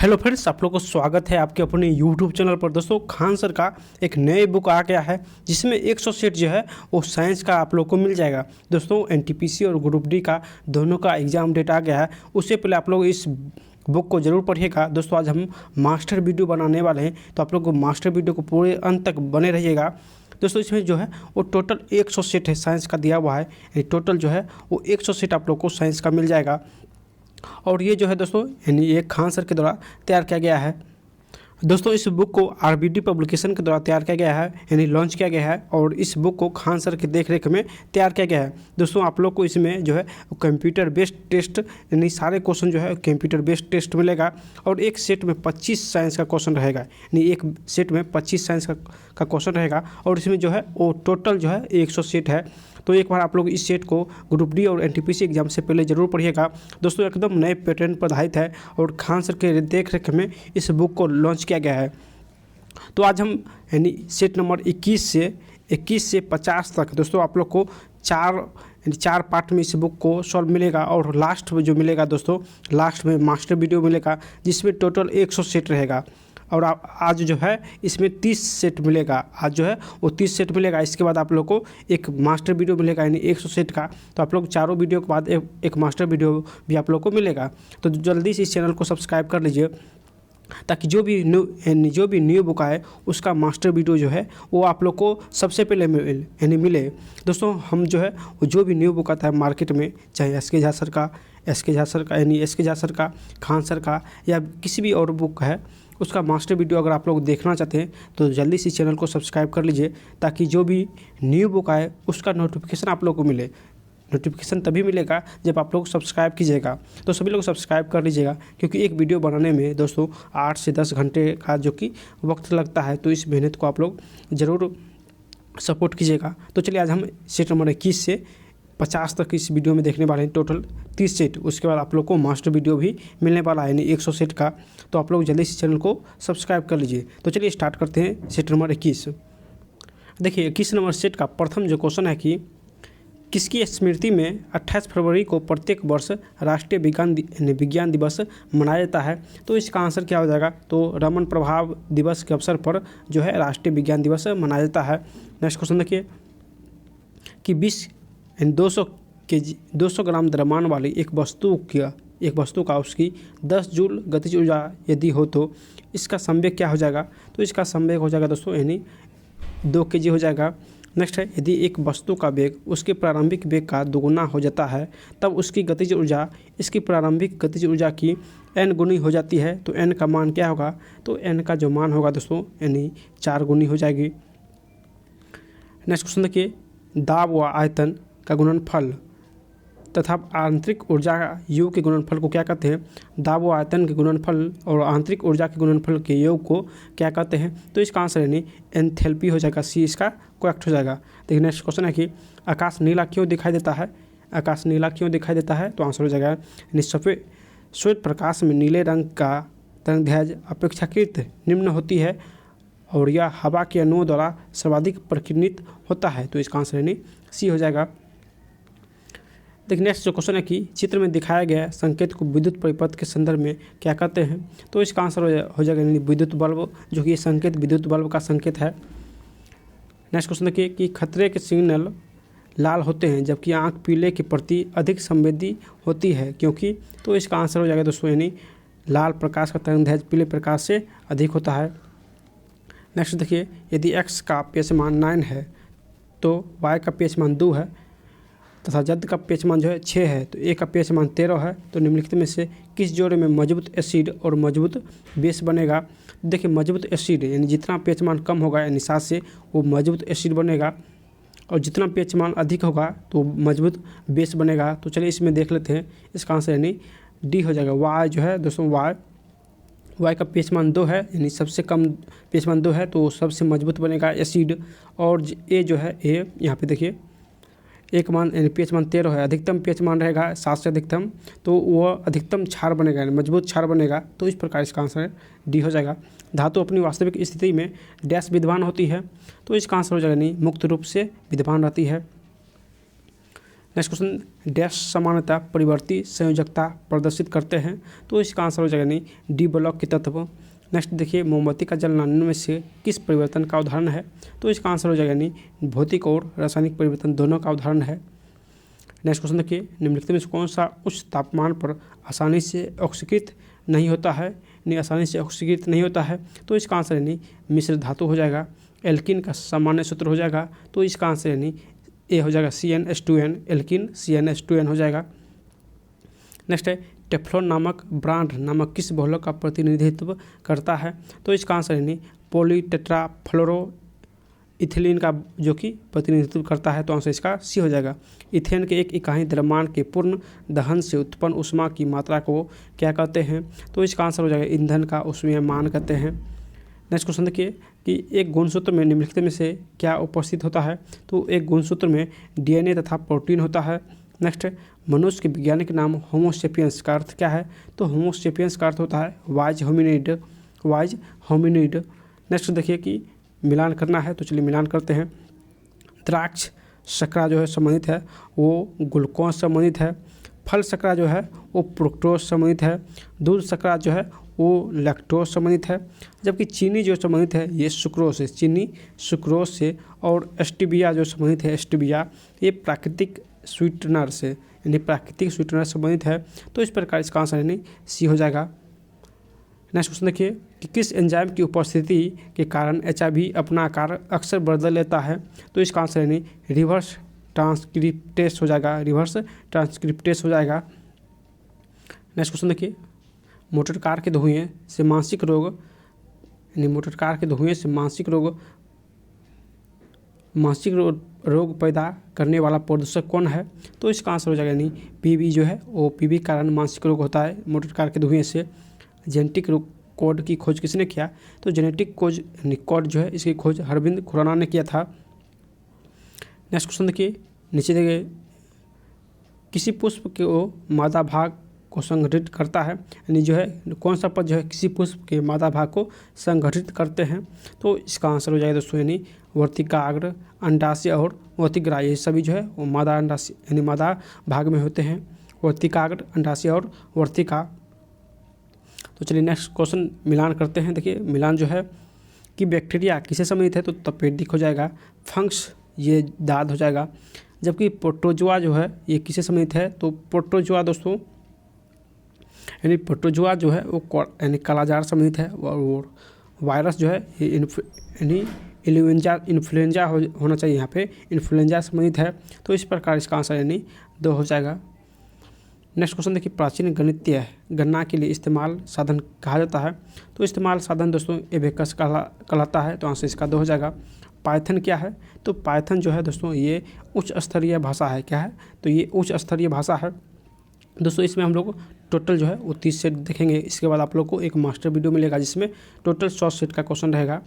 Hello friends, आप लोगों को स्वागत है आपके अपने यूट्यूब चैनल पर। दोस्तों, खान सर का एक नए बुक आ गया है जिसमें 100 सेट जो है वो साइंस का आप लोग को मिल जाएगा। दोस्तों, एनटीपीसी और ग्रुप डी का दोनों का एग्ज़ाम डेट आ गया है। उससे पहले आप लोग इस बुक को ज़रूर पढ़िएगा। दोस्तों, आज हम मास्टर वीडियो बनाने वाले हैं, तो आप लोग को मास्टर वीडियो को पूरे अंत तक बने रहिएगा। दोस्तों, इसमें जो है वो टोटल 100 सेट है साइंस का दिया हुआ है। यानी टोटल जो है वो 100 सेट आप लोग को साइंस का मिल जाएगा। और ये जो है दोस्तों, यानी ये खान सर के द्वारा तैयार किया गया है। दोस्तों, इस बुक को आरबीडी पब्लिकेशन के द्वारा तैयार किया गया है, यानी लॉन्च किया गया है। और इस बुक को खान सर की देखरेख में तैयार किया गया है। दोस्तों, आप लोग को इसमें जो है कंप्यूटर बेस्ड टेस्ट, यानी सारे क्वेश्चन जो है कंप्यूटर बेस्ड टेस्ट मिलेगा। और एक सेट में 25 साइंस का क्वेश्चन रहेगा, यानी एक सेट में 25 साइंस का क्वेश्चन रहेगा। और इसमें जो है वो टोटल जो है 100 सेट है। तो एक बार आप लोग इस सेट को ग्रुप डी और एनटीपीसी एग्जाम से पहले ज़रूर पढ़िएगा। दोस्तों, एकदम नए पैटर्न पर आधारित है और खान सर के देख रेख में इस बुक को लॉन्च किया गया है। तो आज हम यानी सेट नंबर 21 से 50 तक दोस्तों आप लोग को चार पार्ट में इस बुक को सॉल्व मिलेगा। और लास्ट में जो मिलेगा दोस्तों, लास्ट में मास्टर वीडियो मिलेगा जिसमें टोटल 100 सेट रहेगा। और आज जो है इसमें 30 सेट मिलेगा। आज जो है वो 30 सेट मिलेगा। इसके बाद आप लोग को एक मास्टर वीडियो मिलेगा, यानी 100 सेट का। तो आप लोग चारों वीडियो के बाद एक मास्टर वीडियो भी आप लोग को मिलेगा। तो जल्दी से इस चैनल को सब्सक्राइब कर लीजिए ताकि जो भी न्यू बुक आए उसका मास्टर वीडियो जो है वो आप लोग को सबसे पहले मिले। दोस्तों, हम जो है जो भी न्यू बुक आता है मार्केट में, चाहे एस के झा सर का यानी एस के झा सर का, खान सर का, या किसी भी और बुक है, उसका मास्टर वीडियो अगर आप लोग देखना चाहते हैं तो जल्दी से चैनल को सब्सक्राइब कर लीजिए ताकि जो भी न्यू बुक आए उसका नोटिफिकेशन आप लोग को मिले। नोटिफिकेशन तभी मिलेगा जब आप लोग सब्सक्राइब कीजिएगा। तो सभी लोग सब्सक्राइब कर लीजिएगा, क्योंकि एक वीडियो बनाने में दोस्तों 8 से 10 घंटे का जो कि वक्त लगता है। तो इस मेहनत को आप लोग ज़रूर सपोर्ट कीजिएगा। तो चलिए, आज हम सेट नंबर 21 से 50 तक इस वीडियो में देखने वाले हैं, टोटल 30 सेट। उसके बाद आप लोग को मास्टर वीडियो भी मिलने वाला है, यानी 100 सेट का। तो आप लोग जल्दी से चैनल को सब्सक्राइब कर लीजिए। तो चलिए स्टार्ट करते हैं सेट नंबर 21। देखिए, 21 नंबर सेट का प्रथम जो क्वेश्चन है कि किसकी स्मृति में 28 फरवरी को प्रत्येक वर्ष राष्ट्रीय विज्ञान दिवस मनाया जाता है। तो इसका आंसर क्या हो जाएगा? तो रमन प्रभाव दिवस के अवसर पर जो है राष्ट्रीय विज्ञान दिवस मनाया जाता है। नेक्स्ट क्वेश्चन देखिए कि 200 ग्राम द्रव्यमान वाली एक वस्तु का उसकी 10 जूल गतिज ऊर्जा यदि हो तो इसका संवेग क्या हो जाएगा? तो इसका संवेग हो जाएगा दोस्तों, यानी 2 kg हो जाएगा। नेक्स्ट है, यदि एक वस्तु का वेग उसके प्रारंभिक वेग का दोगुना हो जाता है तब उसकी गतिज ऊर्जा इसकी प्रारंभिक गतिज ऊर्जा की n गुनी हो जाती है। तो n का मान क्या होगा? तो n का जो मान होगा दोस्तों, यानी 4 गुनी हो जाएगी। नेक्स्ट क्वेश्चन देखिए, दाब व आयतन का गुणनफल तथा आंतरिक ऊर्जा U के गुणनफल को क्या कहते हैं? दाब व आयतन के गुणनफल और आंतरिक ऊर्जा के गुणनफल के योग को क्या कहते हैं? तो इसका आंसर यानी एंथैल्पी हो जाएगा। सी इसका करेक्ट हो जाएगा। देखिए, नेक्स्ट क्वेश्चन है कि आकाश नीला क्यों दिखाई देता है? आकाश नीला क्यों दिखाई देता है? तो आंसर हो जाएगा यानी श्वेत प्रकाश में नीले रंग का तरंगदैर्घ्य अपेक्षाकृत निम्न होती है और यह हवा के अणुओं द्वारा सर्वाधिक प्रकीर्णित होता है। तो इसका आंसर यानी सी हो जाएगा। देखिए, नेक्स्ट जो क्वेश्चन है कि चित्र में दिखाया गया संकेत को विद्युत परिपथ के संदर्भ में क्या कहते हैं? तो इसका आंसर हो जाएगा यानी विद्युत बल्ब, जो कि ये संकेत विद्युत बल्ब का संकेत है। नेक्स्ट क्वेश्चन देखिए कि खतरे के सिग्नल लाल होते हैं जबकि आंख पीले के प्रति अधिक संवेदी होती है, क्योंकि? तो इसका आंसर हो जाएगा दोस्तों, यानी लाल प्रकाश का तरंगदैर्घ्य पीले प्रकाश से अधिक होता है। नेक्स्ट देखिए, यदि x का पेचमान 9 है तो y का पेचमान 2 है तथा z का पेचमान जो है 6 है, तो a का पेचमान 13 है। तो निम्नलिखित में से किस जोड़े में मजबूत एसिड और मजबूत बेस बनेगा? देखिए, मजबूत एसिड यानी जितना पेचमान कम होगा यानी 7 से, वो मजबूत एसिड बनेगा, और जितना पेचमान अधिक होगा तो मजबूत बेस बनेगा। तो चलिए इसमें देख लेते हैं। इसका आंसर यानी डी हो जाएगा। y जो है दोस्तों, y का पेचमान 2 है, यानी सबसे कम पेचमान 2 है, तो सबसे मजबूत बनेगा एसिड। और ए जो है, ए यहाँ पे देखिए एक मान यानी पेचमान 13 है, अधिकतम पेचमान रहेगा 7 से अधिकतम, तो वह अधिकतम क्षार बनेगा, यानी मजबूत क्षार बनेगा। तो इस प्रकार इसका आंसर डी हो जाएगा। धातु अपनी वास्तविक स्थिति में डैश विद्यमान होती है, तो इसका आंसर हो जाएगा नहीं, मुक्त रूप से विद्यमान रहती है। नेक्स्ट क्वेश्चन, डैश समानता परिवर्ती संयोजकता प्रदर्शित करते हैं, तो इसका आंसर हो जाएगा नहीं डी ब्लॉक के तत्व। नेक्स्ट देखिए, मोमबत्ती का जलना निम्न में से किस परिवर्तन का उदाहरण है, तो इसका आंसर हो जाएगा नहीं भौतिक और रासायनिक परिवर्तन दोनों का उदाहरण है। नेक्स्ट क्वेश्चन देखिए, निम्नलिखित में से कौन सा उच्च तापमान पर आसानी से ऑक्सीकृत नहीं होता है, नहीं आसानी से ऑक्सीकृत नहीं होता है, तो इसका आंसर यानी मिश्र धातु हो जाएगा। एल्किन का सामान्य सूत्र हो जाएगा, तो इसका आंसर यानी ए हो जाएगा CnH2n, एल्किन CnH2n हो जाएगा। नेक्स्ट है, टेफ्लॉन नामक ब्रांड नामक किस बहुलक का प्रतिनिधित्व करता है, तो इसका आंसर यानी पॉलीटेट्राफ्लोरो इथिलीन का जो कि प्रतिनिधित्व करता है, तो आंसर इसका सी हो जाएगा। इथेन के एक इकाई द्रव्यमान के पूर्ण दहन से उत्पन्न ऊष्मा की मात्रा को क्या कहते हैं, तो इसका आंसर हो जाएगा ईंधन का ऊष्मीयमान कहते हैं। नेक्स्ट क्वेश्चन देखिए कि एक गुणसूत्र में निम्नलिखित में से क्या उपस्थित होता है, तो एक गुणसूत्र में DNA तथा प्रोटीन होता है। नेक्स्ट, मनुष्य के वैज्ञानिक नाम होमोसेपियंस का अर्थ क्या है, तो होमोसेपियंस का अर्थ होता है वाइज होमिनिड। नेक्स्ट देखिए कि मिलान करना है, तो चलिए मिलान करते हैं। द्राक्ष शर्करा जो है संबंधित है वो ग्लूकोज संबंधित है, फल शर्करा जो है वो फ्रुक्टोज संबंधित है, दूध शर्करा जो है वो लैक्टोज संबंधित है, जबकि चीनी जो संबंधित है ये सुक्रोज से, चीनी सुक्रोज से, और स्टीविया जो संबंधित है स्टीविया ये प्राकृतिक स्वीटनर से यानी प्राकृतिक स्वीटनर संबंधित है, तो इस प्रकार इसका आंसर यानी सी हो जाएगा। नेक्स्ट क्वेश्चन देखिए कि किस एंजाइम की उपस्थिति के कारण HIV अपना आकार अक्सर बदल लेता है, तो इसका आंसर यानी रिवर्स ट्रांसक्रिप्टेस हो जाएगा, रिवर्स ट्रांसक्रिप्टेस हो जाएगा। नेक्स्ट क्वेश्चन देखिए, मोटर कार के धुएं से मानसिक रोग यानी मोटर कार के धुएं से मानसिक रोग पैदा करने वाला प्रदूषक कौन है, तो इसका आंसर हो जाएगा यानी PV जो है वो PV कारण मानसिक रोग होता है मोटर कार के धुएं से। जेनेटिक कोड की खोज किसने किया, तो जेनेटिक कोड जो है इसकी खोज अरविंद खुराना ने किया था। नेक्स्ट क्वेश्चन देखिए, नीचे देखिए किसी पुष्प के वो मादा भाग को संगठित करता है, यानी जो है कौन सा पद जो है किसी पुष्प के मादा भाग को संगठित करते हैं, तो इसका आंसर हो जाएगा दोस्तों यानी वर्तिकाग्र, अंडाशय और वर्तिग्रा, ये सभी जो है वो मादा अंडाशय यानी मादा भाग में होते हैं, वर्तिकाग्र, अंडाशय और वर्तिका। तो चलिए नेक्स्ट क्वेश्चन मिलान करते हैं। देखिए मिलान जो है कि बैक्टीरिया किसे संबंधित है, तो तपेदिक हो जाएगा, फंक्स ये दाद हो जाएगा, जबकि प्रोटोजोआ जो है ये किसे संबंधित है, तो प्रोटोजोआ दोस्तों यानी प्रोटोजोआ जो है वो यानी कालाजार संबंधित है, और वायरस जो है यानी इन्फ्लुएंजा होना चाहिए, यहाँ पे इन्फ्लुएंजा संबंधित है, तो इस प्रकार इसका आंसर यानी 2 हो जाएगा। नेक्स्ट क्वेश्चन देखिए, प्राचीन गणितीय गणना के लिए इस्तेमाल साधन कहा जाता है, तो इस्तेमाल साधन दोस्तों एबेकस कहलाता है, तो आंसर इसका 2 हो जाएगा। पाइथन क्या है, तो पाइथन जो है दोस्तों ये उच्च स्तरीय भाषा है, क्या है, तो ये उच्च स्तरीय भाषा है दोस्तों। इसमें हम लोग टोटल जो है वो 30 सेट देखेंगे, इसके बाद आप लोग को एक मास्टर वीडियो मिलेगा जिसमें टोटल 100 सेट का क्वेश्चन रहेगा।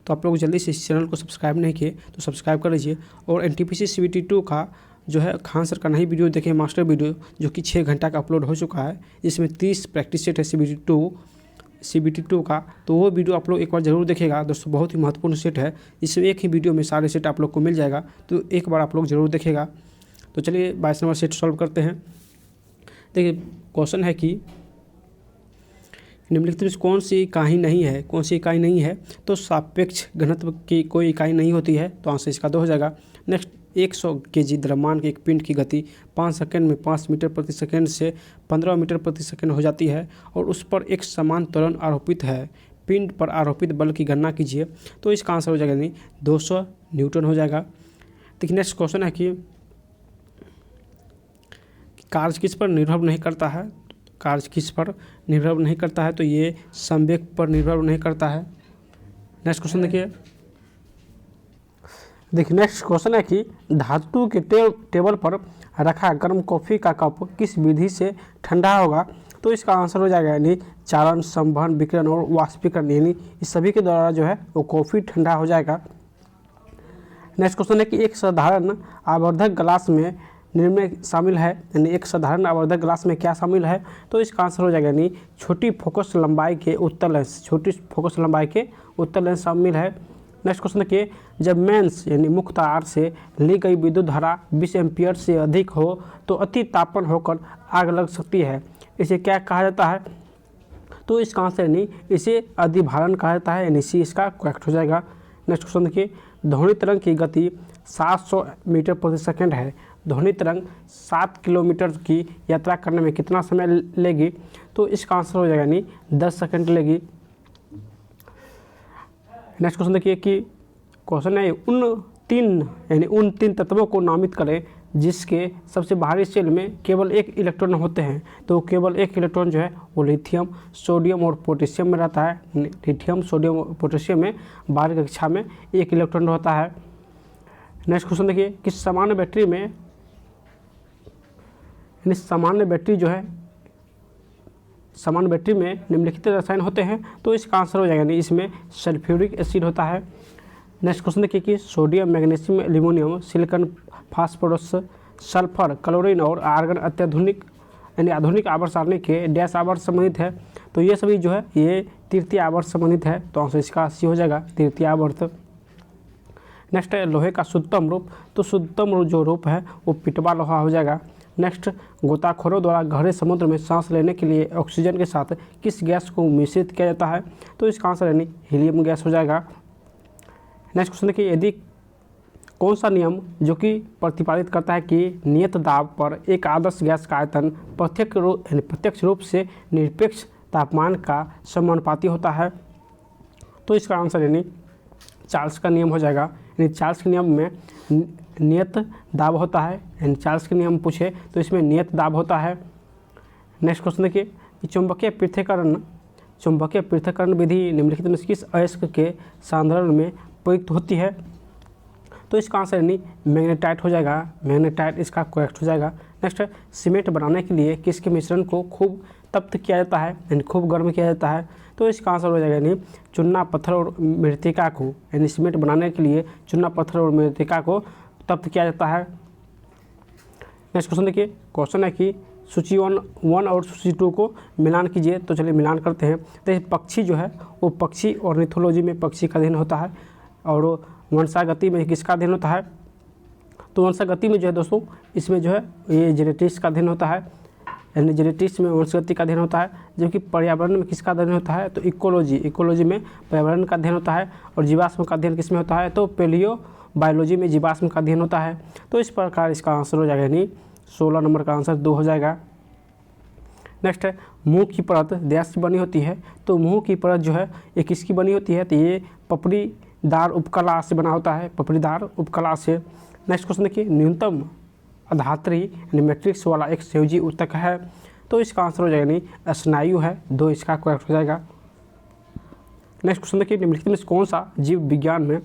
तो आप लोग जल्दी से इस चैनल को सब्सक्राइब नहीं किए तो सब्सक्राइब कर लीजिए, और NTPC CBT 2 का जो है खान सर का नई वीडियो देखें, मास्टर वीडियो जो कि 6 घंटा का अपलोड हो चुका है, जिसमें 30 प्रैक्टिस सेट है CBT 2 का, तो वो वीडियो आप लोग एक बार ज़रूर देखेगा दोस्तों, बहुत ही महत्वपूर्ण सेट है, इसमें एक ही वीडियो में सारे सेट आप लोग को मिल जाएगा, तो एक बार आप लोग ज़रूर देखेगा। तो चलिए 22 नंबर सेट सॉल्व करते हैं। देखिए क्वेश्चन है कि निम्नलिखित में कौन सी इकाई नहीं है, तो सापेक्ष घनत्व की कोई इकाई नहीं होती है, तो आंसर इसका 2 हो जाएगा। नेक्स्ट, 100 kg द्रव्यमान के एक पिंड की गति 5 सेकंड में 5 मीटर प्रति सेकंड से 15 मीटर प्रति सेकंड हो जाती है, और उस पर एक समान त्वरण आरोपित है, पिंड पर आरोपित बल की गणना कीजिए, तो इसका आंसर हो जाएगा नहीं 200 न्यूटन हो जाएगा। देखिए नेक्स्ट क्वेश्चन है कि कार्य किस पर निर्भर नहीं करता है, तो ये संवेग पर निर्भर नहीं करता है। नेक्स्ट क्वेश्चन देखिए नेक्स्ट क्वेश्चन है कि धातु के टेबल पर रखा गर्म कॉफ़ी का कप किस विधि से ठंडा होगा, तो इसका आंसर हो जाएगा यानी चालन, संवहन, विकिरण और वाष्पीकरण, यानी इस सभी के द्वारा जो है वो कॉफ़ी ठंडा हो जाएगा। नेक्स्ट क्वेश्चन है कि एक साधारण आवर्धक ग्लास में निम्न शामिल है, यानी एक साधारण आवर्धक ग्लास में क्या शामिल है, तो इसका आंसर हो जाएगा यानी छोटी फोकस लंबाई के उत्तल लेंस शामिल है। नेक्स्ट क्वेश्चन देखिए, जब मेंस यानी मुख्य तार से ली गई विद्युत धारा 20 एम्पियर से अधिक हो तो अति तापन होकर आग लग सकती है, इसे क्या कहा जाता है? तो इसका आंसर यानी इसे अधिभारण कहा जाता है, यानी सी इसका करेक्ट हो जाएगा। नेक्स्ट क्वेश्चन देखिए, ध्वनि तरंग की गति 700 मीटर प्रति सेकंड है, ध्वनि तरंग 7 किलोमीटर की यात्रा करने में कितना समय लेगी? तो इसका आंसर हो जाएगा यानी 10 सेकंड लेगी। नेक्स्ट क्वेश्चन देखिए कि क्वेश्चन है उन तीन तत्वों को नामित करें जिसके सबसे बाहरी शेल में केवल एक इलेक्ट्रॉन होते हैं। तो केवल एक इलेक्ट्रॉन जो है वो लिथियम, सोडियम और पोटेशियम में रहता है। लिथियम, सोडियम और पोटेशियम में बाहरी कक्षा में एक इलेक्ट्रॉन होता है। नेक्स्ट क्वेश्चन देखिए कि सामान्य बैटरी में निम्नलिखित रसायन होते हैं। तो इसका आंसर हो जाएगा नहीं, इसमें सल्फ्यूरिक एसिड होता है। नेक्स्ट क्वेश्चन देखिए कि sodium, magnesium, aluminium, silicon, phosphorus, sulphur, chlorine और आर्गन आधुनिक आवर्त सारणी के डैश आवर्त संबंधित है। तो ये सभी जो है ये तृतीय आवर्त संबंधित है, तो आंसर इसका सी हो जाएगा, तृतीय आवर्त। नेक्स्ट है लोहे का शुद्धतम रूप। तो शुद्धतम जो रूप है वो पिटवा लोहा हो जाएगा। नेक्स्ट, गोताखोरों द्वारा गहरे समुद्र में सांस लेने के लिए ऑक्सीजन के साथ किस गैस को मिश्रित किया जाता है? तो इसका आंसर यानी हीलियम गैस हो जाएगा। नेक्स्ट क्वेश्चन देखिए, यदि कौन सा नियम जो कि प्रतिपादित करता है कि नियत दाब पर एक आदर्श गैस का आयतन प्रत्यक्ष रूप से निरपेक्ष तापमान का समानुपाती होता है? तो इसका आंसर यानी चार्ल्स का नियम हो जाएगा। यानी चार्ल्स के नियम में नियत दाब होता है, यानी चार्ल्स के नियम पूछे तो इसमें नियत दाब होता है। नेक्स्ट क्वेश्चन देखिए कि चुंबकीय पृथक्करण विधि निम्नलिखित में किस अयस्क के सांद्रण में प्रयुक्त होती है? तो इसका आंसर यानी मैग्नेटाइट हो जाएगा, मैग्नेटाइट इसका करेक्ट हो जाएगा। नेक्स्ट है, सीमेंट बनाने के लिए किसके मिश्रण को खूब तप्त किया जाता है, यानी खूब गर्म किया जाता है? तो इसका आंसर हो जाएगा यानी चूना, पत्थर और मृत्तिका को, यानी सीमेंट बनाने के लिए चूना, पत्थर और मृत्तिका को तप्त किया जाता है। नेक्स्ट क्वेश्चन देखिए, क्वेश्चन है कि सूची 1 और सूची 2 को मिलान कीजिए। तो चलिए मिलान करते हैं। तो पक्षी जो है वो पक्षी ऑर्निथोलॉजी में पक्षी का अध्ययन होता है, और वंशागति में किसका अध्ययन होता है? तो वंशागति में जो है दोस्तों इसमें जो है ये जेनेटिक्स का अध्ययन होता है, यानी जेनेटिक्स में वंशगति का अध्ययन होता है। जबकि पर्यावरण में किसका अध्ययन होता है? तो इकोलॉजी में पर्यावरण का अध्ययन होता है। और जीवाश्म का अध्ययन किस में होता है? तो बायोलॉजी में जीवाश्म का अध्ययन होता है। तो इस प्रकार इसका आंसर हो जाएगा, यानी 16 नंबर का आंसर 2 हो जाएगा। नेक्स्ट है, मुंह की परत डैश की बनी होती है। तो मुंह की परत जो है ये किसकी बनी होती है? तो ये पपड़ीदार उपकला से बना होता है, पपड़ीदार उपकला से। नेक्स्ट क्वेश्चन देखिए, न्यूनतम अधात्री यानी मैट्रिक्स वाला एक संयोजी ऊतक है। तो इसका आंसर हो जाएगा नहीं स्नायु है, 2 इसका करेक्ट हो जाएगा। नेक्स्ट क्वेश्चन देखिए, निम्नलिखित में कौन सा जीव विज्ञान में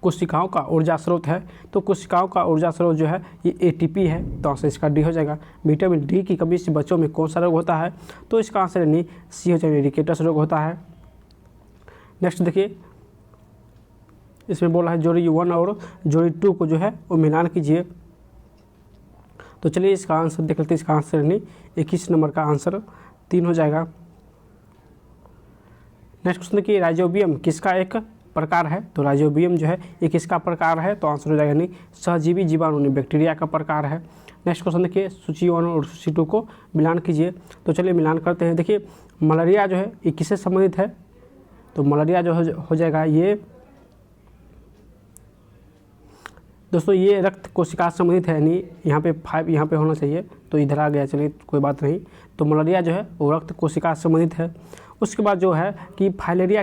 कोशिकाओं का ऊर्जा स्रोत है? तो कोशिकाओं का ऊर्जा स्रोत जो है ये एटीपी है, तो आंसर इसका डी हो जाएगा। विटामिन डी की कमी से बच्चों में कौन सा रोग होता है? तो इसका आंसर यानी सी हो जाएगा, रिकेटस रोग होता है। नेक्स्ट देखिए, इसमें बोला है जोड़ी 1 और जोड़ी 2 को जो है वो मिलान कीजिए। तो चलिए इसका आंसर देख लेते हैं। इसका आंसर यानी 21 नंबर का आंसर 3 हो जाएगा। नेक्स्ट क्वेश्चन देखिए, राइजोबियम किसका एक प्रकार है? तो राइजोबियम जो है ये किसका प्रकार है? तो आंसर हो जाएगा नहीं सहजीवी जीवाणु बैक्टीरिया का प्रकार है। नेक्स्ट क्वेश्चन देखिए, सूची 1 और सूची 2 को मिलान कीजिए। तो चलिए मिलान करते हैं। देखिए मलेरिया जो है ये किससे संबंधित है? तो मलेरिया जो हो जाएगा ये दोस्तों ये रक्त कोशिका से संबंधित है, यानी यहाँ पे 5 यहाँ पे होना चाहिए, तो इधर आ गया, चलिए कोई बात नहीं। तो मलेरिया जो है वो रक्त कोशिका से संबंधित है। उसके बाद जो है कि फाइलेरिया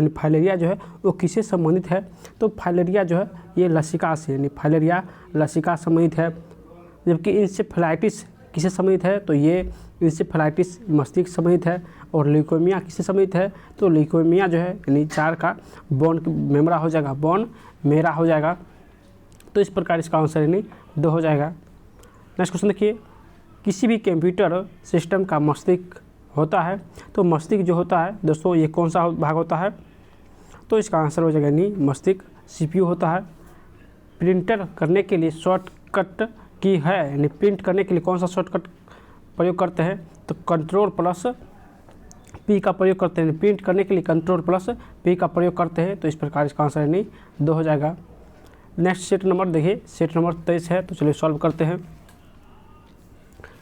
फाइलेरिया जो है वो किससे संबंधित है? तो फाइलेरिया जो है ये लसिका से, यानी फाइलेरिया लसिका संबंधित है। जबकि इंसेफेलाइटिस किससे संबंधित है? तो ये इंसेफेलाइटिस मस्तिष्क संबंधित है। और ल्यूकेमिया किससे संबंधित है? तो ल्यूकेमिया जो है यानी 4 का बोन मेमरा हो जाएगा, बोन मेरा हो जाएगा। तो इस प्रकार इसका आंसर यानी 2 हो जाएगा। नेक्स्ट क्वेश्चन देखिए, किसी भी कंप्यूटर सिस्टम का मस्तिष्क होता है। तो मस्तिष्क जो होता है दोस्तों ये कौन सा भाग होता है? तो इसका आंसर हो जाएगा यानी मस्तिष्क सीपीयू होता है। प्रिंटर करने के लिए शॉर्टकट की है, यानी प्रिंट करने के लिए कौन सा शॉर्टकट प्रयोग करते हैं? तो Ctrl+P पी का प्रयोग करते हैं, प्रिंट करने के लिए कंट्रोल प्लस पी का प्रयोग करते हैं। तो इस प्रकार इसका आंसर यानी 2 हो जाएगा। नेक्स्ट सेट नंबर देखिए, सेट नंबर 23 है। तो चलिए सॉल्व करते हैं।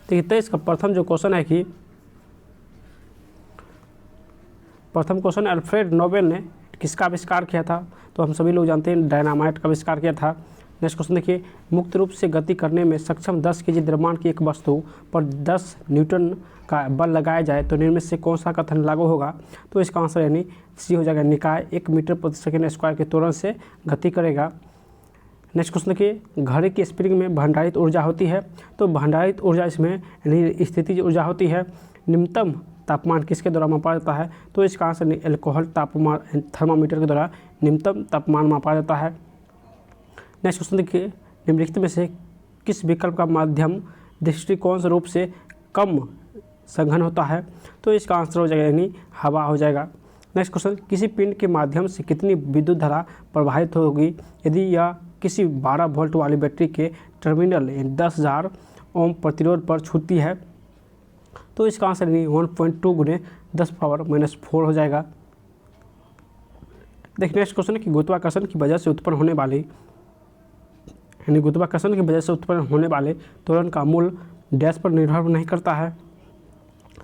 देखिए 23 का प्रथम जो क्वेश्चन है कि प्रथम क्वेश्चन अल्फ्रेड नोबेल ने किसका आविष्कार किया था? तो हम सभी लोग जानते हैं डायनामाइट का आविष्कार किया था। नेक्स्ट क्वेश्चन देखिए, मुक्त रूप से गति करने में सक्षम 10 केजी द्रव्यमान की एक वस्तु पर 10 न्यूटन का बल लगाया जाए तो निम्न में से कौन सा कथन लागू होगा? तो इसका आंसर यानी सी हो जाएगा, निकाय 1 मीटर प्रति सेकंड स्क्वायर के त्वरण से गति करेगा। नेक्स्ट क्वेश्चन देखिए, घड़ी की स्प्रिंग में भंडारित ऊर्जा होती है। तो भंडारित ऊर्जा इसमें यानी स्थितिज ऊर्जा होती है। निम्नतम तापमान किसके द्वारा मापा जाता है? तो इसका आंसर एल्कोहल तापमान थर्मामीटर के द्वारा निम्नतम तापमान मापा जाता है। नेक्स्ट क्वेश्चन देखिए, निम्नलिखित में से किस विकल्प का माध्यम दृष्टिकोण रूप से कम सघन होता है? तो इसका आंसर हो जाएगा यानी हवा हो जाएगा। नेक्स्ट क्वेश्चन, किसी पिंड के माध्यम से कितनी विद्युत धारा प्रवाहित होगी यदि यह किसी 12 वोल्ट वाली बैटरी के टर्मिनल 10,000 ओम प्रतिरोध पर छूटती है? तो इसका आंसर यानी 1.2 गुने 10⁻⁻4 हो जाएगा। देखिए नेक्स्ट क्वेश्चन है कि गुरुत्वाकर्षण की वजह से उत्पन्न होने वाली त्वरण का मूल डैश पर निर्भर नहीं करता है।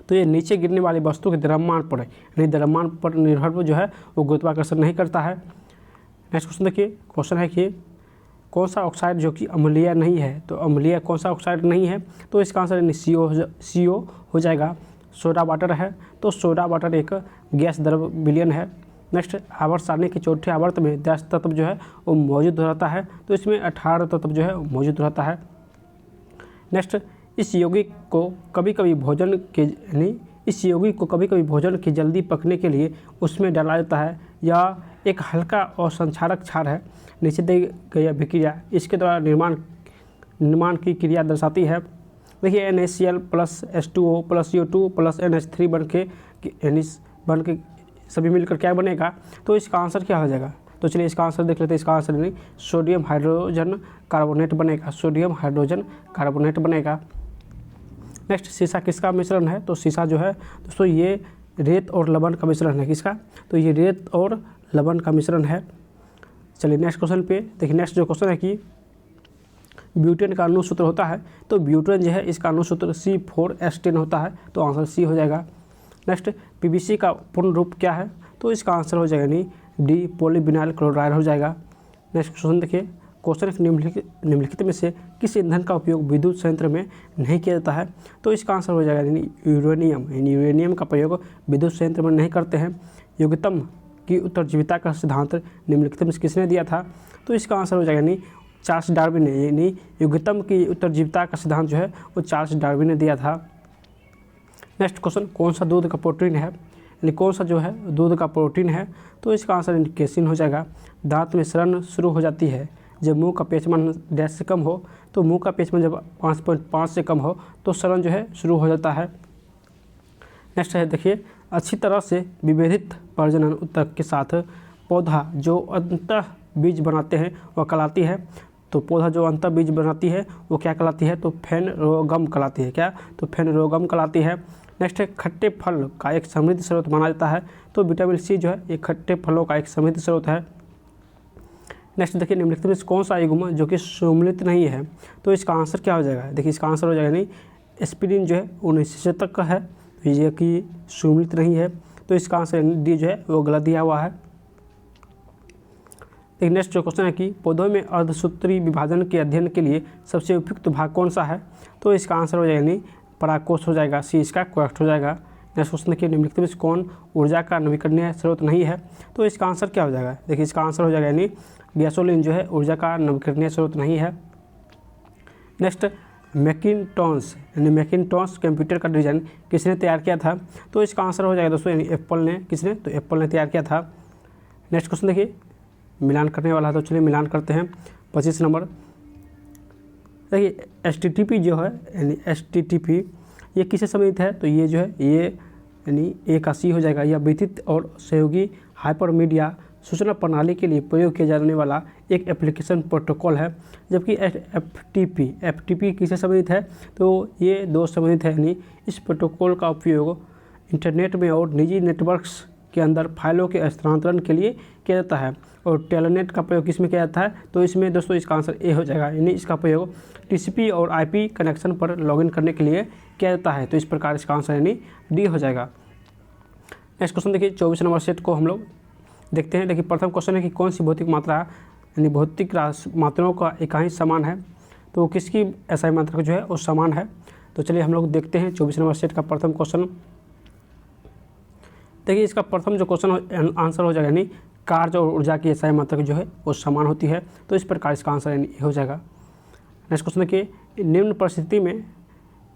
तो ये नीचे गिरने वाली वस्तु के द्रव्यमान पर है, यानी द्रव्यमान पर निर्भर जो है वो गुरुत्वाकर्षण नहीं करता है। नेक्स्ट क्वेश्चन देखिए, क्वेश्चन है कि कौन सा ऑक्साइड जो कि अम्लीय नहीं है? तो अम्लीय कौन सा ऑक्साइड नहीं है? तो इसका आंसर यानी CO हो जाएगा। सोडा वाटर है। तो सोडा वाटर एक गैस द्रव विलयन है। नेक्स्ट, आवर्त सारणी के चौथे आवर्त में 10 तत्व जो है वो मौजूद रहता है। तो इसमें 18 तत्व जो है मौजूद रहता है। नेक्स्ट, इस यौगिक को कभी कभी भोजन की जल्दी पकने के लिए उसमें डाला जाता है। या एक हल्का और संक्षारक क्षार है। नीचे दी गई अभिक्रिया इसके द्वारा निर्माण की क्रिया दर्शाती है। देखिए NaCl plus H2O plus CO2 plus NH3 बन के सभी मिलकर क्या बनेगा? तो इसका आंसर क्या हो जाएगा? तो चलिए इसका आंसर देख लेते हैं। इसका आंसर नहीं सोडियम हाइड्रोजन कार्बोनेट बनेगा। सोडियम हाइड्रोजन कार्बोनेट बनेगा। नेक्स्ट, सीसा किसका मिश्रण है? तो सीसा जो है दोस्तों ये रेत और लवण का मिश्रण है। किसका? तो ये रेत और लवण का मिश्रण है। चलिए नेक्स्ट क्वेश्चन पे देखिए। नेक्स्ट जो क्वेश्चन है कि ब्यूटेन का अणुसूत्र होता है। तो ब्यूटेन जो है इसका अणुसूत्र C4H10 होता है। तो आंसर सी हो जाएगा। नेक्स्ट, PVC का पूर्ण रूप क्या है? तो इसका आंसर हो जाएगा यानी D पॉलीविनाइल क्लोराइड हो जाएगा। नेक्स्ट क्वेश्चन देखिए, क्वेश्चन निम्नलिखित में से किस ईंधन का उपयोग विद्युत संयंत्र में नहीं किया जाता है? तो इसका आंसर हो जाएगा यानी यूरेनियम। यानी यूरेनियम का प्रयोग विद्युत संयंत्र में नहीं करते हैं। योग्यतम की उत्तरजीविता का सिद्धांत निम्नलिखित में किसने दिया था? तो इसका आंसर हो जाएगा यानी चार्ल्स डार्विन ने। यानी योग्यतम की उत्तरजीविता का सिद्धांत जो है वो चार्ल्स डार्विन ने दिया था। नेक्स्ट क्वेश्चन, कौन सा दूध का प्रोटीन है? यानी कौन सा जो है दूध का प्रोटीन है? तो इसका आंसर केसिन हो जाएगा। दांत में सड़न शुरू हो जाती है जब मुंह का पेचमान डैश से कम हो। तो मुंह का पेचमान जब 5.5 से कम हो तो सड़न जो है शुरू हो जाता है। नेक्स्ट है देखिए, अच्छी तरह से विभेदित प्रजनन ऊतक के साथ पौधा जो अंतः बीज बनाते हैं वह कहलाती है। तो पौधा जो अंतः बीज बनाती है वो क्या कहलाती है? तो फेनरोगम कहलाती है। क्या? तो फेनरोगम कहलाती है। नेक्स्ट है, खट्टे फल का एक समृद्ध स्रोत माना जाता है। तो विटामिन C जो है एक खट्टे फलों का एक समृद्ध स्रोत है। नेक्स्ट देखिए, निम्नलिखित में कौन सा युग्म जो कि सम्मिलित नहीं है? तो इसका आंसर क्या हो जाएगा? देखिए इसका आंसर हो जाएगा नहीं एस्पिरिन जो है 1900 तक का है। तो ये कि सम्मिलित नहीं है। तो इसका आंसर D जो है वो गलत दिया हुआ है। देखिए नेक्स्ट जो क्वेश्चन है कि पौधों में अर्धसूत्री विभाजन के अध्ययन के लिए सबसे उपयुक्त भाग कौन सा है? तो इसका आंसर हो जाएगा यानी परागकोश हो जाएगा। C इसका करेक्ट हो जाएगा। नेक्स्ट क्वेश्चन देखिए, निम्नलिखित में कौन ऊर्जा का नवीकरणीय स्रोत नहीं है? तो इसका आंसर क्या हो जाएगा? देखिए इसका आंसर हो जाएगा यानी गैसोलीन जो है ऊर्जा का नवीकरणीय स्रोत नहीं है। नेक्स्ट, मैकिन्टॉश कंप्यूटर का डिज़ाइन किसने तैयार किया था? तो इसका आंसर हो जाएगा दोस्तों यानी एप्पल ने। किसने? तो एप्पल ने तैयार किया था। नेक्स्ट क्वेश्चन देखिए, मिलान करने वाला है तो चलिए मिलान करते हैं। 25 नंबर देखिए, HTTP जो है यानी HTTP ये किससे संबंधित है? तो ये जो है ये यानी A का C हो जाएगा। यह वितरित और सहयोगी हाइपरमीडिया सूचना प्रणाली के लिए प्रयोग किया जाने वाला एक एप्लीकेशन प्रोटोकॉल है। जबकि FTP किससे संबंधित है? तो ये दो संबंधित है। यानी इस प्रोटोकॉल का उपयोग इंटरनेट में और निजी नेटवर्क्स के अंदर फाइलों के स्थानांतरण के लिए किया जाता है। और टेलनेट का प्रयोग किस में किया जाता है? तो इसमें दोस्तों इसका आंसर ए हो जाएगा, यानी इसका प्रयोग टीसीपी और आईपी कनेक्शन पर लॉगिन करने के लिए किया जाता है। तो इस प्रकार इसका आंसर यानी डी हो जाएगा। नेक्स्ट क्वेश्चन देखिए 24 नंबर सेट को हम लोग देखते हैं। देखिए प्रथम क्वेश्चन है कि कौन सी भौतिक मात्रा यानी भौतिक मात्राओं का इकाई समान है? तो किसकी एसआई मात्रा जो है वो समान है? तो चलिए हम लोग देखते हैं 24 नंबर सेट का प्रथम क्वेश्चन। देखिए इसका प्रथम जो क्वेश्चन आंसर हो जाएगा यानी कार्य और ऊर्जा की एसआई मात्रा जो है वो समान होती है। तो इस प्रकार इसका आंसर यानी ए हो जाएगा। नेक्स्ट क्वेश्चन देखिए, निम्न परिस्थिति में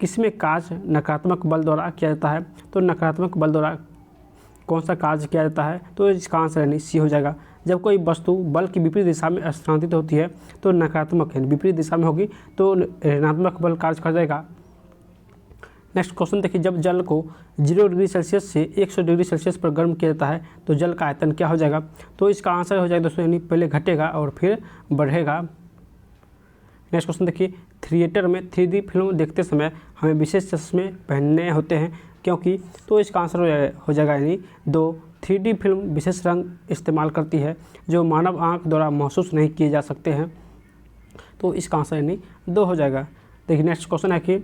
किसमें कार्य नकारात्मक बल द्वारा किया जाता है? तो नकारात्मक बल द्वारा कौन सा कार्य किया जाता है? तो इसका आंसर यानी सी हो जाएगा। जब कोई वस्तु बल की विपरीत दिशा में स्थानांतरित होती है तो नकारात्मक यानी विपरीत दिशा में होगी तो ऋणात्मक बल कार्य कर जाएगा। नेक्स्ट क्वेश्चन देखिए, जब जल को 0 डिग्री सेल्सियस से 100 डिग्री सेल्सियस पर गर्म किया जाता है तो जल का आयतन क्या हो जाएगा? तो इसका आंसर हो जाएगा दोस्तों यानी पहले घटेगा और फिर बढ़ेगा। नेक्स्ट क्वेश्चन देखिए, थिएटर में 3D फिल्म देखते समय हमें विशेष चश्मे पहनने होते हैं क्योंकि? तो इसका आंसर हो जाएगा यानी 2 3D फिल्म विशेष रंग इस्तेमाल करती है जो मानव आंख द्वारा महसूस नहीं किए जा सकते हैं। तो इसका आंसर यानी 2 हो जाएगा। देखिए नेक्स्ट क्वेश्चन है कि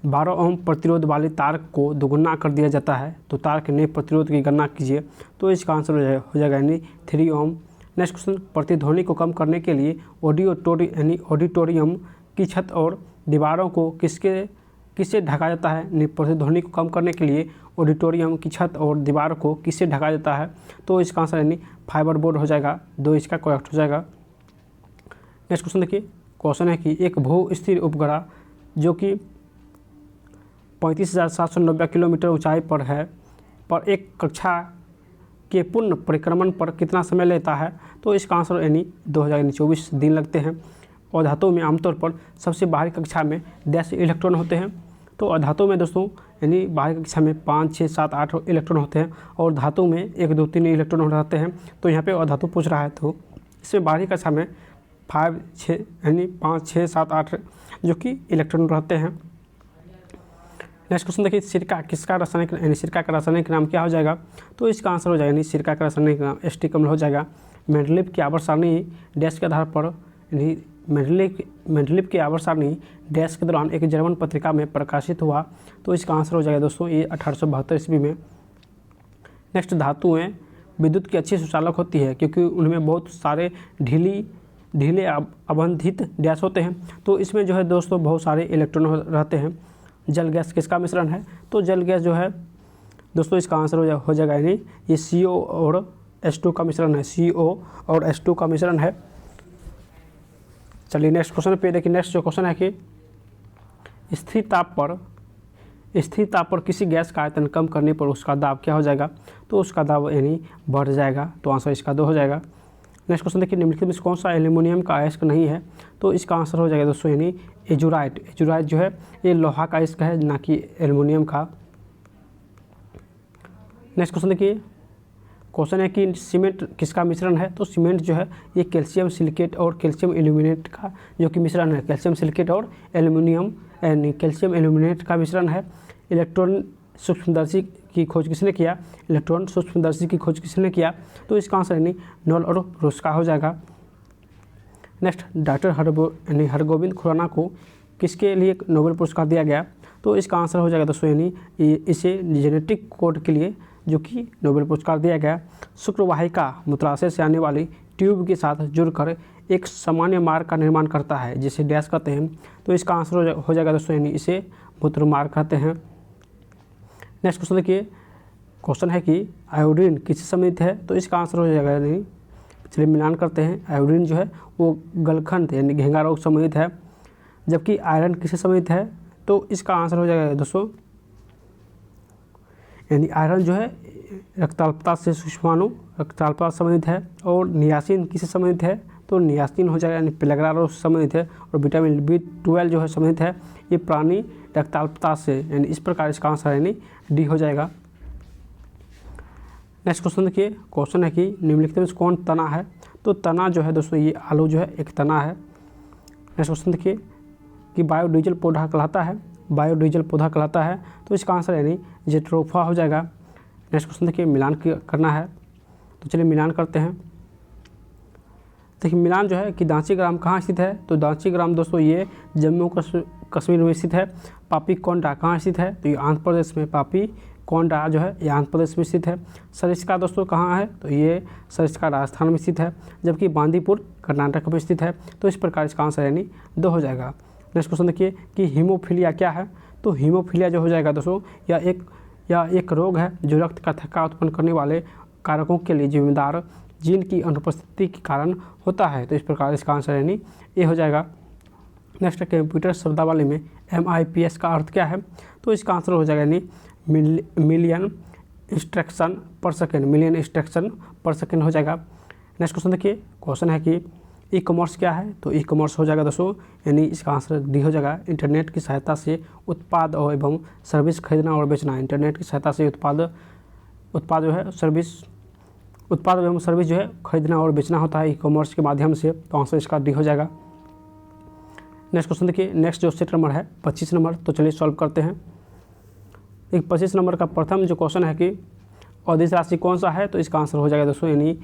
12 ओम प्रतिरोध वाली तार को दोगुना कर दिया जाता है तो तार के नए प्रतिरोध की गणना कीजिए। तो इसका आंसर हो जाएगा यानी 3 ओम। नेक्स्ट क्वेश्चन, प्रतिध्वनि को कम करने के लिए ऑडिटोरियम की छत और दीवारों को किससे ढका जाता है? प्रतिध्वनि को कम करने के लिए ऑडिटोरियम की छत और दीवारों को किससे ढका जाता है? तो इसका आंसर यानी फाइबर बोर्ड हो जाएगा। 2 इसका करेक्ट हो जाएगा। नेक्स्ट क्वेश्चन देखिए, क्वेश्चन है कि एक भू स्थिर उपग्रह जो कि 35,790 किलोमीटर ऊंचाई पर है पर एक कक्षा के पूर्ण परिक्रमण पर कितना समय लेता है? तो इसका आंसर यानी 2024 दिन लगते हैं। और धातुओं में आमतौर पर सबसे बाहरी कक्षा में 10 इलेक्ट्रॉन होते हैं। तो अधातु में दोस्तों यानी बाहरी कक्षा में 5, 6, 7, 8 इलेक्ट्रॉन होते हैं और धातु में 1, 2, 3 इलेक्ट्रॉन हो जाते हैं। तो यहाँ पे अधातु पूछ रहा है तो इसमें बाहरी कक्षा में 5, 6 यानी 5, 6, 7, 8 जो कि इलेक्ट्रॉन रहते हैं। नेक्स्ट क्वेश्चन देखिए, सिरका किसका रासायनिक यानी सिरका का रासायनिक नाम क्या हो जाएगा? तो इसका आंसर हो जाएगा यानी सिरका का रासायनिक नाम एस्टिक अम्ल हो जाएगा। मेंडलीव की आवर्त सारणी डैश के आधार पर यानी मेंडलीव की आवर्त सारणी डैश के दौरान एक जर्मन पत्रिका में प्रकाशित हुआ। तो इसका आंसर हो जाएगा दोस्तों ये 1872 ईस्वी में। नेक्स्ट, धातुएं विद्युत की अच्छी सुचालक होती है क्योंकि उनमें बहुत सारे ढीले अबंधित डैश होते हैं। तो इसमें जो है दोस्तों बहुत सारे इलेक्ट्रॉन रहते हैं। जल गैस किसका मिश्रण है? तो जल गैस जो है दोस्तों इसका आंसर हो जाएगा यानी ये CO और H2 का मिश्रण है। CO और H2 का मिश्रण है। चलिए नेक्स्ट क्वेश्चन पे देखिए। नेक्स्ट जो क्वेश्चन है कि स्थिर ताप पर किसी गैस का आयतन कम करने पर उसका दाब क्या हो जाएगा? तो उसका दाब यानी बढ़ जाएगा। तो आंसर इसका 2 हो जाएगा। नेक्स्ट क्वेश्चन देखिए, निम्नलिखित में कौन सा एल्यूमिनियम का अयस्क नहीं है? तो इसका आंसर हो जाएगा दोस्तों यानी एजुराइट जो है ये लोहा का अयस्क है ना कि एल्यूमिनियम का। नेक्स्ट क्वेश्चन देखिए, क्वेश्चन है कि सीमेंट किसका मिश्रण है? तो सीमेंट जो है ये कैल्शियम सिलिकेट और कैल्शियम एल्यूमिनेट का जो कि मिश्रण है। कैल्शियम सिलिकेट और एल्यूमिनियम यानी कैल्शियम एल्यूमिनेट का मिश्रण है। इलेक्ट्रॉन सूक्ष्मदर्शी की खोज किसने किया? इलेक्ट्रॉन सूक्ष्मदर्शी की खोज किसने किया? तो इसका आंसर यानी नॉल और रुस्का हो जाएगा। नेक्स्ट, डॉक्टर हरगोविंद खुराना को किसके लिए नोबेल पुरस्कार दिया गया? तो इसका आंसर हो जाएगा दोस्तों यानी इसे जेनेटिक कोड के लिए जो कि नोबेल पुरस्कार दिया गया। शुक्रवाहिका मूत्राशय से आने वाली ट्यूब के साथ जुड़कर एक सामान्य मार्ग का निर्माण करता है जिसे डैश कहते हैं। तो इसका आंसर हो जाएगा दोस्तों यानी इसे मूत्र मार्ग कहते हैं। नेक्स्ट क्वेश्चन देखिए, क्वेश्चन है कि आयोडीन किससे सम्मिलित है? तो इसका आंसर हो जाएगा यानी चलिए मिलान करते हैं। आयोडीन जो है वो गलखंड यानी घेंगा रोग सम्मिलित है, जबकि आयरन किससे सम्मिलित है? तो इसका आंसर हो जाएगा दोस्तों यानी आयरन जो है रक्ताल्पता से सूक्ष्माणु रक्ताल्पता संबंधित है। और नियासिन किससे संबंधित है? तो नियासिन हो जाएगा यानी पेलग्रा रोग से संबंधित है। और विटामिन B12 जो है संबंधित है ये प्राणी रक्ताल्पता से, यानी इस प्रकार इसका आंसर यानी डी हो जाएगा। नेक्स्ट क्वेश्चन देखिए, क्वेश्चन है कि निम्नलिखित में कौन तना है? तो तना जो है दोस्तों ये आलू जो है एक तना है। नेक्स्ट क्वेश्चन देखिए कि बायोडीजल पौधा कहलाता है? बायोडीजल पौधा कहलाता है। तो इसका आंसर यानी जेट्रोफा हो जाएगा। नेक्स्ट क्वेश्चन देखिए, मिलान करना है, तो चलिए मिलान करते हैं। देखिए मिलान जो है कि दांची ग्राम कहाँ स्थित है, तो दांची ग्राम दोस्तों ये जम्मू कश्मीर में स्थित है। पापीकोंडा कहाँ स्थित है, तो ये आंध्र प्रदेश में, पापीकोंडा जो है ये आंध्र प्रदेश में स्थित है। सरिस्का दोस्तों कहाँ है, तो ये सरिस्का राजस्थान में स्थित है, जबकि बांदीपुर कर्नाटक में स्थित है। तो इस प्रकार इसका आंसर यानी 2 हो जाएगा। नेक्स्ट क्वेश्चन देखिए कि हीमोफीलिया क्या है, तो हीमोफीलिया जो हो जाएगा दोस्तों या एक रोग है जो रक्त का थक्का उत्पन्न करने वाले कारकों के लिए जिम्मेदार जीन की अनुपस्थिति के कारण होता है। तो इस प्रकार इसका आंसर यानी ए हो जाएगा। नेक्स्ट कंप्यूटर शब्दावली में MIPS का अर्थ क्या है, तो इसका आंसर हो जाएगा यानी मिलियन इंस्ट्रक्शन पर सेकेंड, मिलियन इंस्ट्रक्शन पर सेकेंड हो जाएगा। नेक्स्ट क्वेश्चन देखिए, क्वेश्चन है कि ई कॉमर्स क्या है, तो ई कॉमर्स हो जाएगा दोस्तों यानी इसका आंसर डी हो जाएगा। इंटरनेट की सहायता से उत्पाद और एवं सर्विस खरीदना और बेचना। इंटरनेट की सहायता से उत्पाद जो है उत्पाद एवं सर्विस जो है खरीदना और बेचना होता है ई कॉमर्स के माध्यम से। तो आंसर इसका डी हो जाएगा। नेक्स्ट क्वेश्चन देखिए, नेक्स्ट जो सेट नंबर है 25 नंबर, तो चलिए सॉल्व करते हैं। एक 25 नंबर का प्रथम जो क्वेश्चन है कि अदिश राशि कौन सा है, तो इसका आंसर हो जाएगा दोस्तों यानी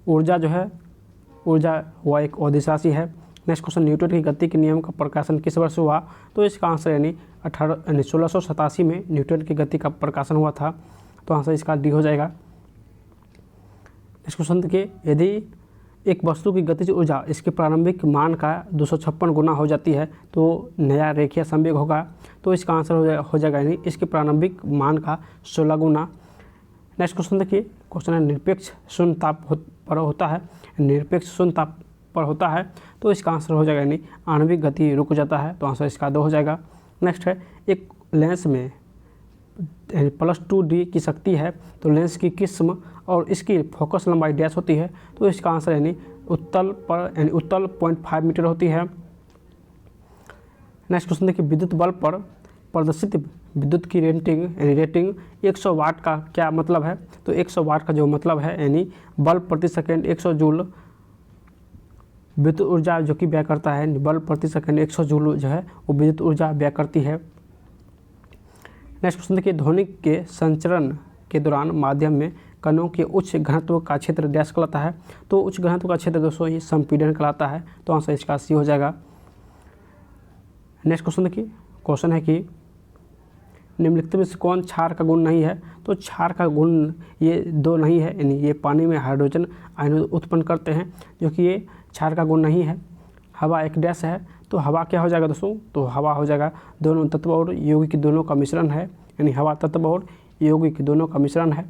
ऊर्जा जो है, ऊर्जा वह एक अदिश राशि है। नेक्स्ट क्वेश्चन, न्यूटन की गति के नियम का प्रकाशन किस वर्ष हुआ, तो इसका आंसर यानी 1687 में न्यूटन की गति का प्रकाशन हुआ था। तो आंसर इसका डी हो जाएगा। नेक्स्ट क्वेश्चन देखिए, यदि एक वस्तु की गतिज ऊर्जा इसके प्रारंभिक मान का 256 गुना हो जाती है तो नया रेखीय संवेग होगा। तो इसका आंसर हो जाएगा यानी इसके प्रारंभिक मान का 16 गुना। नेक्स्ट क्वेश्चन देखिए, क्वेश्चन है निरपेक्ष शून्य ताप पर होता है, निरपेक्ष शून्य ताप पर होता है, तो इसका आंसर हो जाएगा यानी आणविक गति रुक जाता है। तो आंसर इसका 2 हो जाएगा। नेक्स्ट है, एक लेंस में +2D की शक्ति है, तो लेंस की किस्म और इसकी फोकस लंबाई डैश होती है। तो इसका आंसर यानी उत्तल 0.5 मीटर होती है। नेक्स्ट क्वेश्चन देखिए, विद्युत बल्ब पर प्रदर्शित विद्युत की रेटिंग 100 वाट का क्या मतलब है, तो 100 वाट का जो मतलब है यानी बल्ब प्रति सेकंड 100 जूल विद्युत ऊर्जा जो कि व्यय करता है। बल्ब प्रति सेकंड 100 जूल जो है वो विद्युत ऊर्जा व्यय करती है। नेक्स्ट क्वेश्चन देखिए, ध्वनि के संचरण के दौरान माध्यम में कणों के उच्च घनत्व का क्षेत्र डैश कहलाता है, तो उच्च घनत्व का क्षेत्र दोस्तों ये संपीड़न कहलाता है। तो आंसर इसका सी हो जाएगा। नेक्स्ट क्वेश्चन देखिए, क्वेश्चन है कि निम्नलिखित में से कौन क्षार का गुण नहीं है, तो क्षार का गुण ये 2 नहीं है, यानी ये पानी में हाइड्रोजन आयन उत्पन्न करते हैं जो कि ये क्षार का गुण नहीं है। हवा एक डैश है, तो हवा क्या हो जाएगा दोस्तों, तो हवा हो जाएगा दोनों तत्व और यौगिक दोनों का मिश्रण है, यानी हवा तत्व और यौगिक दोनों का मिश्रण है।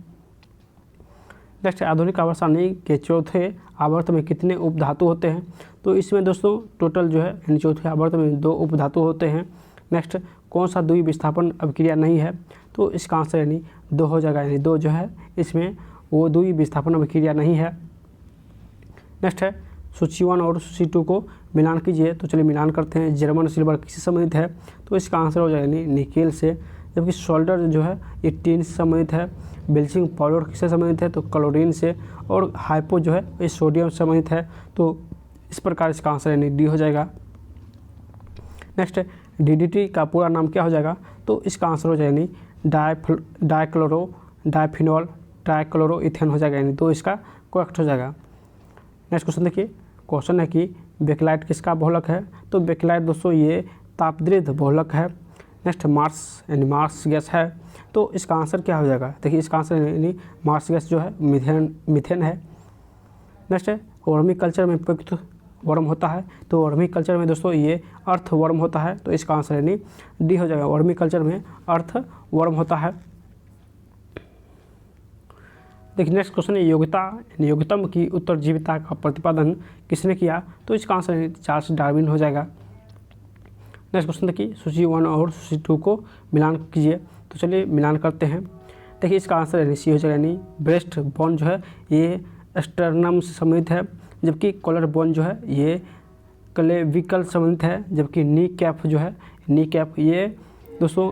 नेक्स्ट, आधुनिक आवर्तसारणी के चौथे आवर्त में कितने उपधातु होते हैं, तो इसमें दोस्तों टोटल जो है यानी चौथे आवर्त में 2 उपधातु होते हैं। नेक्स्ट, कौन सा द्वि विस्थापन अभिक्रिया नहीं है, तो इसका आंसर यानी 2 हो जाएगा, यानी 2 जो है इसमें वो द्वि विस्थापन अभिक्रिया नहीं है। नेक्स्ट है, सूची 1 और सूची 2 को मिलान कीजिए, तो चलिए मिलान करते हैं। जर्मन सिल्वर किससे संबंधित है, तो इसका आंसर हो जाएगा यानी निकेल से, जबकि सोल्डर जो है ये टिन से संबंधित है। ब्लीचिंग पाउडर किससे संबंधित है, तो क्लोरीन से, और हाइपो जो है ये सोडियम से संबंधित है। तो इस प्रकार इसका आंसर यानी डी हो जाएगा। नेक्स्ट, DDT का पूरा नाम क्या हो जाएगा, तो इसका आंसर हो जाएगा यानी डाइफिनॉल ट्राइक्लोरोइथेन हो जाएगा, यानी तो इसका करेक्ट हो जाएगा। नेक्स्ट क्वेश्चन देखिए, क्वेश्चन है कि बेकेलाइट किसका बहुलक है, तो बेकेलाइट दोस्तों ये तापदृढ़ बहुलक है। नेक्स्ट, मार्स यानी मार्स गैस है, तो इसका आंसर क्या हो जाएगा, देखिए इसका आंसर यानी मार्स गैस जो है मीथेन है। नेक्स्ट है, वर्मी कल्चर में प्रयुक्त वर्म होता है, तो वर्मी कल्चर में दोस्तों ये अर्थ वर्म होता है। तो इसका आंसर यानी डी हो जाएगा, वर्मी कल्चर में अर्थ वर्म होता है। देखिए नेक्स्ट क्वेश्चन है, योग्यतम की उत्तरजीविता का प्रतिपादन किसने किया, तो इसका आंसर चार्ल्स डार्विन हो जाएगा। नेक्स्ट क्वेश्चन देखिए, सूची 1 और सूची 2 को मिलान कीजिए, तो चलिए मिलान करते हैं। देखिए इसका आंसर यानी सी हो जाएगा, यानी ब्रेस्ट बोन जो है ये स्टर्नम से संबंधित है, जबकि कॉलर बोन जो है ये क्लेविकल संबंधित है, जबकि नी कैप जो है नी कैप ये दोस्तों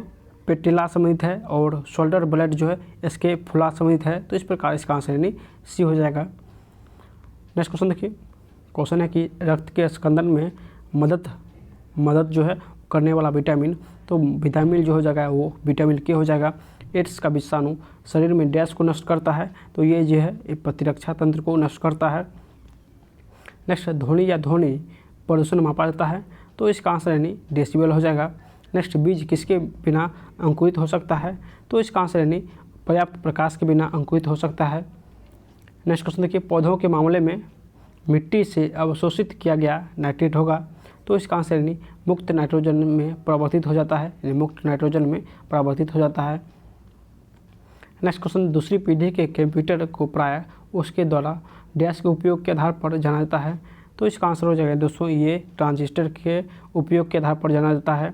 पेटिला संबंधित है, और शोल्डर ब्लेड जो है इसके फुला संबंधित है। तो इस प्रकार इसका आंसर यानी सी हो जाएगा। नेक्स्ट क्वेश्चन देखिए, क्वेश्चन है कि रक्त के स्कंदन में मदद जो है करने वाला विटामिन तो विटामिन जो हो जाएगा वो विटामिन के हो जाएगा। एड्स का विषाणु शरीर में डैश को नष्ट करता है, तो ये जो है ये प्रतिरक्षा तंत्र को नष्ट करता है। नेक्स्ट ध्वनि या ध्वनि प्रदूषण मापा जाता है, तो इसका आंसर यानी डेसिबल हो जाएगा। नेक्स्ट बीज किसके बिना अंकुरित हो सकता है, तो इसका आंसर यानी पर्याप्त प्रकाश के बिना अंकुरित हो सकता है। नेक्स्ट क्वेश्चन देखिए, पौधों के मामले में मिट्टी से अवशोषित किया गया नाइट्रेट होगा, तो इसका आंसर यानी मुक्त नाइट्रोजन में परिवर्तित हो जाता है, यानी मुक्त नाइट्रोजन में परिवर्तित हो जाता है। नेक्स्ट क्वेश्चन, दूसरी पीढ़ी के कंप्यूटर को प्रायः उसके द्वारा डैश के उपयोग के आधार पर जाना जाता है, तो इसका आंसर हो जाएगा दोस्तों ये ट्रांजिस्टर के उपयोग के आधार पर जाना जाता है,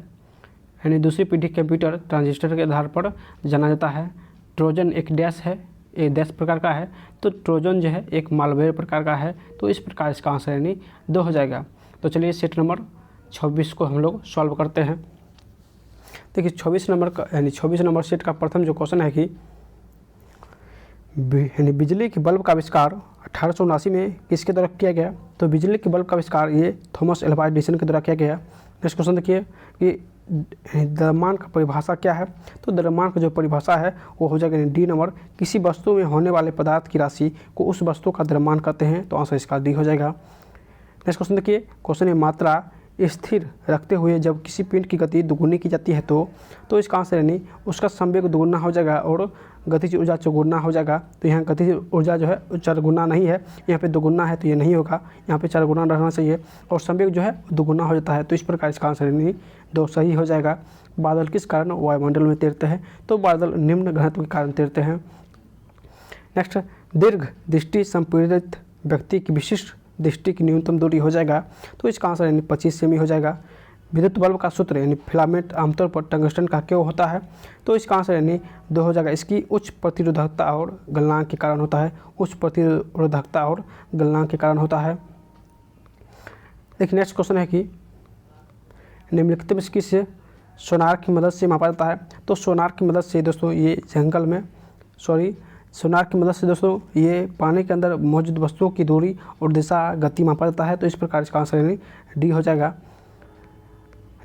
यानी दूसरी पीढ़ी कंप्यूटर ट्रांजिस्टर के आधार पर जाना जाता है। ट्रोजन एक डैश है, एक डैश प्रकार का है, तो ट्रोजन जो है एक मालवेयर प्रकार का है, तो इस प्रकार इसका आंसर यानी 2 हो जाएगा। तो चलिए सेट नंबर 26 को हम लोग सॉल्व करते हैं। देखिए 24 नंबर का यानी 24 नंबर सेट का प्रथम जो क्वेश्चन है कि यानी बिजली के बल्ब का आविष्कार 1879 में किसके द्वारा किया गया, तो बिजली के बल्ब का आविष्कार ये थॉमस एल्वा एडिसन के द्वारा किया गया। नेक्स्ट क्वेश्चन देखिए कि द्रव्यमान का परिभाषा क्या है, तो द्रव्यमान का जो परिभाषा है वो हो जाएगा डी नंबर, किसी वस्तु में होने वाले पदार्थ की राशि को उस वस्तु का द्रव्यमान कहते हैं, तो आंसर इसका डी हो जाएगा। नेक्स्ट क्वेश्चन देखिए, क्वेश्चन में मात्रा स्थिर रखते हुए जब किसी पिंड की गति दुगुनी की जाती है तो इसका आंसर यानी उसका संवेग दुगुना हो जाएगा और गतिज ऊर्जा चौगुना हो जाएगा। तो यहाँ गतिज ऊर्जा जो है 4 गुना नहीं है, यहाँ पे 2 गुना है, तो ये नहीं होगा, यहाँ पे 4 गुना रहना चाहिए, और संवेग जो है 2 गुना हो जाता है, तो इस प्रकार इसका आंसर यानी 2 सही हो जाएगा। बादल किस कारण वायुमंडल में तैरते हैं, तो बादल निम्न घनत्व के कारण तैरते हैं। नेक्स्ट, दीर्घ दृष्टि संपीड़ित व्यक्ति की विशिष्ट दृष्टि की न्यूनतम दूरी हो जाएगा, तो इसका आंसर यानी 25 सेमी हो जाएगा। विद्युत बल्ब का सूत्र यानी फिलामेंट आमतौर पर टंगस्टन का क्यों होता है, तो इसका आंसर यानी 2 हो जाएगा। इसकी उच्च प्रतिरोधकता और गलनांक के कारण होता है, उच्च प्रतिरोधकता और गलनांक के कारण होता है। एक नेक्स्ट क्वेश्चन है कि निम्नलिखित में किससे सोनार की मदद से मापा जाता है, तो सोनार की मदद से दोस्तों ये जंगल में सोनार की मदद से दोस्तों ये पानी के अंदर मौजूद वस्तुओं की दूरी और दिशा गति मापा जाता है, तो इस प्रकार इसका आंसर यानी डी हो जाएगा।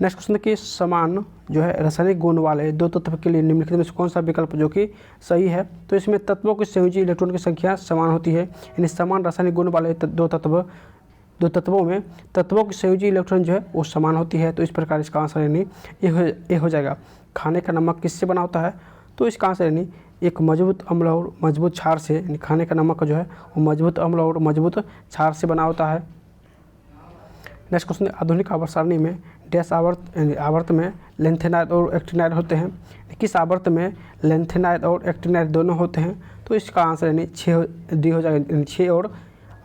नेक्स्ट क्वेश्चन देखिए, समान जो है रासायनिक गुण वाले 2 तत्व के लिए निम्नलिखित में से कौन सा विकल्प जो कि सही है, तो इसमें तत्वों की संयोजी इलेक्ट्रॉन की संख्या समान होती है, यानी समान रासायनिक गुण वाले 2 तत्वों में तत्वों की संयोजी इलेक्ट्रॉन जो है वो समान होती है, तो इस प्रकार इसका आंसर यानी ये हो जाएगा। खाने का नमक किससे बना होता है, तो इसका आंसर यानी एक मजबूत अम्ल और मजबूत क्षार से, यानी खाने का नमक जो है वो मजबूत अम्ल और मजबूत क्षार से बना होता है। नेक्स्ट क्वेश्चन, आधुनिक आवर्त सारणी में डैश आवर्त में लेंथेनाइड और एक्टिनाइड होते हैं, किस आवर्त में लेंथेनाइड और एक्टिनाइड दोनों होते हैं, तो इसका आंसर यानी 6 डी हो जाएगा। 6 और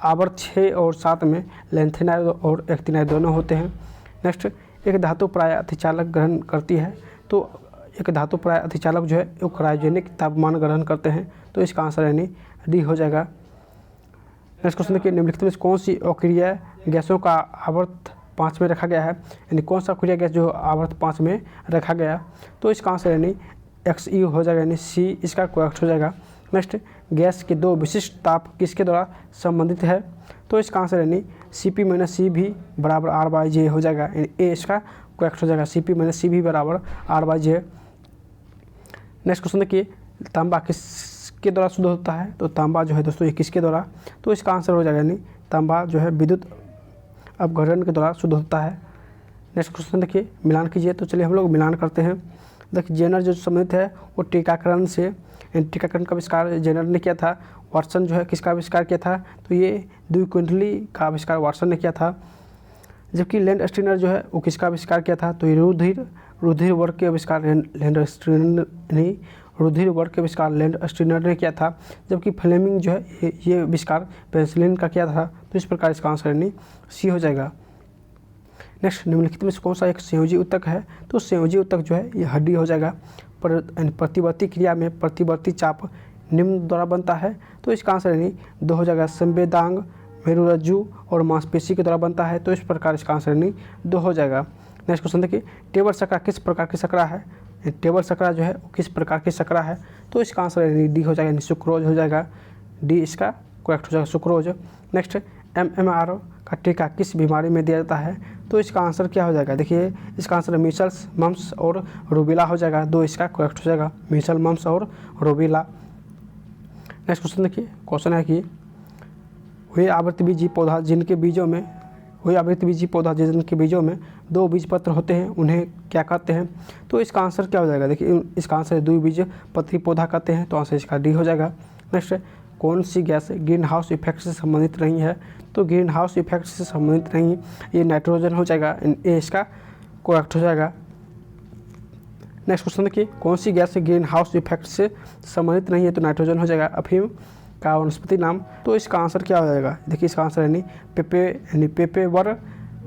आवर्त 6 और 7 में लेंथेनाइड और एक्टिनाइड दोनों होते हैं। नेक्स्ट, एक धातु प्राय अतिचालक ग्रहण करती है, तो एक धातु प्राय अतिचालक जो है वो क्रायोजेनिक तापमान ग्रहण करते हैं, तो इसका आंसर यानी डी हो जाएगा। नेक्स्ट क्वेश्चन देखिए, निम्नलिखित में कौन सी अक्रिय गैसों का आवर्त 5 में रखा गया है, यानी कौन सा अक्रिय गैस जो आवर्त 5 में रखा गया, तो इसका आंसर यानी XE हो जाएगा, यानी सी इसका करेक्ट हो जाएगा। नेक्स्ट, गैस के 2 विशिष्ट ताप किसके द्वारा संबंधित है, तो इसका आंसर यानी Cp - Cv बराबर R/J हो जाएगा, यानी ए इसका करेक्ट हो जाएगा। Cp - Cv बराबर R/J। नेक्स्ट क्वेश्चन देखिए, तांबा किसके द्वारा शुद्ध होता है, तो तांबा जो है दोस्तों ये किसके द्वारा, तो इसका आंसर हो जाएगा यानी तांबा जो है विद्युत अपघटन के द्वारा शुद्ध होता है। नेक्स्ट क्वेश्चन देखिए, मिलान कीजिए, तो चलिए हम लोग मिलान करते हैं। देखिए जेनर जो संबंधित है वो टीकाकरण से, टीकाकरण का आविष्कार जेनर ने किया था। वाटसन जो है किसका आविष्कार किया था, तो ये द्विकुंडली का आविष्कार वाटसन ने किया था। जबकि लैंड स्टीनर जो है वो किसका आविष्कार किया था, तो ये रुधिर वर्ग के आविष्कार रुधिर वर्ग के आविष्कार लैंड स्टीनर ने किया था। जबकि फ्लेमिंग जो है ये आविष्कार पेंसिलिन का किया था, तो इस प्रकार इसका आंसर यानी सी हो जाएगा। नेक्स्ट, निम्नलिखित में से कौन सा एक संयोजी ऊतक है, तो संयोजी ऊतक जो है ये हड्डी हो जाएगा। प्रतिवर्ती क्रिया में प्रतिवर्ती चाप निम्न द्वारा बनता है, तो इसका आंसर यानी 2 हो जाएगा। संवेदांग मेरुरज्जु और मांसपेशी के द्वारा बनता है, तो इस प्रकार इसका आंसर यानी 2 हो जाएगा। नेक्स्ट क्वेश्चन देखिए, टेबल सकरा किस प्रकार की सकरा है, टेबल सकरा जो है वो किस प्रकार की सकरा है, तो इसका आंसर यानी डी हो जाएगा, यानी सुक्रोज हो जाएगा। डी इसका करेक्ट हो जाएगा, सुक्रोज। नेक्स्ट, MMR का टीका किस बीमारी में दिया जाता है, तो इसका आंसर क्या हो जाएगा, देखिए इसका आंसर मीसल्स, मम्स और रूबेला हो जाएगा। 2 इसका करेक्ट हो जाएगा, मीसल, मम्स और रूबेला। नेक्स्ट क्वेश्चन देखिए, क्वेश्चन है कि हुए आवृतबीजी पौधा जिनके बीजों में जिनके बीजों में 2 बीजपत्र होते हैं उन्हें क्या कहते हैं। तो इसका आंसर क्या हो जाएगा, देखिए इसका आंसर द्विबीजपत्री पौधा कहते हैं, तो आंसर इसका डी हो जाएगा। नेक्स्ट, कौन सी गैस ग्रीन हाउस इफेक्ट से संबंधित नहीं है। तो ग्रीन हाउस इफेक्ट से संबंधित नहीं, ये नाइट्रोजन हो जाएगा, ये इसका करेक्ट हो जाएगा। नेक्स्ट क्वेश्चन देखिए, कौन सी गैस ग्रीन हाउस इफेक्ट से संबंधित नहीं है, तो नाइट्रोजन हो जाएगा। अफीम का वनस्पति नाम, तो इसका आंसर क्या हो जाएगा, देखिए इसका आंसर पेपेवर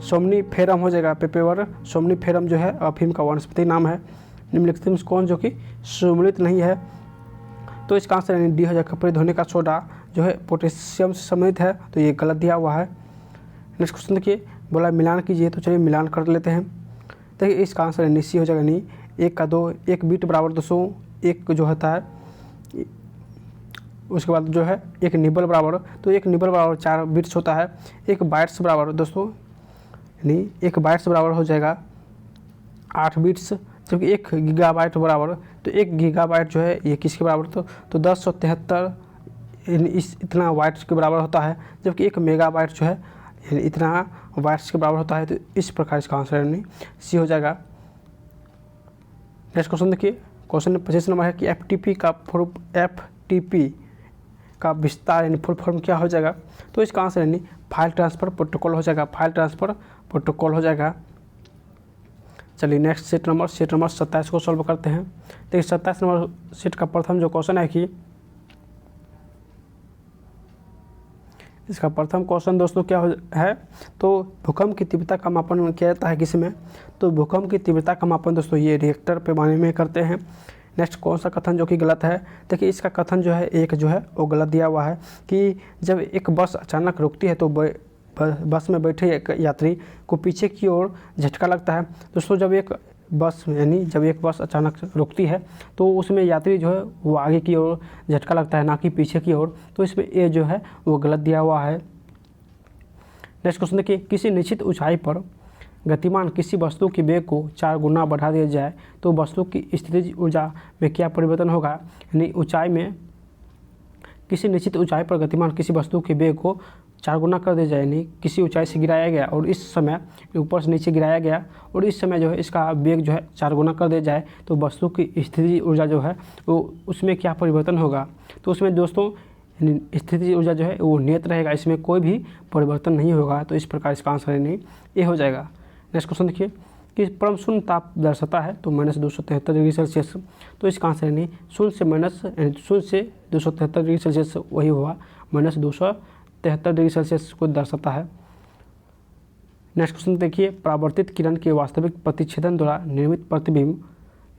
सोमनीफेरम हो जाएगा। पेपेवर सोमनीफेरम जो है अफीम का वनस्पति नाम है। निम्नलिखित में कौन जो कि सम्मिलित नहीं है, तो इसका आंसर डी हो जाएगा। कपड़े धोने का सोडा जो है पोटेशियम से सम्मिलित है, तो ये गलत दिया हुआ है। नेक्स्ट क्वेश्चन देखिए, बोला मिलान कीजिए, तो चलिए मिलान कर लेते हैं। देखिए इसका आंसर सी हो जाएगा। नहीं, 1 का 2, 1 बीट बराबर 200, 1 जो होता है, उसके बाद जो है 1 निबल बराबर, तो 1 निबल बराबर 4 बिट्स होता है। 1 बाइट्स बराबर दोस्तों, यानी 1 बाइट्स बराबर हो जाएगा 8 बिट्स, जबकि 1 गीगाबाइट बराबर, तो 1 गीगाबाइट जो है ये किसके बराबर, तो 1073 इतना बाइट्स के बराबर होता है, जबकि 1 मेगाबाइट जो है यानी इतना बाइट्स के बराबर होता है। तो इस प्रकार इसका आंसर यानी सी हो जाएगा। नेक्स्ट क्वेश्चन देखिए, क्वेश्चन 25 नंबर है कि एफटीपी का विस्तार यानी फुल फॉर्म क्या हो जाएगा। तो इसका आंसर यानी फाइल ट्रांसफ़र प्रोटोकॉल हो जाएगा। फाइल ट्रांसफ़र प्रोटोकॉल हो जाएगा। चलिए नेक्स्ट सेट नंबर 27 को सॉल्व करते हैं। देखिए 27 नंबर सेट का प्रथम जो क्वेश्चन है कि इसका प्रथम क्वेश्चन दोस्तों क्या है, तो भूकंप की तीव्रता का मापन किया जाता है किसमें। तो भूकंप की तीव्रता का मापन दोस्तों ये रिएक्टर पैमाने में करते हैं। नेक्स्ट कौन सा कथन जो कि गलत है, देखिए इसका कथन जो है एक जो है वो गलत दिया हुआ है कि जब एक बस अचानक रुकती है तो बस में बैठे एक यात्री को पीछे की ओर झटका लगता है। दोस्तों जब एक बस अचानक रुकती है तो उसमें यात्री जो है वो आगे की ओर झटका लगता है, ना कि पीछे की ओर। तो इसमें ए जो है वो गलत दिया हुआ है। नेक्स्ट क्वेश्चन देखिए, किसी निश्चित ऊंचाई पर गतिमान किसी वस्तु की वेग को 4 गुना बढ़ा दिया जाए तो वस्तु की स्थितिज ऊर्जा में क्या परिवर्तन होगा। यानी ऊंचाई में किसी निश्चित ऊंचाई पर गतिमान किसी वस्तु के वेग को 4 गुना कर दिया जाए, यानी किसी ऊंचाई से गिराया गया और इस समय ऊपर से नीचे गिराया गया और इस समय जो है इसका वेग जो है 4 गुना कर दिया जाए तो वस्तु की स्थितिज ऊर्जा जो है वो उसमें क्या परिवर्तन होगा। तो उसमें दोस्तों स्थितिज ऊर्जा जो है वो नियत रहेगा, इसमें कोई भी परिवर्तन नहीं होगा। तो इस प्रकार इसका आंसर नहीं ये हो जाएगा। नेक्स्ट क्वेश्चन देखिए कि परम शून्य ताप दर्शाता है तो -273 डिग्री सेल्सियस। तो इसका आंसर यानी शून्य से 273 डिग्री सेल्सियस वही हुआ, -273 डिग्री सेल्सियस को दर्शाता है। नेक्स्ट क्वेश्चन देखिए, परावर्तित किरण के वास्तविक प्रतिच्छेदन द्वारा निर्मित प्रतिबिंब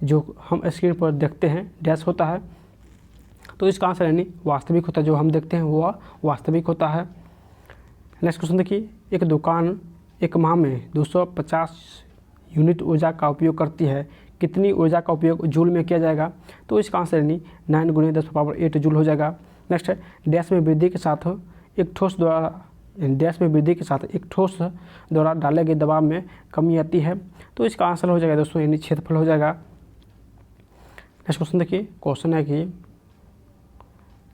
जो हम स्क्रीन पर देखते हैं डैश होता है। तो इसका आंसर यानी वास्तविक होता है, जो हम देखते हैं वो वास्तविक होता है। नेक्स्ट क्वेश्चन देखिए, एक दुकान एक माह में 250 यूनिट ऊर्जा का उपयोग करती है, कितनी ऊर्जा का उपयोग जूल में किया जाएगा। तो इसका आंसर यानी 9 × 10⁸ जूल हो जाएगा। नेक्स्ट है, डैश में वृद्धि के साथ एक ठोस द्वारा डाले गए दबाव में कमी आती है। तो इसका आंसर हो जाएगा दोस्तों यानी क्षेत्रफल हो जाएगा। नेक्स्ट क्वेश्चन देखिए, क्वेश्चन है कि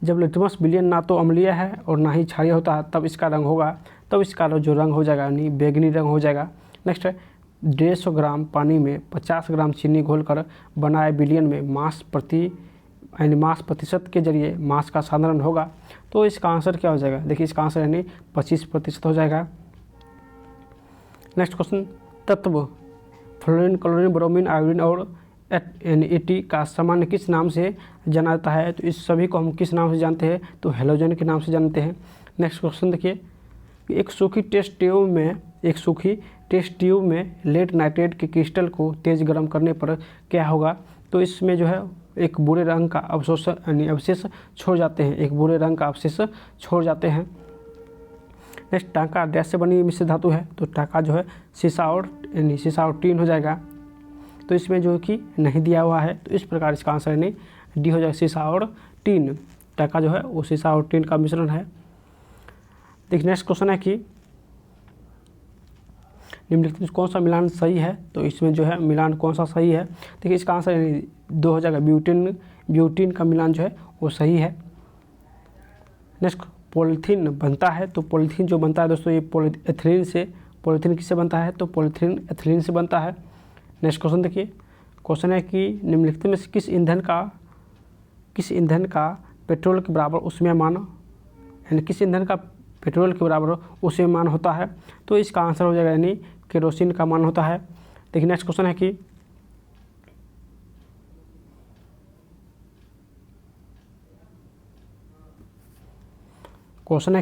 जब लिटमस विलयन ना तो अम्लीय है और ना ही क्षारीय होता है तब इसका रंग होगा, तब इसका जो रंग हो जाएगा यानी बैंगनी रंग हो जाएगा। नेक्स्ट है, 150 ग्राम पानी में 50 ग्राम चीनी घोलकर बनाए विलयन में मास प्रतिशत के जरिए मास का साधारण होगा। तो इसका आंसर क्या हो जाएगा, देखिए इसका आंसर यानी 25% हो जाएगा। नेक्स्ट क्वेश्चन, तत्व फ्लोरीन, क्लोरीन, ब्रोमीन, आयोडीन और NaT का सामान्य किस नाम से जाना जाता है। तो इस सभी को हम किस नाम से जानते हैं, तो हेलोजन के नाम से जानते हैं। नेक्स्ट क्वेश्चन देखिए, एक सूखी टेस्ट ट्यूब में लेड नाइट्रेट के क्रिस्टल को तेज़ गर्म करने पर क्या होगा। तो इसमें जो है एक बुरे रंग का अवशेष छोड़ जाते हैं, नेक्स्ट, टांका डैश से बनी मिश्र धातु है, तो टांका जो है शीशा और टीन हो जाएगा। तो इसमें जो कि नहीं दिया हुआ है, तो इस प्रकार इसका आंसर नहीं डी हो जाएगा, शीशा और टीन। टांका जो है वो शीशा और टीन का मिश्रण है। देखिए नेक्स्ट क्वेश्चन है कि निम्नलिखित में कौन सा मिलान सही है, तो इसमें जो है मिलान कौन सा सही है, देखिए इसका आंसर यानी 2 हो जाएगा, ब्यूटीन का मिलान जो है वो सही है। नेक्स्ट, पॉलीथीन बनता है, तो पॉलीथीन जो बनता है दोस्तों ये एथिलीन से, पॉलीथीन किससे बनता है, तो पॉलीथीन एथिलीन से बनता है। नेक्स्ट क्वेश्चन देखिए, क्वेश्चन है कि निम्नलिखित में से किस ईंधन का पेट्रोल के बराबर ऊष्मीयमान, यानी किस ईंधन का पेट्रोल के बराबर ऊष्मीयमान होता है, तो इसका आंसर हो जाएगा यानी केरोसिन का मान होता है। देखिए नेक्स्ट क्वेश्चन है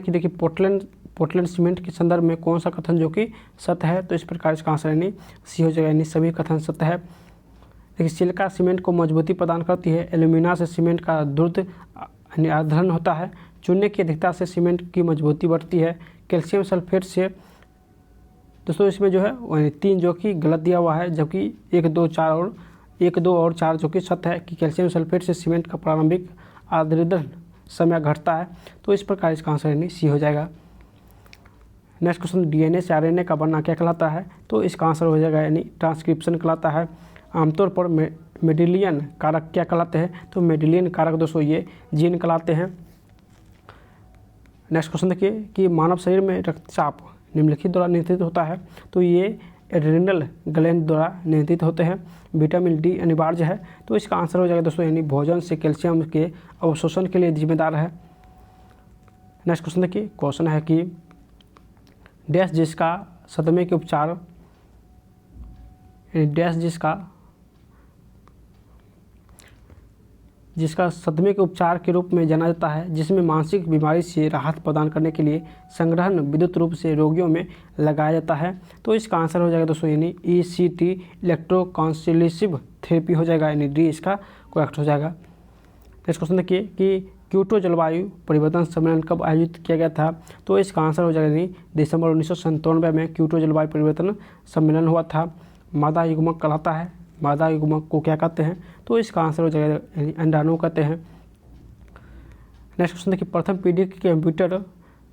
कि देखिए पोर्टलैंड सीमेंट के संदर्भ में कौन सा कथन जो कि सत्य है, तो इस प्रकार इसका आंसर यानी सी हो जाएगा, यानी सभी कथन सत्य है। देखिए सिलिका सीमेंट को मजबूती प्रदान करती है, एल्यूमिना से सीमेंट का द्रुत यानी आंदोलन होता है, चूने की अधिकता से सीमेंट की मजबूती बढ़ती है, कैल्शियम सल्फेट से, दोस्तों इसमें जो है 3 जो कि गलत दिया हुआ है, जबकि 1, 2 और 4 जो कि सत्य है कि कैल्शियम सल्फेट से सीमेंट का प्रारंभिक आर्द्रता समय घटता है, तो इस प्रकार इसका आंसर यानी सी हो जाएगा। नेक्स्ट क्वेश्चन, डीएनए से आरएनए का बनना क्या कहलाता है, तो इसका आंसर हो जाएगा यानी ट्रांसक्रिप्शन कहलाता है। आमतौर पर मेडिलियन कारक क्या कहलाते हैं, तो मेडिलियन कारक दोस्तों ये जीन कहलाते हैं। नेक्स्ट क्वेश्चन देखिए कि मानव शरीर में रक्तचाप निम्नलिखित द्वारा नियंत्रित होता है, तो ये एड्रिनल ग्लैंड द्वारा नियंत्रित होते हैं। विटामिन डी अनिवार्य है, तो इसका आंसर हो जाएगा दोस्तों यानी भोजन से कैल्शियम के अवशोषण के लिए जिम्मेदार है। नेक्स्ट क्वेश्चन देखिए, क्वेश्चन है कि डैश जिसका सदमे के उपचार, डैश जिसका सदमे के उपचार के रूप में जाना जाता है, जिसमें मानसिक बीमारी से राहत प्रदान करने के लिए संग्रहण विद्युत रूप से रोगियों में लगाया जाता है, तो इसका आंसर हो जाएगा दोस्तों यानी ECT इलेक्ट्रोकॉन्वल्सिव थेरेपी हो जाएगा, यानी डी इसका करेक्ट हो जाएगा। नेक्स्ट क्वेश्चन देखिए कि क्योटो जलवायु परिवर्तन सम्मेलन कब आयोजित किया गया था, तो इसका आंसर हो जाएगा यानी दिसंबर 1997 में क्योटो जलवायु परिवर्तन सम्मेलन हुआ था। मादा युग्मक कहलाता है, मादा युग्मक को क्या कहते हैं, तो इसका आंसर हो जाएगा यानी अंडाणु कहते हैं। नेक्स्ट क्वेश्चन देखिए, प्रथम पीढ़ी के कंप्यूटर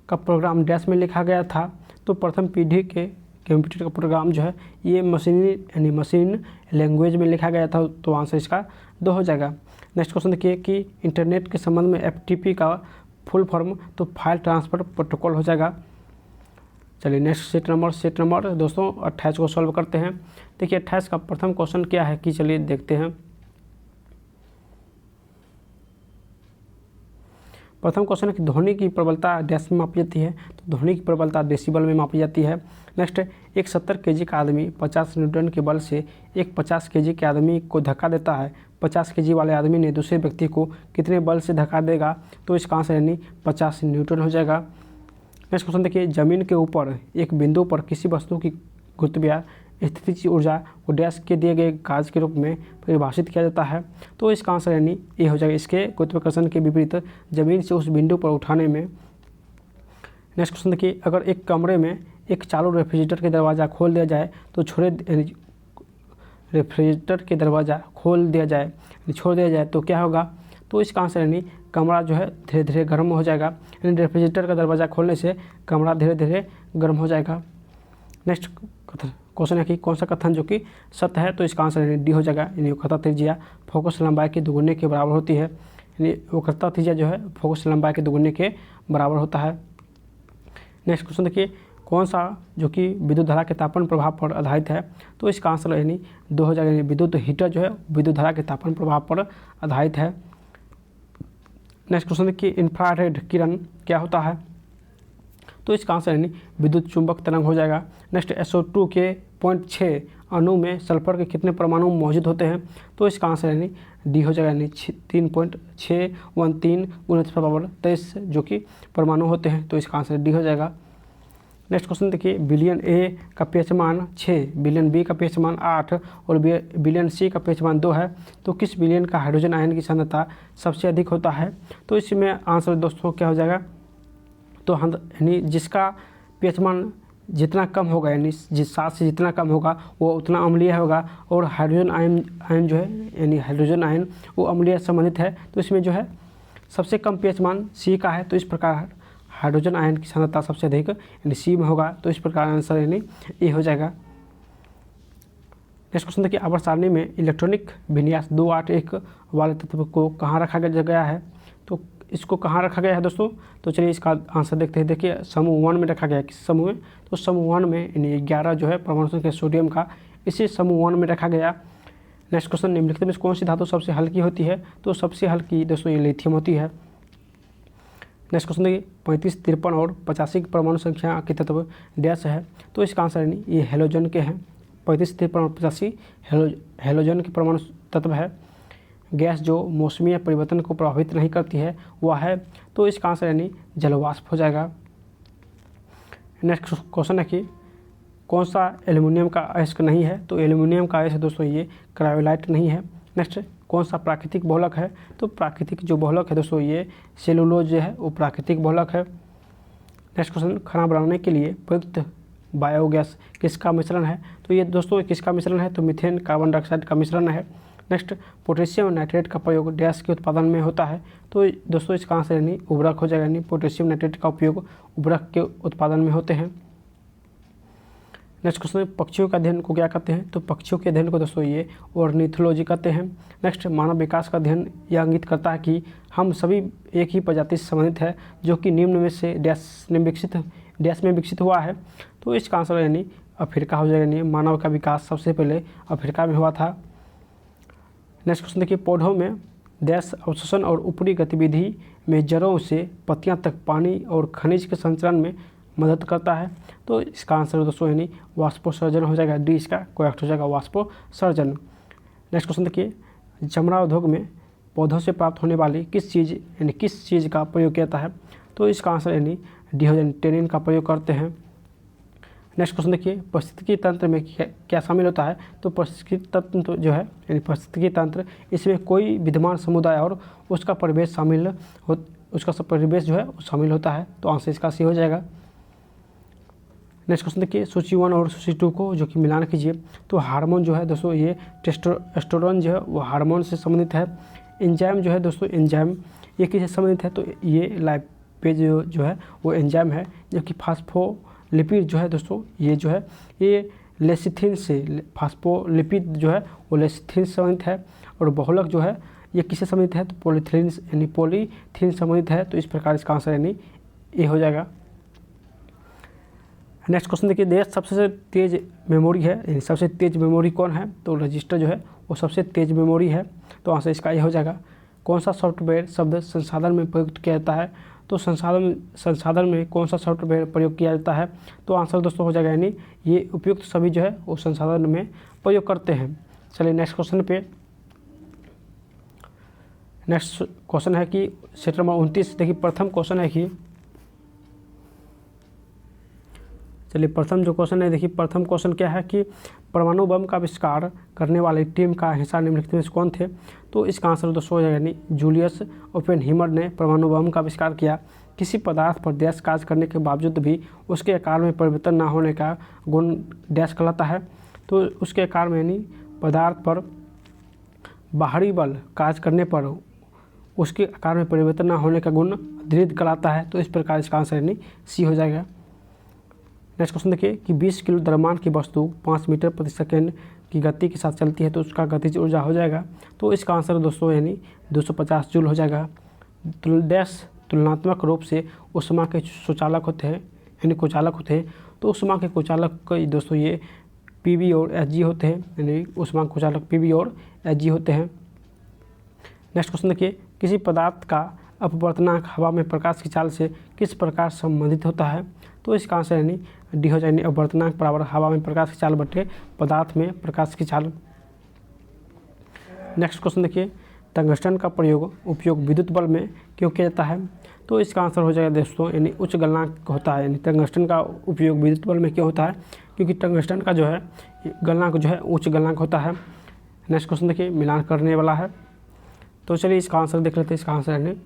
का प्रोग्राम डैश में लिखा गया था, तो प्रथम पीढ़ी के कंप्यूटर का प्रोग्राम जो है ये मशीन लैंग्वेज में लिखा गया था, तो आंसर इसका 2 हो जाएगा। नेक्स्ट क्वेश्चन देखिए कि इंटरनेट के संबंध में FTP का फुल फॉर्म, तो फाइल ट्रांसफर प्रोटोकॉल हो जाएगा। चलिए नेक्स्ट सेट नंबर दोस्तों 28 को सॉल्व करते हैं। देखिए 28 का प्रथम क्वेश्चन क्या है कि चलिए देखते हैं। प्रथम क्वेश्चन है कि ध्वनि की प्रबलता डैश में मापी जाती है, तो ध्वनि की प्रबलता डेसिबल में मापी जाती है। नेक्स्ट, एक 70 kg का आदमी 50 न्यूटन के बल से एक 50 kg के आदमी को धक्का देता है। 50 kg वाले आदमी ने दूसरे व्यक्ति को कितने बल से धक्का देगा, तो इसका आंसर यानी 50 न्यूटन हो जाएगा। नेक्स्ट क्वेश्चन देखिए, जमीन के ऊपर एक बिंदु पर किसी वस्तु की गुरुत्वाकर्षण स्थितिज ऊर्जा को डैश के दिए गए कार्य के रूप में परिभाषित किया जाता है, तो इसका आंसर यानी ए हो जाएगा, इसके गुरुत्वाकर्षण के विपरीत जमीन से उस बिंदु पर उठाने में। नेक्स्ट क्वेश्चन देखिए, अगर एक कमरे में एक चालू रेफ्रिजरेटर के दरवाज़ा खोल दिया जाए तो छोड़ दिया जाए तो क्या होगा, तो इसका आंसर यानी कमरा जो है धीरे धीरे गर्म हो जाएगा, यानी रेफ्रिजरेटर का दरवाज़ा खोलने से कमरा धीरे धीरे गर्म हो जाएगा। नेक्स्ट क्वेश्चन है कि कौन सा कथन जो कि सत्य है, तो इसका आंसर यानी डी हो जाएगा, यानी वक्रता त्रिज्या फोकस लंबाई के दुगुने के बराबर होती है, यानी वक्रता त्रिज्या जो है फोकस लंबाई के दुगुने के बराबर होता है। नेक्स्ट क्वेश्चन देखिए, कौन सा जो कि विद्युत धारा के तापमान प्रभाव पर आधारित है, तो इसका आंसर यानी 2 हो जाएगा, यानी विद्युत हीटर जो है विद्युत धारा के तापमान प्रभाव पर आधारित है। नेक्स्ट क्वेश्चन देखिए, इंफ्रारेड किरण क्या होता है, तो इसका आंसर यानी विद्युत चुंबक तरंग हो जाएगा। नेक्स्ट, SO2 के 0.6 अणु में सल्फर के कितने परमाणु मौजूद होते हैं, तो इसका आंसर यानी डी हो जाएगा, यानी 3.613 × 10⁻23 जो कि परमाणु होते हैं, तो इसका आंसर डी हो जाएगा। नेक्स्ट क्वेश्चन देखिए, बिलियन ए का pH मान 6, बिलियन बी का pH मान 8 और बिलियन सी का pH मान 2 है, तो किस बिलियन का हाइड्रोजन आयन की सांद्रता सबसे अधिक होता है, तो इसमें आंसर दोस्तों क्या हो जाएगा, तो यानी जिसका pH मान जितना कम होगा, यानी जिस 7 से जितना कम होगा वो उतना अम्लीय होगा, और हाइड्रोजन आयन जो है यानी हाइड्रोजन आयन वो अम्लीय संबंधित है, तो इसमें जो है सबसे कम pH मान सी का है, तो इस प्रकार हाइड्रोजन आयन की सांद्रता सबसे अधिक यानी सी में होगा, तो इस प्रकार आंसर यानी ए हो जाएगा। नेक्स्ट क्वेश्चन देखिए, आवर्त सारणी में इलेक्ट्रॉनिक विन्यास 281 वाले तत्व को कहाँ रखा गया है? तो इसको कहाँ रखा गया है दोस्तों? तो चलिए इसका आंसर देखते हैं। देखिए समूह 1 में रखा गया है। किस समूह में? तो समूह 1 में यानी 11 जो है परमाणु संख्या सोडियम का इसी समूह 1 में रखा गया। नेक्स्ट क्वेश्चन, निम्नलिखित में कौन सी धातु सबसे हल्की होती है? तो सबसे हल्की दोस्तों ये लिथियम होती है। नेक्स्ट क्वेश्चन देखिए, 35, 53 और 85 की परमाणु संख्या के तत्व डैश है? तो इसका आंसर यानी ये हेलोजन के हैं। 35, 53 और 85 हेलोजन के परमाणु तत्व है। गैस जो मौसमी परिवर्तन को प्रभावित नहीं करती है वह है? तो इसका आंसर यानी जलवाष्प हो जाएगा। नेक्स्ट क्वेश्चन है कि कौन सा एल्युमिनियम का अयस्क नहीं है? तो एल्युमिनियम का अयस्क दोस्तों ये क्रायोलाइट नहीं है। नेक्स्ट, कौन सा प्राकृतिक बहुलक है? तो प्राकृतिक जो बहुलक है दोस्तों ये सेलुलोज जो है वो प्राकृतिक बहुलक है। नेक्स्ट क्वेश्चन, खाना बनाने के लिए प्रयुक्त बायोगैस किसका मिश्रण है? तो ये दोस्तों किसका मिश्रण है? तो मीथेन कार्बन डाइऑक्साइड का मिश्रण है। नेक्स्ट, पोटेशियम नाइट्रेट का प्रयोग डैश के उत्पादन में होता है? तो दोस्तों इसका आंसर यानी उर्वरक हो जाएगा, यानी पोटेशियम नाइट्रेट का उपयोग उर्वरक के उत्पादन में होते हैं। नेक्स्ट क्वेश्चन, पक्षियों का अध्ययन को क्या कहते हैं? तो पक्षियों के अध्ययन को दोस्तों ये ऑर्निथोलॉजी कहते हैं। नेक्स्ट, मानव विकास का अध्ययन यह इंगित करता है कि हम सभी एक ही प्रजाति से संबंधित है जो कि निम्न में से डैश में विकसित हुआ है? तो इसका आंसर यानी अफ्रीका हो जाएगा, यानी मानव का विकास सबसे पहले अफ्रीका में हुआ था। नेक्स्ट क्वेश्चन देखिए, पौधों में डैश अवशोषण और ऊपरी गतिविधि में जड़ों से पत्तियां तक पानी और खनिज के संचरण में मदद करता है? तो इसका आंसर दोस्तों यानी वाष्पोसर्जन हो जाएगा। डी इसका करेक्ट हो जाएगा, वाष्पोसर्जन। नेक्स्ट क्वेश्चन देखिए, चमड़ा उद्योग में पौधों से प्राप्त होने वाली किस चीज़ का प्रयोग किया जाता है? तो इसका आंसर यानी डी हो जाएगा, टेनिन का प्रयोग करते हैं। नेक्स्ट क्वेश्चन देखिए, पारिस्थितिकी तंत्र में क्या शामिल होता है? तो पारिस्थितिकी तंत्र जो है यानी पारिस्थितिकी तंत्र, इसमें कोई विद्यमान समुदाय और उसका परिवेश परिवेश जो है वो शामिल होता है। तो आंसर इसका सी हो जाएगा। नेक्स्ट क्वेश्चन देखिए, सूची 1 और सूची 2 को जो कि मिलान कीजिए। तो हार्मोन जो है दोस्तों ये टेस्टोस्टेरोन जो है वो हार्मोन से संबंधित है। एंजाइम जो है दोस्तों, एंजाइम ये किससे संबंधित है? तो ये लाइपेज जो है वो एंजाइम है, जबकि फास्फोलिपिड जो है दोस्तों ये जो है ये लेसिथिन से, फास्फोलिपिड जो है वो लेसिथिन से संबंधित है। और बहुलक जो है ये किससे संबंधित है? तो पॉलीथीन संबंधित है। तो इस प्रकार इसका आंसर यानी ए हो जाएगा। नेक्स्ट क्वेश्चन देखिए, देश सबसे तेज मेमोरी है, यानी सबसे तेज मेमोरी कौन है? तो रजिस्टर जो है वो सबसे तेज मेमोरी है। तो आंसर इसका ये हो जाएगा। कौन सा सॉफ्टवेयर शब्द संसाधन में प्रयुक्त किया जाता है? तो संसाधन में कौन सा सॉफ्टवेयर प्रयोग किया जाता है? तो आंसर दोस्तों हो जाएगा यानी ये उपयुक्त सभी जो है वो संसाधन में प्रयोग करते हैं। चलिए नेक्स्ट क्वेश्चन पे। नेक्स्ट क्वेश्चन है कि सेट नंबर 29 देखिए, प्रथम क्वेश्चन है कि चलिए प्रथम जो क्वेश्चन है देखिए, प्रथम क्वेश्चन क्या है कि परमाणु बम का आविष्कार करने वाली टीम का हिस्सा निम्नलिखित में से कौन थे? तो इसका आंसर दोस्तों हो जाएगा यानी जूलियस ओपेनहीमर ने परमाणु बम का आविष्कार किया। किसी पदार्थ पर डैश कार्य करने के बावजूद भी उसके आकार में परिवर्तन न होने का गुण डैश कहलाता है? तो उसके आकार में यानी पदार्थ पर बाहरी बल कार्य करने पर उसके आकार में परिवर्तन न होने का गुण दृढ़ कहलाता है। तो इस प्रकार इसका आंसर यानी सी हो जाएगा। नेक्स्ट क्वेश्चन देखिए कि 20 किलो द्रव्यमान की वस्तु 5 मीटर प्रति सेकेंड की गति के साथ चलती है तो उसका गतिज ऊर्जा हो जाएगा। तो इसका आंसर दोस्तों यानी 250 जूल हो जाएगा। डैश तुलनात्मक रूप से ऊष्मा के सुचालक होते हैं, यानी कुचालक होते हैं। तो ऊष्मा के कुचालक दोस्तों ये पीवी और एचजी होते हैं, यानी ऊष्मा कुचालक पीवी और एचजी होते हैं। नेक्स्ट क्वेश्चन देखिए, किसी पदार्थ का अपवर्तनांक हवा में प्रकाश की चाल से किस प्रकार संबंधित होता है? तो इसका आंसर यानी डी हो जाएगी, अपवर्तनांक बराबर हवा में प्रकाश की चाल बटे पदार्थ में प्रकाश की चाल। नेक्स्ट क्वेश्चन देखिए, टंगस्टन का उपयोग विद्युत बल्ब में क्यों किया जाता है? तो इसका आंसर हो जाएगा दोस्तों यानी उच्च गलनांक होता है, यानी टंगस्टन का उपयोग विद्युत बल्ब में क्यों होता है? क्योंकि टंगस्टन का जो है गलनांक जो है उच्च गलनांक होता है। नेक्स्ट क्वेश्चन देखिए, मिलान करने वाला है। तो चलिए इसका आंसर देख लेते हैं। इसका आंसर यानी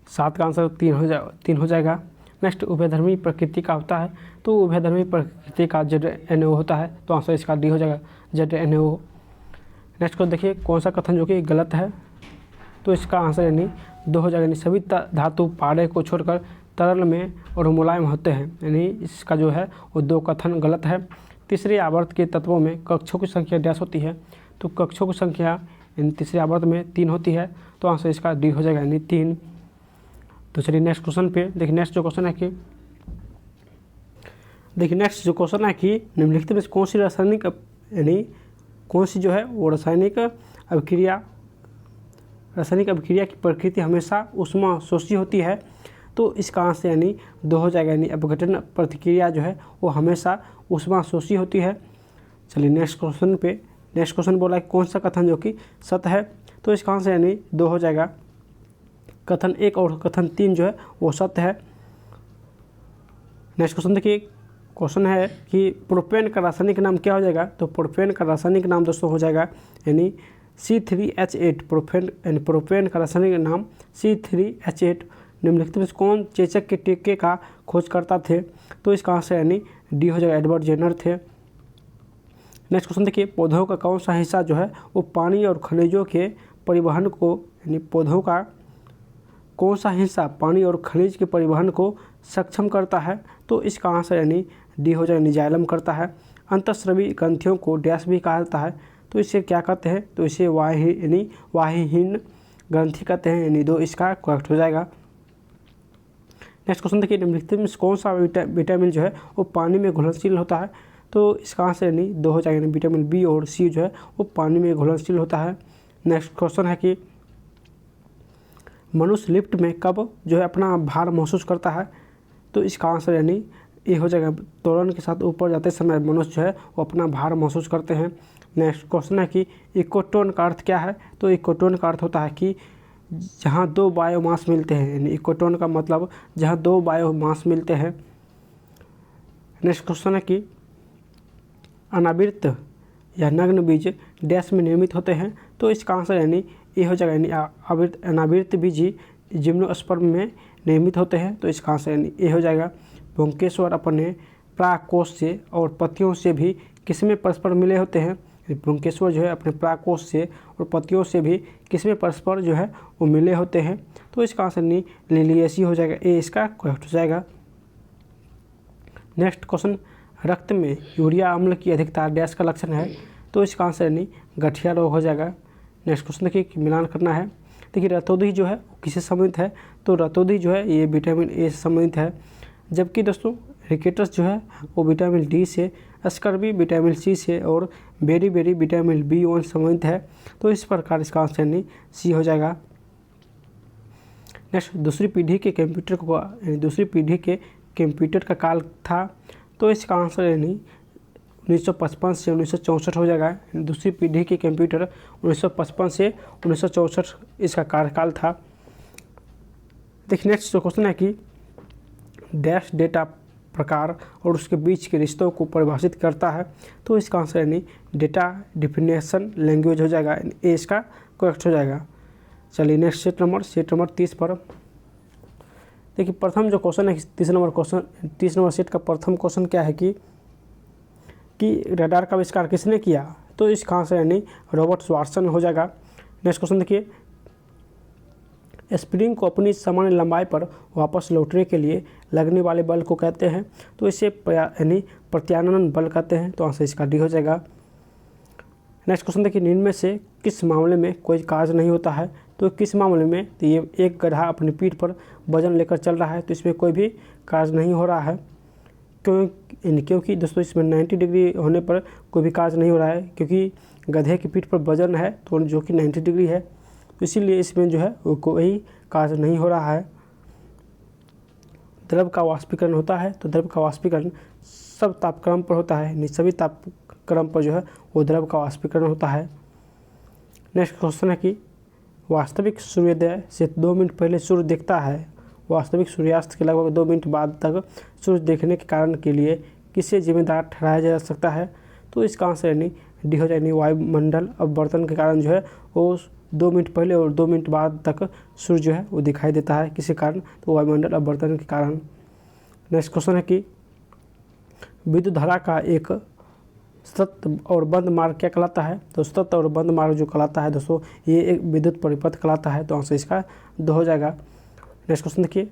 7 का आंसर 3 हो जाएगा। नेक्स्ट, उभयधर्मी प्रकृति का होता है। तो उभयधर्मी प्रकृति का ZNO होता है। तो आंसर इसका डी हो जाएगा, ZNO। नेक्स्ट को देखिए, कौन सा कथन जो कि गलत है? तो इसका आंसर यानी 2 हो जाएगा, यानी सभी धातु पारे को छोड़कर तरल में और मुलायम होते हैं, यानी इसका जो है वो 2 कथन गलत है। तीसरे आवर्त के तत्वों में कक्षों की संख्या डैश होती है, तो कक्षों की संख्या यानी तीसरे आवर्त में 3 होती है, तो आंसर इसका डी हो जाएगा यानी 3। तो चलिए नेक्स्ट क्वेश्चन पे देखिए। नेक्स्ट जो क्वेश्चन है कि निम्नलिखित में कौन सी रासायनिक यानी कौन सी जो है वो रासायनिक अभिक्रिया की प्रकृति हमेशा ऊष्मा शोषी होती है, तो इसका आंसर यानी 2 हो जाएगा, यानी अपघटन प्रतिक्रिया जो है वो हमेशा ऊष्मा शोषी होती है। चलिए नेक्स्ट क्वेश्चन बोला है कौन सा कथन जो कि सत्य है, तो इसका आंसर यानी 2 हो जाएगा। कथन 1 और कथन 3 जो है वो सत्य है। नेक्स्ट क्वेश्चन देखिए, क्वेश्चन है कि प्रोपेन का रासायनिक नाम क्या हो जाएगा, तो प्रोपेन का रासायनिक नाम दोस्तों हो जाएगा यानी C3H8। प्रोपेन का रासायनिक नाम C3H8। निम्नलिखित में कौन चेचक के टीके का खोजकर्ता थे, तो इसका आंसर यानी डी हो जाएगा, एडवर्ड जेनर थे। नेक्स्ट क्वेश्चन देखिए, पौधों का कौन सा हिस्सा जो है वो पानी और खनिजों के परिवहन को यानी पौधों का कौन सा हिस्सा पानी और खनिज के परिवहन को सक्षम करता है, तो इसका आंसर यानी डी हो जाएगा, जाइलम करता है। अंतःस्रावी ग्रंथियों को डैश भी कहा जाता है, तो इसे क्या कहते हैं, तो इसे वाहिहीन ग्रंथि कहते हैं, यानी 2 इसका करेक्ट हो जाएगा। नेक्स्ट क्वेश्चन देखिए, निम्नलिखित में कौन सा विटामिन जो है वो पानी में घुलनशील होता है, तो इसका आंसर यानी 2 हो जाएगा, विटामिन बी और सी जो है वो पानी में घुलनशील होता है। नेक्स्ट क्वेश्चन है कि मनुष्य लिफ्ट में कब जो है अपना भार महसूस करता है, तो इसका आंसर यानी ए हो जाएगा, त्वरण के साथ ऊपर जाते समय मनुष्य जो है वो अपना भार महसूस करते हैं। नेक्स्ट क्वेश्चन है कि इकोटोन का अर्थ क्या है, तो इकोटोन का अर्थ होता है कि जहाँ 2 बायोमास मिलते हैं, यानी इकोटोन का मतलब जहाँ 2 बायोमास मिलते हैं। नेक्स्ट क्वेश्चन है कि अनावृत या नग्न बीज डैश में निर्मित होते हैं, तो इसका आंसर यानी ए हो जाएगा, यानी अनावृत बीज जिम्नोस्पर्म में निर्मित होते हैं, तो इसका आंसर यानी ए हो जाएगा। पुंकेश्वर अपने प्राकोष से और पत्तियों से भी किसमें परस्पर मिले होते हैं, पुंकेश्वर जो है अपने प्राकोष से और पत्तियों से भी किसमें परस्पर जो है वो मिले होते हैं, तो इसका आंसर यानी लिलिएसी हो जाएगा, ए इसका करेक्ट हो जाएगा। नेक्स्ट क्वेश्चन, रक्त में यूरिया अम्ल की अधिकता डैश का लक्षण है, तो इसका आंसर यानी गठिया रोग हो जाएगा। नेक्स्ट क्वेश्चन देखिए, मिलान करना है। देखिए रतौंधी जो है किससे संबंधित है, तो रतौंधी जो है ये विटामिन ए से संबंधित है, जबकि दोस्तों रिकेटस जो है वो विटामिन डी से, स्कर्वी विटामिन सी से और बेरी विटामिन B1 संबंधित है, तो इस प्रकार इसका आंसर यानी सी हो जाएगा। नेक्स्ट, दूसरी पीढ़ी के कंप्यूटर का काल था, तो इसका आंसर यानी 1955 से 1964 हो जाएगा। दूसरी पीढ़ी के कंप्यूटर 1955 से 1964 इसका कार्यकाल था। देखिए नेक्स्ट जो क्वेश्चन है कि डैश डेटा प्रकार और उसके बीच के रिश्तों को परिभाषित करता है, तो इसका आंसर यानी डेटा डिफिनेशन लैंग्वेज हो जाएगा, ए इसका करेक्ट हो जाएगा। चलिए नेक्स्ट सेट नंबर 30 पर देखिए, प्रथम जो क्वेश्चन है 30 नंबर सेट का प्रथम क्वेश्चन क्या है कि रडार का आविष्कार किसने किया, तो इसका आंसर यानी रॉबर्ट वाटसन हो जाएगा। नेक्स्ट क्वेश्चन देखिए, स्प्रिंग को अपनी सामान्य लंबाई पर वापस लौटने के लिए लगने वाले बल को कहते हैं, तो इसे यानी प्रत्यानयन बल कहते हैं, तो आंसर इसका डी हो जाएगा। नेक्स्ट क्वेश्चन देखिए, निम्न में से किस मामले में कोई कार्य नहीं होता है, तो किस मामले में, तो ये एक गधा अपनी पीठ पर वजन लेकर चल रहा है, तो इसमें कोई भी कार्य नहीं हो रहा है, क्योंकि दोस्तों इसमें 90 डिग्री होने पर कोई भी कार्य नहीं हो रहा है, क्योंकि गधे की पीठ पर वजन है तो जो कि 90 डिग्री है, तो इसीलिए इसमें जो है वो कोई कार्य नहीं हो रहा है। द्रव का वाष्पीकरण होता है, तो द्रव का वाष्पीकरण सब तापक्रम पर होता है, सभी तापक्रम पर जो है वो द्रव का वाष्पीकरण होता है। नेक्स्ट क्वेश्चन है कि वास्तविक सूर्योदय से 2 मिनट पहले सूर्य दिखता है, वास्तविक सूर्यास्त के लगभग 2 मिनट बाद तक सूर्य देखने के कारण के लिए किसे जिम्मेदार ठहराया जा सकता है, तो इसका आंसर यानी डी हो जाए, वायुमंडल अपवर्तन के कारण जो है वो 2 मिनट पहले और 2 मिनट बाद तक सूर्य जो है वो दिखाई देता है, किसी कारण, तो वायुमंडल अपवर्तन के कारण। नेक्स्ट क्वेश्चन है कि विद्युत धारा का एक सतत और बंद मार्ग क्या कहलाता है, तो सतत और बंद मार्ग जो कहलाता है दोस्तों ये एक विद्युत परिपथ कहलाता है, तो आंसर इसका 2 हो जाएगा। नेक्स्ट क्वेश्चन देखिए,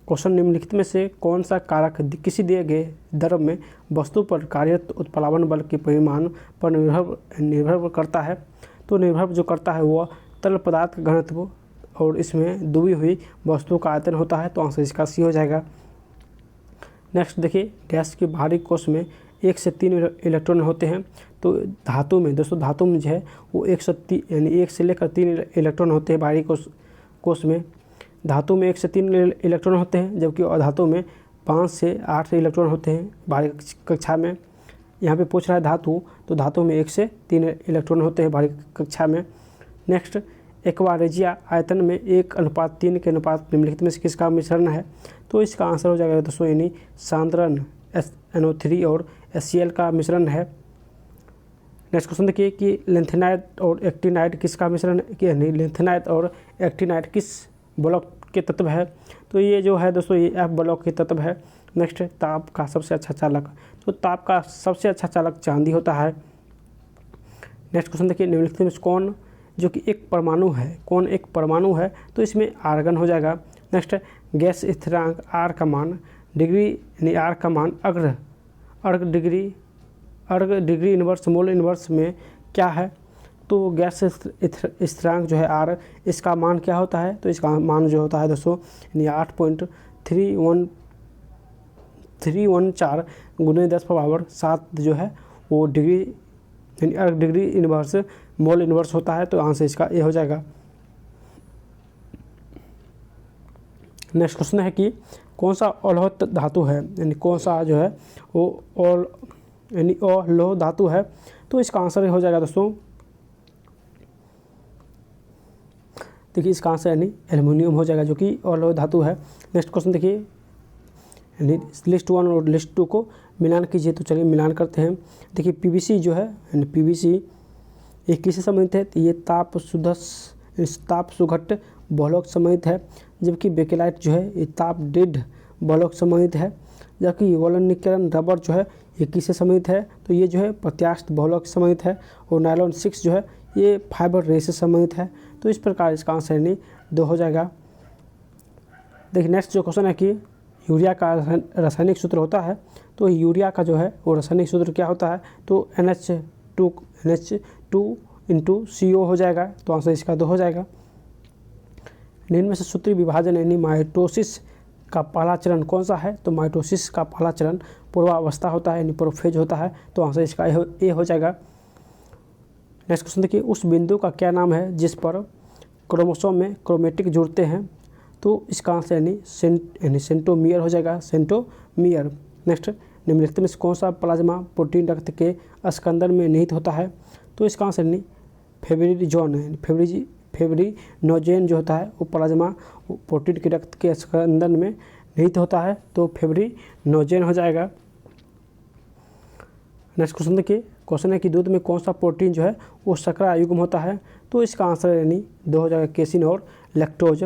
क्वेश्चन निम्नलिखित में से कौन सा कारक किसी दिए गए द्रव में वस्तु पर कार्यरत उत्प्लावन बल के परिमाण पर निर्भर करता है। तो निर्भर जो करता है वह तरल पदार्थ का घनत्व और इसमें डूबी हुई वस्तु का आयतन होता है। तो आंसर इसका सी हो जाएगा। नेक्स्ट देखिए, गैस के बाहरी कोश में 1 से 3 इलेक्ट्रॉन होते हैं। तो धातु में दोस्तों, धातु में जो है वो 1 से लेकर 3 इलेक्ट्रॉन होते हैं बाहरी कोश में। धातु में 1 से 3 इलेक्ट्रॉन होते हैं, जबकि अधातु में 5 से 8 इलेक्ट्रॉन होते हैं बाहरी कक्षा में। यहाँ पे पूछ रहा है धातु, तो धातु में 1 से 3 इलेक्ट्रॉन होते हैं बाहरी कक्षा में। नेक्स्ट, एक्वारेजिया आयतन में 1:3 के अनुपात निम्नलिखित में से किसका मिश्रण है। तो इसका आंसर हो जाएगा दोस्तों यानी सांद्रण NO3 और HCl का मिश्रण है। नेक्स्ट क्वेश्चन देखिए कि लेंथेनाइट और एक्टिनाइट किसका मिश्रण, यानी लेंथेनाइट और एक्टिनाइट किस ब्लॉक के तत्व है। तो ये जो है दोस्तों ये F ब्लॉक के तत्व है। नेक्स्ट, ताप का सबसे अच्छा चालक, तो ताप का सबसे अच्छा चालक चांदी होता है। नेक्स्ट क्वेश्चन देखिए, निम्नलिखित में कौन जो कि एक परमाणु है, कौन एक परमाणु है। तो इसमें आर्गन हो जाएगा। नेक्स्ट, गैस स्थिरांक R का मान डिग्री यानी R का मान अर्ग डिग्री इनवर्स मोल इनवर्स में क्या है। तो गैस स्थिरांक जो है R, इसका मान क्या होता है। तो इसका मान जो होता है दोस्तों यानी 8.314 × 10⁻7 जो है वो डिग्री यानी अर्ग डिग्री इनवर्स मोल इनवर्स होता है। तो आंसर इसका ए हो जाएगा। नेक्स्ट क्वेश्चन है कि कौन सा अलोह धातु है, यानी कौन सा जो है वो अलोह धातु है। तो इसका आंसर हो जाएगा दोस्तों, देखिए इसका आंसर यानी एल्युमिनियम हो जाएगा, जो कि अलोह धातु है। नेक्स्ट क्वेश्चन देखिए, यानी लिस्ट 1 और लिस्ट 2 को मिलान कीजिए। तो चलिए मिलान करते हैं। देखिए PVC जो है, यानी PVC ये किससे संबंधित है। तो ये ताप सुघट बहुलक संबंधित है, जबकि बेकेलाइट जो है ये ताप डेड बहुलक संबंधित है। जबकि वल्कनीकरण रबर जो है ये किससे संबंधित है। तो ये जो है प्रत्यास्थ बहुलक संबंधित है। और नायलॉन 6 जो है ये फाइबर रे से संबंधित है। तो इस प्रकार इसका आंसर यानी 2 हो जाएगा। देखिए नेक्स्ट जो क्वेश्चन है कि यूरिया का रासायनिक सूत्र होता है। तो यूरिया का जो है वो रासायनिक सूत्र क्या होता है। तो NH2 × CO हो जाएगा। तो आंसर इसका 2 हो जाएगा। निम्न में से सूत्रीय विभाजन यानी माइटोसिस का पहला चरण कौन सा है। तो माइटोसिस का पहला चरण पूर्वावस्था होता है, यानी प्रोफेज होता है। तो आंसर इसका ए हो जाएगा। नेक्स्ट क्वेश्चन देखिए, उस बिंदु का क्या नाम है जिस पर क्रोमोसोम में क्रोमेटिक जुड़ते हैं। तो इसका आंसर यानी सेंटोमियर हो जाएगा, सेंटोमियर। नेक्स्ट, निम्नलिखित में से कौन सा प्लाज्मा प्रोटीन रक्त के स्कंदन में निहित होता है। तो इसका आंसर यानी फेब्रिनोजेन जो होता है वो प्लाज्मा प्रोटीन के रक्त के स्कंदन में निहित होता है। तो फेब्रिनोजेन हो जाएगा। नेक्स्ट क्वेश्चन देखिए, क्वेश्चन है कि दूध में कौन सा प्रोटीन जो है वो शर्करा युग्म होता है। तो इसका आंसर यानी 2 हो जाएगा, केसिन और लैक्टोज।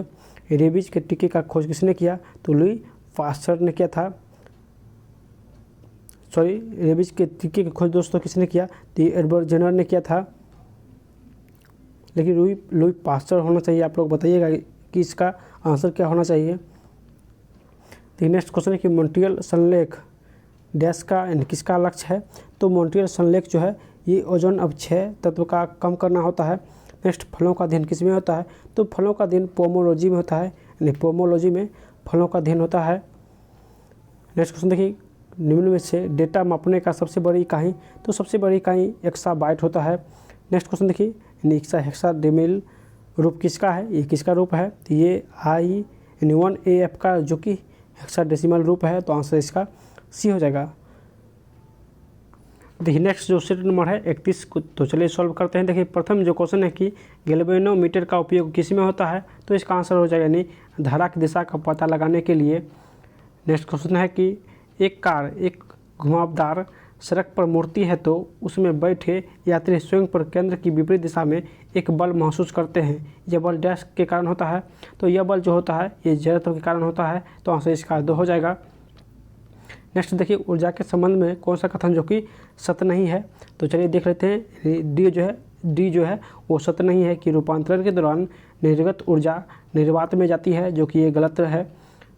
रेबीज के टीके का खोज किसने किया। तो लुई पास्चर ने किया था। रेबीज के टीके की खोज दोस्तों किसने किया। तो एडवर्ड जेनर ने किया था। लेकिन लुई पास्चर होना चाहिए। आप लोग बताइएगा कि इसका आंसर क्या होना चाहिए। तो नेक्स्ट क्वेश्चन है कि मॉन्ट्रियल संलेख डैश का यानी किसका लक्ष्य है। तो मॉन्ट्रियल संलेख जो है ये ओजोन अपक्षय तत्व का कम करना होता है। नेक्स्ट, फलों का अध्ययन किस में होता है। तो फलों का अध्ययन पोमोलॉजी में होता है, यानी पोमोलॉजी में फलों का अध्ययन होता है। नेक्स्ट क्वेश्चन देखिए, निम्न में से डेटा मापने का सबसे बड़ी इकाई। तो सबसे बड़ी इकाई एक्साबाइट होता है। नेक्स्ट क्वेश्चन देखिए, यानी हेक्साडेसिमल रूप किसका है, ये किसका रूप है। तो ये यानी 1AF का जो कि हेक्साडेसिमल रूप है। तो आंसर इसका सी हो जाएगा। देखिए नेक्स्ट जो सेट नंबर है 31 को तो चलिए सॉल्व करते हैं। देखिए प्रथम जो क्वेश्चन है कि गैल्वेनोमीटर का उपयोग किस में होता है। तो इसका आंसर हो जाएगा यानी धारा की दिशा का पता लगाने के लिए। नेक्स्ट क्वेश्चन है कि एक कार एक घुमावदार सड़क पर मुड़ती है तो उसमें बैठे यात्री स्वयं पर केंद्र की विपरीत दिशा में एक बल महसूस करते हैं। यह बल डैश के कारण होता है। तो यह बल जो होता है ये जड़त्व के कारण होता है। तो आंसर इसका 2 हो जाएगा। नेक्स्ट देखिए, ऊर्जा के संबंध में कौन सा कथन जो कि सत्य नहीं है। तो चलिए देख लेते हैं। डी जो है वो सत्य नहीं है कि रूपांतरण के दौरान निर्गत ऊर्जा निर्वात में जाती है, जो कि ये गलत है।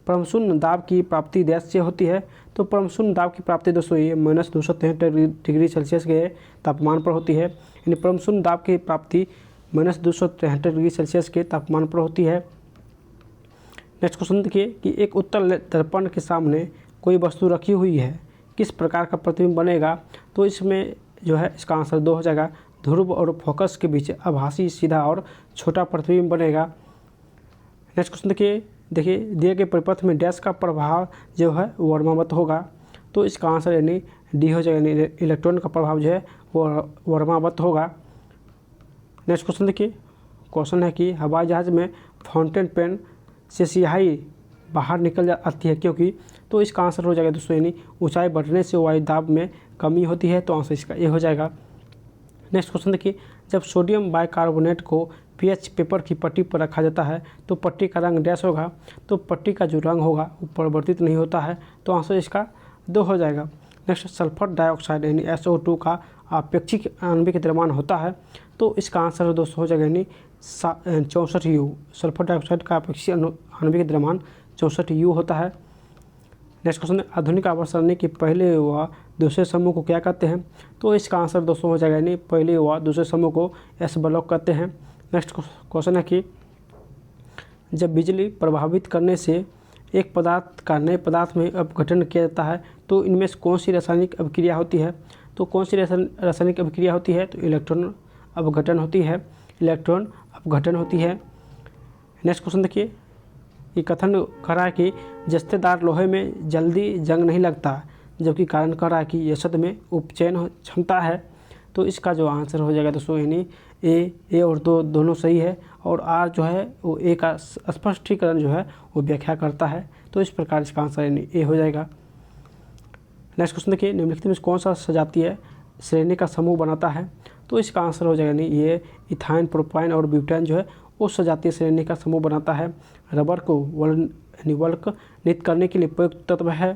परमशून्य दाब की प्राप्ति डैश से होती है। तो परमशून्य दाब की प्राप्ति दोस्तों ये -273 डिग्री सेल्सियस के तापमान पर होती है। यानी परमशून्य दाब की प्राप्ति -273 डिग्री सेल्सियस के तापमान पर होती है। नेक्स्ट क्वेश्चन देखिए कि एक उत्तल दर्पण के सामने कोई वस्तु रखी हुई है, किस प्रकार का प्रतिबिंब बनेगा। तो इसमें जो है इसका आंसर 2 हो जाएगा। ध्रुव और फोकस के बीच आभासी सीधा और छोटा प्रतिबिंब बनेगा। नेक्स्ट क्वेश्चन देखिए दिए गए परिपथ में डैश का प्रभाव जो है वर्मावत होगा। तो इसका आंसर यानी डी हो जाएगा, यानी इलेक्ट्रॉन का प्रभाव जो है वो वर्मावत होगा। नेक्स्ट क्वेश्चन देखिए, क्वेश्चन है कि हवाई जहाज़ में फाउंटेन पेन से स्याही बाहर निकल आती है क्योंकि। तो इसका आंसर हो जाएगा दोस्तों यानी ऊंचाई बढ़ने से वायु दाब में कमी होती है। तो आंसर इसका ए हो जाएगा। नेक्स्ट क्वेश्चन देखिए, जब सोडियम बाइकार्बोनेट को पीएच पेपर की पट्टी पर रखा जाता है तो पट्टी का रंग डैश होगा। तो पट्टी का जो रंग होगा वो परिवर्तित नहीं होता है। तो आंसर इसका 2 हो जाएगा। नेक्स्ट, सल्फर डाइऑक्साइड यानी SO2 का अपेक्षिक आणविक द्रव्यमान होता है। तो इसका आंसर दोस्तों हो जाएगा यानी 64 U। सल्फर डाइऑक्साइड का अपेक्षिक आणविक द्रव्यमान 64 U होता है। नेक्स्ट क्वेश्चन, आधुनिक आवर्त सारणी के पहले व दूसरे समूह को क्या कहते हैं। तो इसका आंसर दोस्तों हो जाएगा यानी पहले व दूसरे समूह को S ब्लॉक कहते हैं। नेक्स्ट क्वेश्चन है कि जब बिजली प्रभावित करने से एक पदार्थ का नए पदार्थ में अपघटन किया जाता है तो इनमें से कौन सी रासायनिक अभिक्रिया होती है। तो कौन सी रासायनिक अभिक्रिया होती है। तो इलेक्ट्रॉन अपघटन होती है। इलेक्ट्रॉन अपघटन होती है। नेक्स्ट क्वेश्चन देखिए, ये कथन कर रहा है कि जस्तेदार लोहे में जल्दी जंग नहीं लगता, जबकि कारण कर रहा है कि यशद में उपचयन क्षमता है। तो इसका जो आंसर हो जाएगा दोस्तों यानी ए और 2 दोनों सही है और आर जो है वो ए का स्पष्टीकरण जो है वो व्याख्या करता है। तो इस प्रकार इसका आंसर यानी ए हो जाएगा। नेक्स्ट क्वेश्चन देखिए, निम्नलिखित में कौन सा सजातीय श्रेणी का समूह बनाता है। तो इसका आंसर हो जाएगा यानी ये इथाइन, प्रोपाइन और ब्यूटेन जो है वो सजातीय श्रेणी का समूह बनाता है। रबर को वल्कनित करने के लिए प्रयुक्त तत्व है।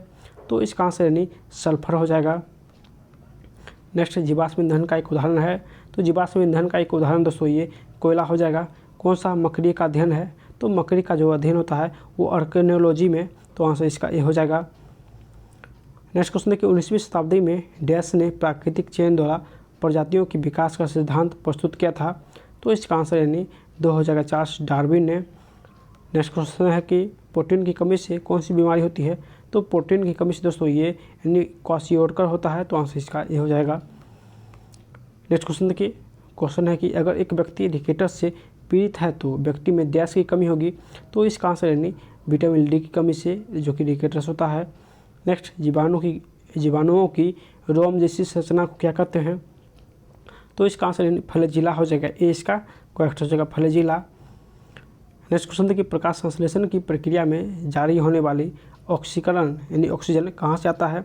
तो इसका आंसर यानी सल्फर हो जाएगा। नेक्स्ट, जीवाश्म ईंधन का एक उदाहरण है। तो जीवाश्म ईंधन का एक उदाहरण दोस्तों ये कोयला हो जाएगा। कौन सा मकड़ी का अध्ययन है। तो मकड़ी का जो अध्ययन होता है वो आर्कियोलॉजी में। तो आंसर इसका ए हो जाएगा। नेक्स्ट क्वेश्चन देखिए, 19वीं शताब्दी में डैश ने प्राकृतिक चयन द्वारा प्रजातियों के विकास का सिद्धांत प्रस्तुत किया था। तो इसका आंसर यानी 2 हो जाएगा, चार्ल्स डार्विन ने। नेक्स्ट क्वेश्चन है कि प्रोटीन की कमी से कौन सी बीमारी होती है। तो प्रोटीन की कमी से दोस्तों ये यानी क्वाशियोर्कर होता है। तो आंसर इसका ये हो जाएगा। नेक्स्ट क्वेश्चन देखिए, क्वेश्चन है कि अगर एक व्यक्ति रिकेटस से पीड़ित है तो व्यक्ति में डैश की कमी होगी। तो इसका आंसर यानी विटामिन डी की कमी से, जो कि रिकेटस होता है। नेक्स्ट, जीवाणुओं की रोम जैसी संरचना को क्या कहते हैं। तो इसका आंसर यानी फ्लैजिला हो जाएगा। ए इसका करेक्ट हो जाएगा, फ्लैजिला। नेक्स्ट क्वेश्चन देखिए, प्रकाश संश्लेषण की प्रक्रिया में जारी होने वाली ऑक्सीकरण यानी ऑक्सीजन कहाँ से आता है।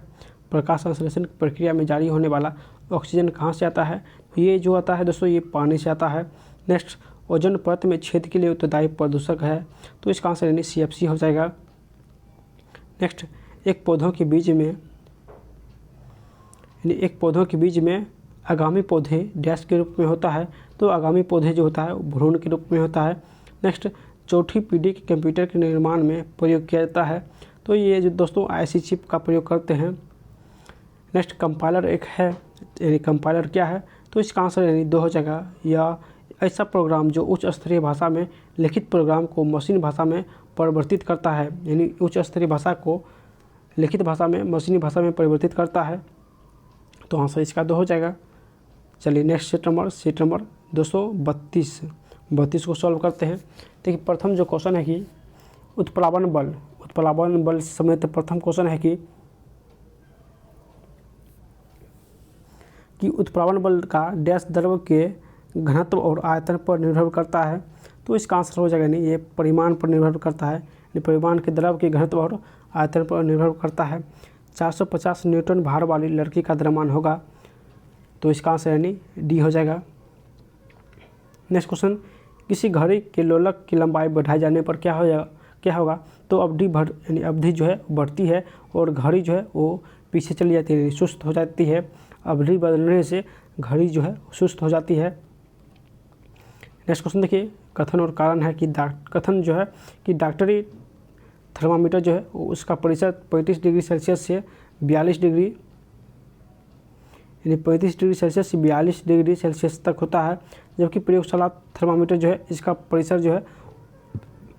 प्रकाश संश्लेषण की प्रक्रिया में जारी होने वाला ऑक्सीजन कहाँ से आता है। तो ये जो आता है दोस्तों ये पानी से आता है। नेक्स्ट, ओजोन परत में छेद के लिए उत्तरदायी प्रदूषक है। तो इसका आंसर यानी CFC हो जाएगा। नेक्स्ट, एक पौधों के बीज में आगामी पौधे डैश के रूप में होता है। तो आगामी पौधे जो होता है वो भ्रूण के रूप में होता है। नेक्स्ट, चौथी पीढ़ी के कंप्यूटर के निर्माण में प्रयोग किया जाता है। तो ये जो दोस्तों IC चिप का प्रयोग करते हैं। नेक्स्ट, कंपाइलर एक है, यानी कंपाइलर क्या है। तो इसका आंसर यानी 2 हो जाएगा। या ऐसा प्रोग्राम जो उच्च स्तरीय भाषा में लिखित प्रोग्राम को मशीन भाषा में परिवर्तित करता है, यानी उच्च स्तरीय भाषा को लिखित भाषा में मशीनी भाषा में परिवर्तित करता है। तो आंसर इसका 2 हो जाएगा। चलिए नेक्स्ट सीट नंबर 232 को सॉल्व करते हैं। देखिए, प्रथम जो क्वेश्चन है कि उत्प्लावन बल समेत प्रथम क्वेश्चन है कि उत्प्लावन बल का डैश द्रव के घनत्व और आयतन पर निर्भर करता है। तो इसका आंसर हो जाएगा नहीं, ये परिमाण पर निर्भर करता है, यानी परिमाण के द्रव के घनत्व और आयतन पर निर्भर करता है। 450 न्यूटन भार वाली लड़की का द्रव्यमान होगा। तो इसका आंसर यानी डी हो जाएगा। नेक्स्ट क्वेश्चन, किसी घड़ी के लोलक की लंबाई बढ़ाए जाने पर क्या होगा। तो अवधि जो है बढ़ती है और घड़ी जो है वो पीछे चली जाती है, सुस्त हो जाती है। अवधि बदलने से घड़ी जो है सुस्त हो जाती है। नेक्स्ट क्वेश्चन देखिए, कथन और कारण है कि कथन जो है कि थर्मामीटर जो है उसका परिसर 35 डिग्री सेल्सियस से 42 डिग्री यानी 35 डिग्री सेल्सियस से 42 डिग्री सेल्सियस तक होता है। जबकि प्रयोगशाला थर्मामीटर जो है इसका परिसर जो है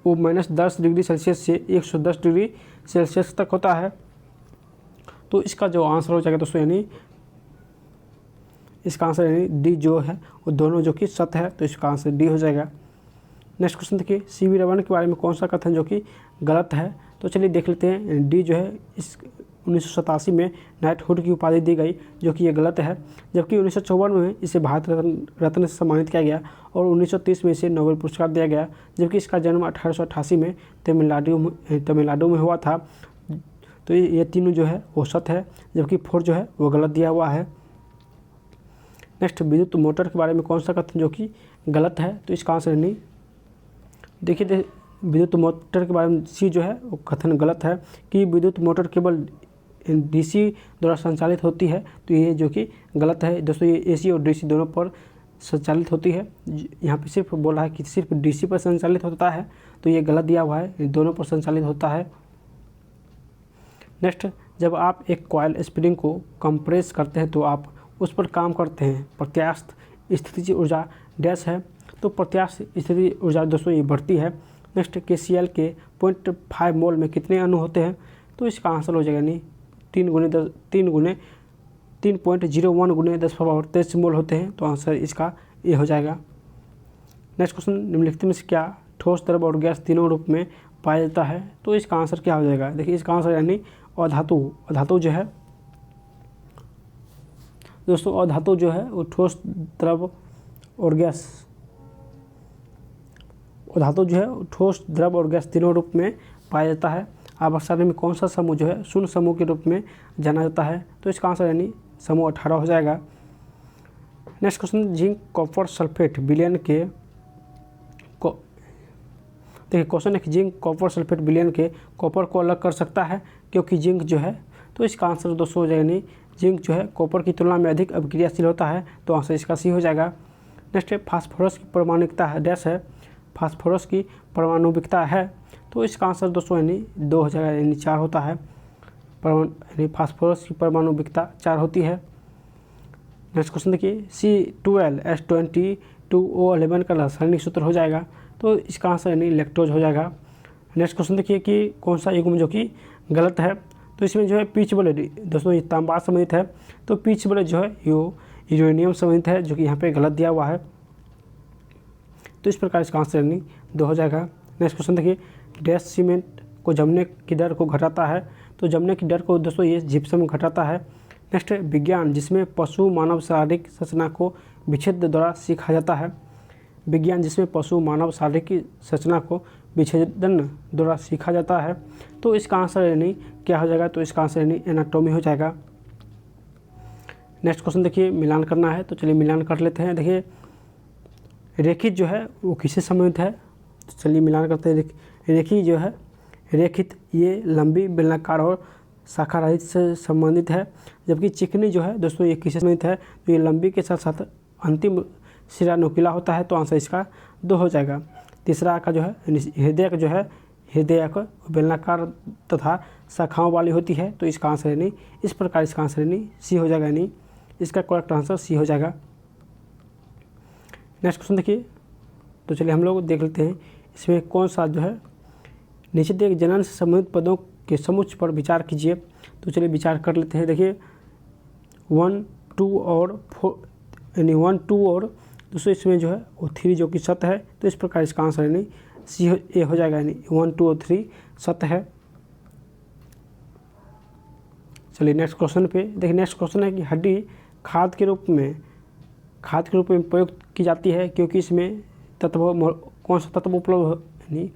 वो -10 डिग्री सेल्सियस से 110 डिग्री सेल्सियस तक होता है। तो इसका जो आंसर हो जाएगा दोस्तों यानी इसका आंसर यानी डी जो है वो दोनों जो कि सत्य है, तो इसका आंसर डी हो जाएगा। नेक्स्ट क्वेश्चन देखिए, सीवी रमन के बारे में कौन सा कथन जो कि गलत है। तो चलिए देख लेते हैं। डी जो है इस 1987 में नाइटहुड की उपाधि दी गई, जो कि ये गलत है। जबकि 1954 में इसे भारत रत्न से सम्मानित किया गया और 1930 में इसे नोबेल पुरस्कार दिया गया। जबकि इसका जन्म 1888 में तमिलनाडु में हुआ था। तो ये तीनों जो है वो सत्य है, जबकि 4 जो है वो गलत दिया हुआ है। नेक्स्ट, विद्युत मोटर के बारे में कौन सा कथन जो कि गलत है। तो इसका आंसर नहीं, देखिए विद्युत मोटर के बारे में सी जो है वो कथन गलत है कि विद्युत मोटर केवल डीसी द्वारा संचालित होती है। तो ये जो कि गलत है दोस्तों, ये एसी और डीसी दोनों पर संचालित होती है। यहाँ पे सिर्फ बोला है कि सिर्फ डीसी पर संचालित होता है, तो ये गलत दिया हुआ है, दोनों पर संचालित होता है। नेक्स्ट, जब आप एक कॉइल स्प्रिंग को कंप्रेस करते हैं तो आप उस पर काम करते हैं। प्रत्यास्थ स्थितिज ऊर्जा डैश है। तो प्रत्यास्थ स्थितिज ऊर्जा दोस्तों ये बढ़ती है। नेक्स्ट, KCl के 0.5 मोल में कितने अणु होते हैं। तो इसका आंसर हो जाएगा नहीं 3.01 × 10⁻23 मोल होते हैं। तो आंसर इसका ये हो जाएगा। नेक्स्ट क्वेश्चन, निम्नलिखित में से क्या ठोस, द्रव और गैस तीनों रूप में पाया जाता है। तो इसका आंसर क्या हो जाएगा। देखिए इसका आंसर यानी अधातु जो है दोस्तों, अधातु जो है वो ठोस, द्रव और गैस, धातु जो है ठोस, द्रव और गैस तीनों रूप में पाया जाता है। आवर्तसारणी में कौन सा समूह जो है शून्य समूह के रूप में जाना जाता है। तो इसका आंसर यानी समूह 18 हो जाएगा। Next question, zinc copper sulphate विलयन के देखिए क्वेश्चन है कि जिंक कॉपर सल्फेट विलयन के कॉपर को अलग कर सकता है, क्योंकि जिंक जो है, तो इसका आंसर दोस्तों हो जाएगा नहीं, जिंक जो है कॉपर की तुलना में अधिक अभिक्रियाशील होता है। तो आंसर इसका सी हो जाएगा। नेक्स्ट है, फास्फोरस की परमाणुकता है डैश है। फास्फोरस की परमाणुविकता है। तो इसका आंसर दोस्तों यानी 2 हो जाएगा, यानी 4 होता है। यानी फास्फोरस की परमाणुविकता 4 होती है। नेक्स्ट क्वेश्चन देखिए, C12H22O11 का रासायनिक सूत्र हो जाएगा। तो इसका आंसर यानी लैक्टोज हो जाएगा। नेक्स्ट क्वेश्चन देखिए कि कौन सा युग्म जो कि गलत है। तो इसमें जो है पीच बल दोस्तों ये तांबा संबंधित है। तो पीच बल जो है यूरेनियम संबंधित है, जो कि यहाँ पे गलत दिया हुआ है। तो इस प्रकार इसका आंसर यानी 2 हो जाएगा। नेक्स्ट क्वेश्चन देखिए, डैश सीमेंट को जमने की दर को घटाता है। तो जमने की दर को दोस्तों ये जिप्सम घटाता है। नेक्स्ट है, विज्ञान जिसमें पशु मानव शारीरिक संरचना को विच्छेद द्वारा सीखा जाता है। विज्ञान जिसमें पशु मानव शारीरिक संरचना को विच्छेदन द्वारा सीखा जाता है। तो इसका आंसर यानी क्या हो जाएगा। तो इसका आंसर यानी एनाटॉमी हो जाएगा। नेक्स्ट क्वेश्चन देखिए, मिलान करना है। तो चलिए मिलान कर लेते हैं। देखिए रेखित जो है वो किससे संबंधित है। तो चलिए मिलान करते हैं। रेखित जो है, रेखित ये लंबी, बेलनाकार और शाखा रहित से संबंधित है। जबकि चिकनी जो है दोस्तों ये किससे संबंधित है। तो ये लंबी के साथ साथ अंतिम सिरा नुकीला होता है। तो आंसर इसका 2 हो जाएगा। तीसरा का जो है हृदय जो है, हृदय बेलनाकार तथा शाखाओं वाली होती है। तो इसका आंसर यानी इस प्रकार इसका आंसर यानी सी हो जाएगा, यानी इसका करेक्ट आंसर सी हो जाएगा। नेक्स्ट क्वेश्चन देखिए, तो चलिए हम लोग देख लेते हैं इसमें कौन सा जो है, नीचे दिए जनन से संबंधित पदों के समुच्चय पर विचार कीजिए। तो चलिए विचार कर लेते हैं। देखिए 1, 2 और 4 यानी 1, 2 और दोस्तों इसमें जो है वो 3 जो कि सत्य है। तो इस प्रकार इसका आंसर यानी सी ए हो जाएगा, यानी 1, 2 और 3 सत्य है। चलिए नेक्स्ट क्वेश्चन पे देखिए। नेक्स्ट क्वेश्चन है कि हड्डी खाद के रूप में प्रयुक्त की जाती है, क्योंकि इसमें कौन सा तत्व उपलब्ध, यानी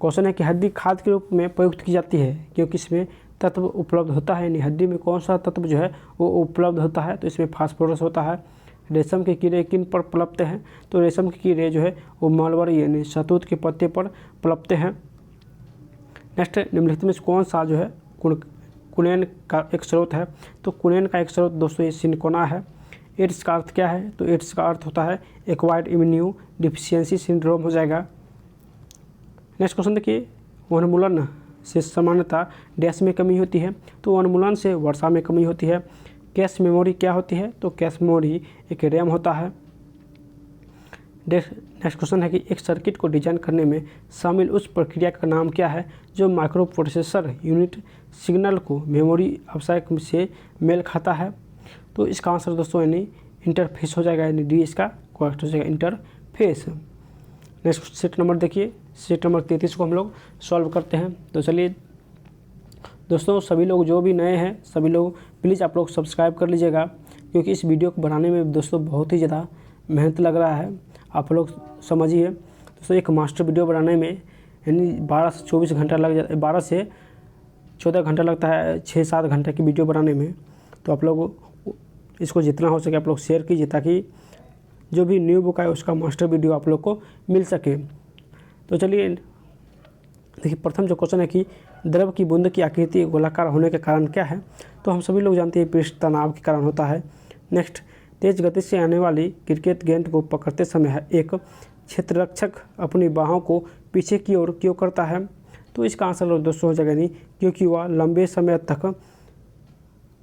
क्वेश्चन है कि हड्डी खाद के रूप में प्रयुक्त की जाती है क्योंकि इसमें तत्व उपलब्ध होता है। यानी हड्डी में कौन सा तत्व जो है वो उपलब्ध होता है। तो इसमें फास्फोरस होता है। रेशम के कीड़े किन पर पनपते हैं। तो रेशम के कीड़े जो है वो मलबरी यानी शहतूत के पत्ते पर पनपते हैं। नेक्स्ट, निम्नलिखित में कौन सा जो है कुनेन का एक स्रोत है। तो कुनेन का एक स्रोत दोस्तों ये सिनकोना है। एड्स का अर्थ क्या है। तो एड्स का अर्थ होता है एक्वायर्ड इम्यूनो डिफिशियंसी सिंड्रोम हो जाएगा। नेक्स्ट क्वेश्चन देखिए, वनमूलन से सामान्यतः डैश में कमी होती है, तो उन्मूलन से वर्षा में कमी होती है। कैश मेमोरी क्या होती है, तो कैश मेमोरी एक रैम होता है। नेक्स्ट क्वेश्चन है कि एक सर्किट को डिजाइन करने में शामिल उस प्रक्रिया का नाम क्या है जो माइक्रो प्रोसेसर यूनिट सिग्नल को मेमोरी आवश्यक से मेल खाता है। तो इसका आंसर दोस्तों यानी इंटरफेस हो जाएगा, यानी डी इसका करेक्ट हो जाएगा, इंटरफेस। नेक्स्ट सेट नंबर देखिए, सेट नंबर 33 को हम लोग सॉल्व करते हैं। तो चलिए दोस्तों, सभी लोग जो भी नए हैं सभी लोग प्लीज़ आप लोग सब्सक्राइब कर लीजिएगा, क्योंकि इस वीडियो को बनाने में दोस्तों बहुत ही ज़्यादा मेहनत लग रहा है, आप लोग समझिए। दोस्तों एक मास्टर वीडियो बनाने में यानी 12 से 24 घंटा लग जाता है, 12 से 14 घंटा लगता है 6-7 घंटे की वीडियो बनाने में। तो आप लोग इसको जितना हो सके आप लोग शेयर कीजिए, ताकि जो भी न्यू बुक आए उसका मास्टर वीडियो आप लोग को मिल सके। तो चलिए देखिए, प्रथम जो क्वेश्चन है कि द्रव की बूंद की आकृति गोलाकार होने के कारण क्या है। तो हम सभी लोग जानते हैं पृष्ठ तनाव के कारण होता है। नेक्स्ट, तेज गति से आने वाली क्रिकेट गेंद को पकड़ते समय एक क्षेत्ररक्षक अपनी बाहों को पीछे की ओर क्यों करता है। तो इसका आंसर दोस्तों हो जाएगा नहीं, क्योंकि वह लंबे समय तक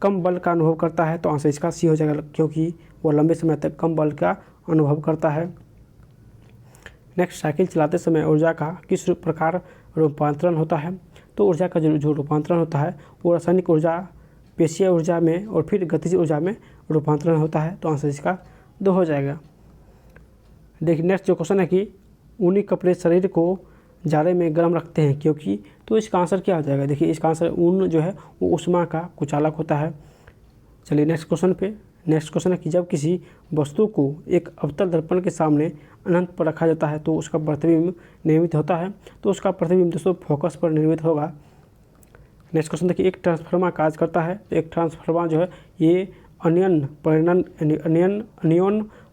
कम बल का अनुभव करता है। तो आंसर इसका सी हो जाएगा, क्योंकि वह लंबे समय तक कम बल का अनुभव करता है। नेक्स्ट, साइकिल चलाते समय ऊर्जा का किस प्रकार रूपांतरण होता है। तो ऊर्जा का जो रूपांतरण होता है वो रासायनिक ऊर्जा, पेशीय ऊर्जा में और फिर गतिज ऊर्जा में रूपांतरण होता है। तो आंसर इसका 2 हो जाएगा। देखिए नेक्स्ट जो क्वेश्चन है कि ऊनी कपड़े शरीर को जाड़े में गर्म रखते हैं क्योंकि। तो इसका आंसर क्या हो जाएगा, देखिए इसका आंसर ऊन जो है वो ऊष्मा का कुचालक होता है। चलिए नेक्स्ट क्वेश्चन पे। नेक्स्ट क्वेश्चन है कि जब किसी वस्तु को एक अवतल दर्पण के सामने अनंत पर रखा जाता है तो उसका प्रतिबिंब निर्मित होता है। तो उसका प्रतिबिंब दोस्तों फोकस पर निर्मित होगा। नेक्स्ट क्वेश्चन देखिए, एक ट्रांसफार्मर कार्य करता है। तो एक ट्रांसफार्मर जो है ये अनियन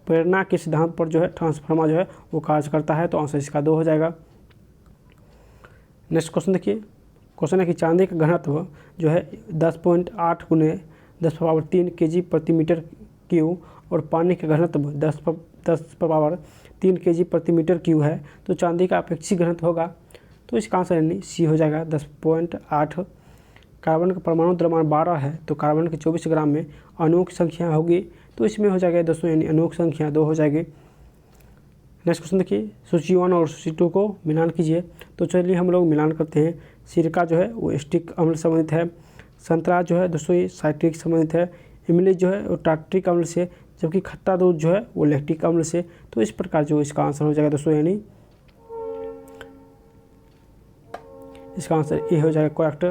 प्रेरणा के सिद्धांत पर जो है ट्रांसफार्मर जो है वो कार्य करता है। तो आंसर इसका 2 हो जाएगा। नेक्स्ट क्वेश्चन देखिए, क्वेश्चन है कि चांदी का घनत्व जो है 10.8 × 10⁻³ kg प्रति मीटर क्यूब और पानी का घनत्व 10⁻³ kg/m³ है। तो चांदी का अपेक्षित घनत्व होगा। तो इसका आंसर यानी सी हो जाएगा 10.8। कार्बन का परमाणु द्रव्यमान 12 है, तो कार्बन के 24 ग्राम में अणुओं की संख्या होगी। तो इसमें हो जाएगा दोस्तों यानी अणुओं की संख्या 2 हो जाएगी। नेक्स्ट क्वेश्चन देखिए, सूची 1 और सूची 2 को मिलान कीजिए। तो चलिए हम लोग मिलान करते हैं। सिरका जो है वो एसिटिक अम्ल संबंधित है, संतरा जो है दोस्तों ये साइट्रिक संबंधित है, इमली जो है वो टार्ट्रिक अम्ल से, जबकि खट्टा दूध जो है वो लैक्टिक अम्ल से। तो इस प्रकार जो इसका आंसर हो जाएगा दोस्तों यानी इसका आंसर ए हो जाएगा करेक्ट।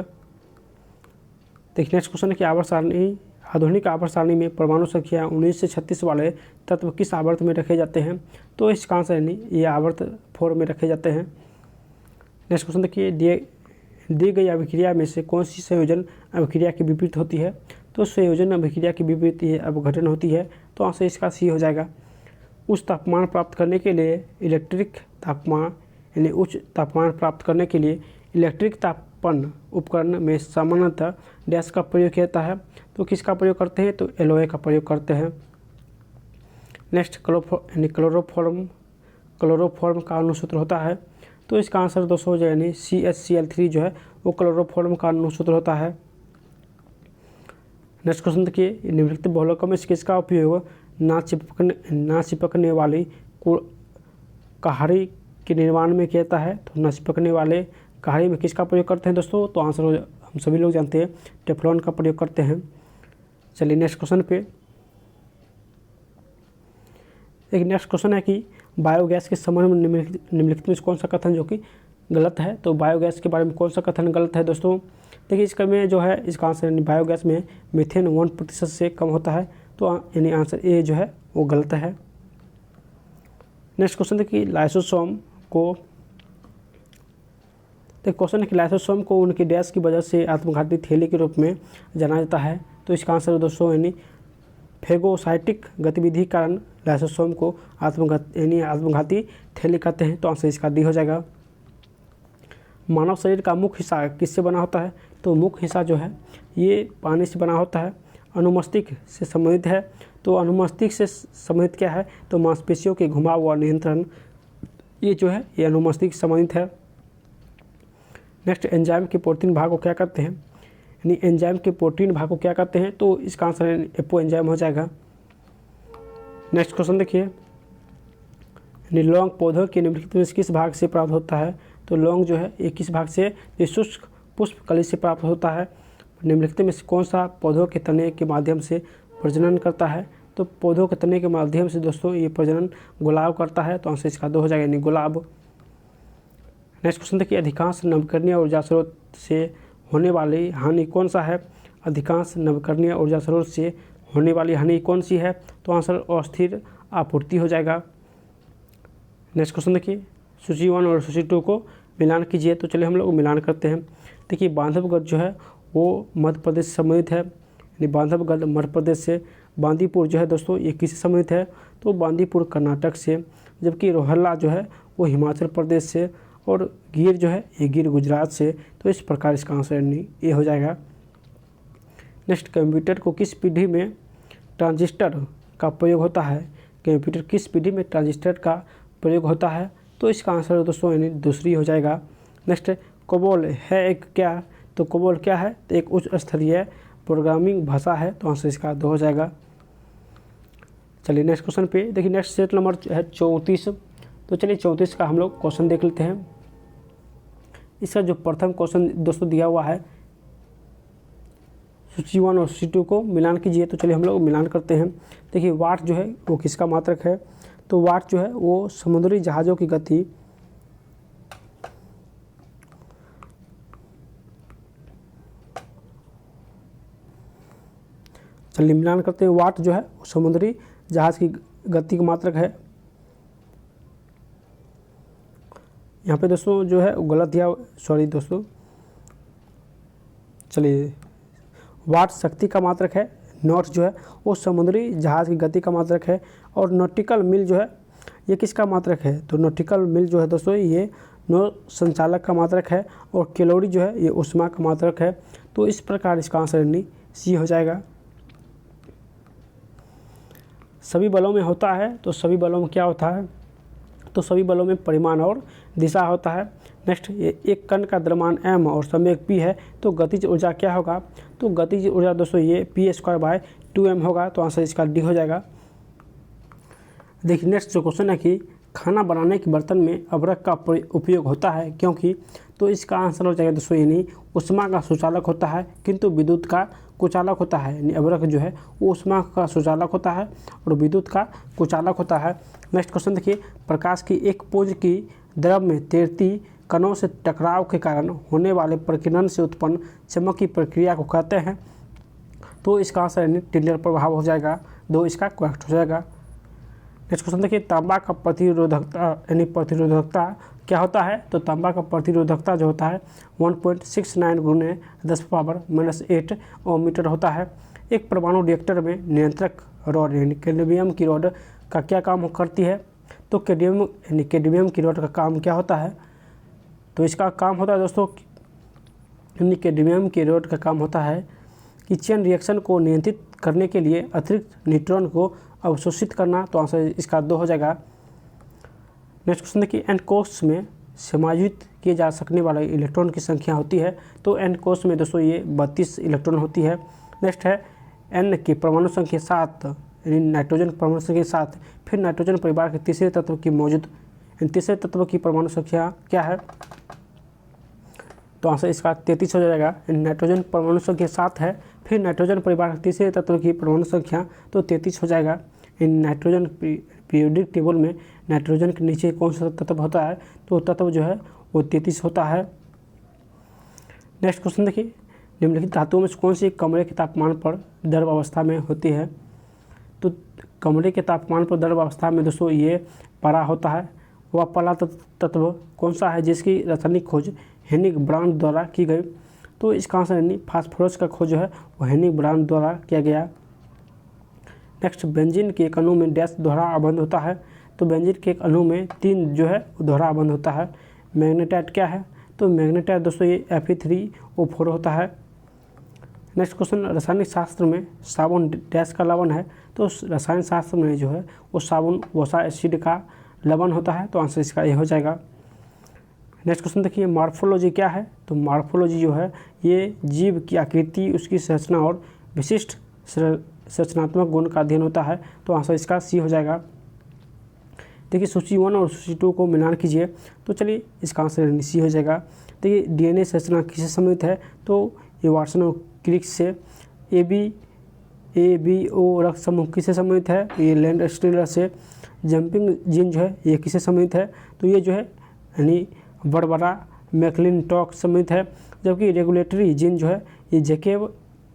देखिए नेक्स्ट क्वेश्चन है कि आवर्त सारणी, आधुनिक आवर्त सारणी में परमाणु संख्या 19 से 36 वाले तत्व किस आवर्त में रखे जाते हैं। तो इसका आंसर यानी ये आवर्त 4 में रखे जाते हैं। नेक्स्ट क्वेश्चन देखिए, दी गई अभिक्रिया में से कौन सी संयोजन अभिक्रिया के विपरीत होती है। तो संयोजन अभिक्रिया के विपरीत ये अपघटन होती है। तो आंसर इसका सी हो जाएगा। उच्च तापमान प्राप्त करने के लिए इलेक्ट्रिक तापमान यानी उच्च तापमान प्राप्त करने के लिए इलेक्ट्रिक तापन उपकरण में सामान्यतः डैश का प्रयोग किया जाता है। तो किसका प्रयोग करते हैं, तो एलओए का प्रयोग करते हैं। नेक्स्ट, क्लोरोफॉर्म का अनुसूत्र होता है। तो इसका आंसर दोस्तों हो जाएगा यानी CH-Cl3 जो है वो क्लोरोफॉर्म का अनुसूत्र होता है। नेक्स्ट क्वेश्चन देखिए, निम्नलिखित बहुलकों में किसका उपयोग ना चिपकने वाली कहाड़ी के निर्माण में किया जाता है। तो ना चिपकने वाले कहाड़ी में किसका प्रयोग करते हैं दोस्तों। तो आंसर हम सभी लोग जानते हैं टेफ्लॉन का प्रयोग करते हैं। चलिए नेक्स्ट क्वेश्चन पे। एक नेक्स्ट क्वेश्चन है कि बायोगैस के संबंध में निम्नलिखित में कौन सा कथन जो कि गलत है। तो बायोगैस के बारे में कौन सा कथन गलत है दोस्तों। देखिए इसका में जो है इसका आंसर यानी बायोगैस में मीथेन 1% से कम होता है। तो यानी आंसर ए जो है वो गलत है। नेक्स्ट क्वेश्चन है कि लाइसोसोम को क्वेश्चन है कि लाइसोसोम को उनकी डैश की वजह से आत्मघाती थैली के रूप में जाना जाता है। तो इसका आंसर दोस्तों यानी फेगोसाइटिक गतिविधि के कारण लाइसोसोम को आत्मघाती थैली कहते हैं। तो आंसर इसका डी हो जाएगा। मानव शरीर का मुख्य हिस्सा किससे बना होता है। तो मुख्य हिस्सा जो है ये पानी से बना होता है, अनुमस्तिष्क से संबंधित है। तो अनुमस्तिष्क से संबंधित क्या है, तो मांसपेशियों के घुमाव व नियंत्रण, ये जो है ये अनुमस्तिष्क से संबंधित है। नेक्स्ट एंजाइम के प्रोटीन भाग को क्या कहते हैं, यानी एंजाइम के प्रोटीन भाग को क्या कहते हैं, तो इसका आंसर एपो एंजाइम हो जाएगा। नेक्स्ट क्वेश्चन देखिए, यानी लौंग पौधों के निम्नलिखित में किस भाग से प्राप्त होता है, तो लौंग जो है ये किस भाग से, ये शुष्क पुष्प कली से प्राप्त होता है। निम्नलिखित में से कौन सा पौधों के तने के माध्यम से प्रजनन करता है, तो पौधों के तने के माध्यम से दोस्तों ये प्रजनन गुलाब करता है, तो आंसर इसका 2 हो जाएगा, यानी गुलाब। नेक्स्ट क्वेश्चन देखिए, अधिकांश नवीकरणीय ऊर्जा स्रोत से होने वाली हानि कौन सा है, अधिकांश नवीकरणीय ऊर्जा स्रोत से होने वाली हानि कौन सी है, तो आंसर अस्थिर आपूर्ति हो जाएगा। नेक्स्ट क्वेश्चन देखिए, सूची 1 और सूची 2 को मिलान कीजिए, तो चलिए हम लोग मिलान करते हैं। देखिए बांधवगढ़ जो है वो मध्य प्रदेश से संबंधित है, यानी बांधवगढ़ मध्य प्रदेश से। बांदीपुर जो है दोस्तों ये किससे संबंधित है, तो बांदीपुर कर्नाटक से, जबकि रोहल्ला जो है वो हिमाचल प्रदेश से, और गिर जो है ये गिर गुजरात से। तो इस प्रकार इसका आंसर ये हो जाएगा। नेक्स्ट, कंप्यूटर को किस पीढ़ी में ट्रांजिस्टर का प्रयोग होता है, कंप्यूटर किस पीढ़ी में ट्रांजिस्टर का प्रयोग होता है, तो इसका आंसर दोस्तों यानी दूसरी हो जाएगा। नेक्स्ट, कोबोल है एक क्या, तो कोबोल क्या है, तो एक उच्च स्तरीय प्रोग्रामिंग भाषा है, तो आंसर इसका 2 हो जाएगा। चलिए नेक्स्ट क्वेश्चन पे देखिए, नेक्स्ट सेट नंबर है 34। तो चलिए 34 का हम लोग क्वेश्चन देख लेते हैं। इसका जो प्रथम क्वेश्चन दोस्तों दिया हुआ है, सूची 1 और सूची 2 को मिलान कीजिए, तो चलिए हम लोग मिलान करते हैं। देखिए वाट जो है वो किसका मात्रक है, तो वाट जो है वो समुद्री जहाज़ों की गति, चलिए मिलान करते हैं। वाट जो है वो समुद्री जहाज़ की गति का मात्रक है। यहाँ पे दोस्तों जो है गलत दिया, सॉरी दोस्तों, चलिए वाट शक्ति का मात्रक है, नॉट जो है वो समुद्री जहाज़ की गति का मात्रक है, और नॉटिकल मील जो है ये किसका मात्रक है, तो नॉटिकल मील जो है दोस्तों ये नौ संचालक का मात्रक है, और कैलोरी जो है ये ऊष्मा का मात्रक है। तो इस प्रकार इसका आंसर यानी सी हो जाएगा। सभी बलों में होता है, तो सभी बलों में क्या होता है, तो सभी बलों में परिमाण और दिशा होता है। नेक्स्ट, एक कण का द्रव्यमान m और संवेग p है, तो गतिज ऊर्जा क्या होगा, तो गतिज ऊर्जा दोस्तों ये p²/2m होगा, तो आंसर इसका डी हो जाएगा। देखिए नेक्स्ट जो क्वेश्चन है कि खाना बनाने के बर्तन में अभ्रक का उपयोग होता है क्योंकि, तो इसका आंसर हो जाएगा दोस्तों यानी ऊष्मा का सुचालक होता है किंतु विद्युत का कुचालक होता है, यानी अभ्रक जो है वो ऊष्मा का सुचालक होता है और विद्युत का कुचालक होता है। नेक्स्ट क्वेश्चन देखिए, प्रकाश की एक पुंज की द्रव में तैरती कणों से टकराव के कारण होने वाले प्रकीर्णन से उत्पन्न चमक की प्रक्रिया को कहते हैं, तो इसका आंसर यानी टिल्डर प्रभाव हो जाएगा, 2 इसका करेक्ट हो जाएगा। नेक्स्ट क्वेश्चन देखिए, तांबा का प्रतिरोधकता यानी प्रतिरोधकता क्या होता है, तो तांबा का प्रतिरोधकता जो होता है 1.69 गुने 10⁻⁻8 ओम मीटर होता है। एक परमाणु रिएक्टर में नियंत्रक रॉड यानी कैडमियम की रॉड का क्या काम करती है, तो कैडमियम की रॉड का काम क्या होता है, तो इसका काम होता है दोस्तों यानी कैडमियम की रॉड का काम होता है कि चेन रिएक्शन को नियंत्रित करने के लिए अतिरिक्त न्यूट्रॉन को अवशोषित करना, तो आंसर इसका 2 हो जाएगा। नेक्स्ट क्वेश्चन देखिए, एन कोष में समायोजित किए जा सकने वाले इलेक्ट्रॉन की संख्या होती है, तो एन कोष में दोस्तों ये 32 इलेक्ट्रॉन होती है। नेक्स्ट है एन की परमाणु संख्या 7 यानी नाइट्रोजन परमाणु संख्या 7, फिर नाइट्रोजन परिवार के तीसरे तत्व की मौजूद तीसरे तत्व की परमाणु संख्या क्या है, तो आंसर इसका 33 हो जाएगा। नाइट्रोजन परमाणु संख्या 7 है, फिर नाइट्रोजन परिवार के तीसरे तत्व की परमाणु संख्या तो 33 हो जाएगा। इन नाइट्रोजन पीरियोडिक टेबल में नाइट्रोजन के नीचे कौन सा तत्व होता है, तो तत्व जो है वो 33 होता है। नेक्स्ट क्वेश्चन देखिए, निम्नलिखित धातुओं में कौन सी कमरे के तापमान पर द्रव अवस्था में होती है, तो कमरे के तापमान पर द्रव अवस्था में दोस्तों ये पारा होता है। वह पहला तत्व कौन सा है जिसकी रासायनिक खोज हेनिग ब्रांड द्वारा की गई, तो इसका आंसर यानी फास्फोरस का खोज जो है वो हेनिग ब्रांड द्वारा किया गया। नेक्स्ट, बेंजीन के एक अणु में डैश दोहरा आबंध होता है, तो बेंजीन के एक अणु में 3 जो है दोहरा आबंध होता है। मैग्नेटाइट क्या है, तो मैग्नेटाइट दोस्तों ये Fe3O4 होता है। नेक्स्ट क्वेश्चन, रासायनिक शास्त्र में साबुन डैश का लवण है, तो रसायन शास्त्र में जो है वो साबुन वसा एसिड का लवण होता है, तो आंसर इसका ये हो जाएगा। नेक्स्ट क्वेश्चन देखिए, मॉर्फोलॉजी क्या है? तो मॉर्फोलॉजी जो है ये जीव की आकृति, उसकी संरचना और विशिष्ट संरचनात्मक गुण का अध्ययन होता है। तो आंसर इसका सी हो जाएगा। देखिए सूची 1 और सूची 2 को मिलान कीजिए। तो चलिए इसका आंसर सी हो जाएगा। देखिए डीएनए संरचना किससे संबंधित है? तो ये वाटसन और क्रिक से। ABO रक्त समूह किससे संबंधित है? ये लैंड स्टीलर से। जंपिंग जीन जो है ये किससे संबंधित है? तो ये जो है यानी बरबरा मैक्लिनटॉक संबंधित है। जबकि रेगुलेटरी जीन जो है ये जैकेब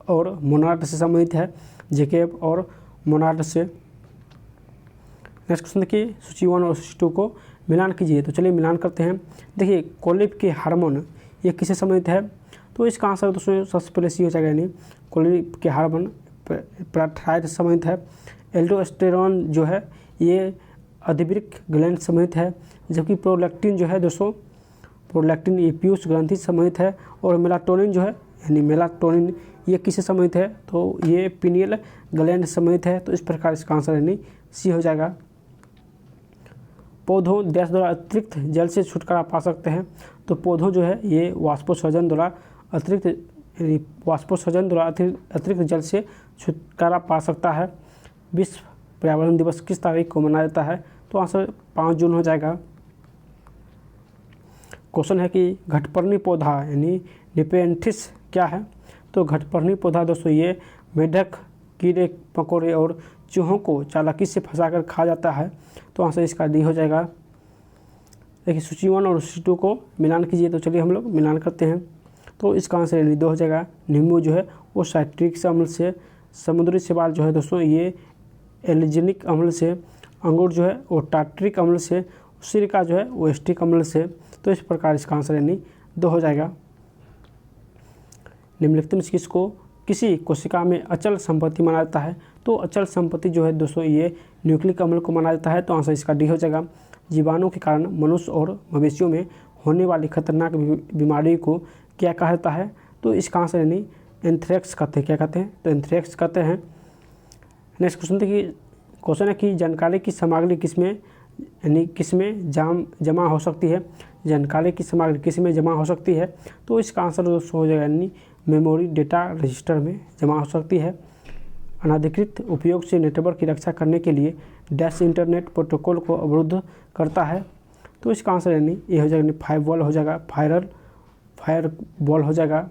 और मोनार्ड से संबंधित है, जैकेब और मोनार्ड से। नेक्स्ट क्वेश्चन देखिए, सूची 1 और सूची 2 को मिलान कीजिए। तो चलिए मिलान करते हैं। देखिए कोलिप के हार्मोन ये किससे संबंधित है? तो इसका आंसर दोस्तों सबसे पहले सी हो जाएगा, यानी कोलिप के हार्मोन पैराथाइड से संबंधित है। एल्डोस्टेरॉन जो है ये अधिवृक्क ग्लैंड संबंधित है। जबकि प्रोलैक्टिन जो है दोस्तों, प्रोलैक्टिन ये पीयूष ग्रंथि संबंधित है। और मेलाटोनिन जो है यानी मेलाटोनिन ये किससे संबंधित है? तो ये पिनियल ग्लैंड संबंधित है। तो इस प्रकार इसका आंसर यानी सी हो जाएगा। पौधों डैश द्वारा अतिरिक्त जल से छुटकारा पा सकते हैं। तो पौधों जो है ये वाष्पोत्सर्जन द्वारा अतिरिक्त जल से छुटकारा पा सकता है। विश्व पर्यावरण दिवस किस तारीख को मनाया जाता है? तो आंसर 5 जून हो जाएगा। क्वेश्चन है कि घटपर्णी पौधा यानी निपेंथिस क्या है? तो घटपर्णी पौधा दोस्तों ये मेढक, कीड़े मकोड़े और चूहों को चालाकी से फंसाकर खा जाता है। तो आंसर इसका डी हो जाएगा। देखिए सूची 1 और सूची 2 को मिलान कीजिए। तो चलिए हम लोग मिलान करते हैं। तो इसका आंसर यानी 2 हो जाएगा। नींबू जो है वो साइट्रिक अम्ल से, समुद्री शैवाल जो है दोस्तों ये एल्जिनिक अम्ल से, अंगूर जो है वो टार्ट्रिक अम्ल से, सिरका जो है वो एस्टिक अम्ल से। तो इस प्रकार इसका आंसर यानी 2 हो जाएगा। निम्नलिखित में किसको किसी कोशिका में अचल संपत्ति माना जाता है? तो अचल संपत्ति जो है दोस्तों ये न्यूक्लिक अम्ल को माना जाता है। तो आंसर इसका डी हो जाएगा। जीवाणु के कारण मनुष्य और मवेशियों में होने वाली खतरनाक बीमारी को क्या कहा जाता है? तो इसका आंसर यानी एंथ्रेक्स कहते हैं। क्या कहते हैं? तो एंथ्रेक्स कहते हैं। नेक्स्ट क्वेश्चन देखिए, क्वेश्चन है कि जानकारी की सामग्री किसमें यानी किसमें जमा हो सकती है? जानकारी की सामग्री किसमें जमा हो सकती है? तो इसका आंसर दोस्तों हो जाएगा यानी मेमोरी डेटा रजिस्टर में जमा हो सकती है। अनाधिकृत उपयोग से नेटवर्क की रक्षा करने के लिए डैश इंटरनेट प्रोटोकॉल को अवरुद्ध करता है। तो इसका आंसर यानी ये हो जाएगा फायरवॉल हो जाएगा, फायरवॉल हो जाएगा।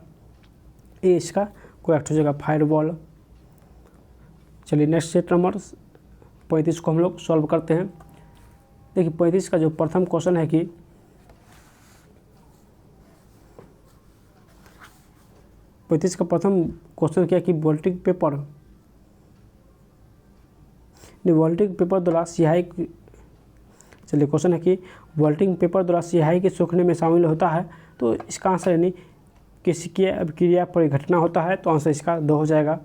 ये इसका करेक्ट हो जाएगा, फायरवॉल। चलिए नेक्स्ट सेट नंबर 35 को हम लोग सॉल्व करते हैं। देखिए 35 का जो प्रथम क्वेश्चन है कि का प्रथम क्वेश्चन क्या कि वोल्टिक पेपर द्वारा स्याही, चलिए क्वेश्चन है कि वोल्टिंग पेपर द्वारा स्याही के सूखने में शामिल होता है। तो इसका आंसर यानी किसी की अभिक्रिया परिघटना होता है। तो आंसर इसका 2 हो जाएगा।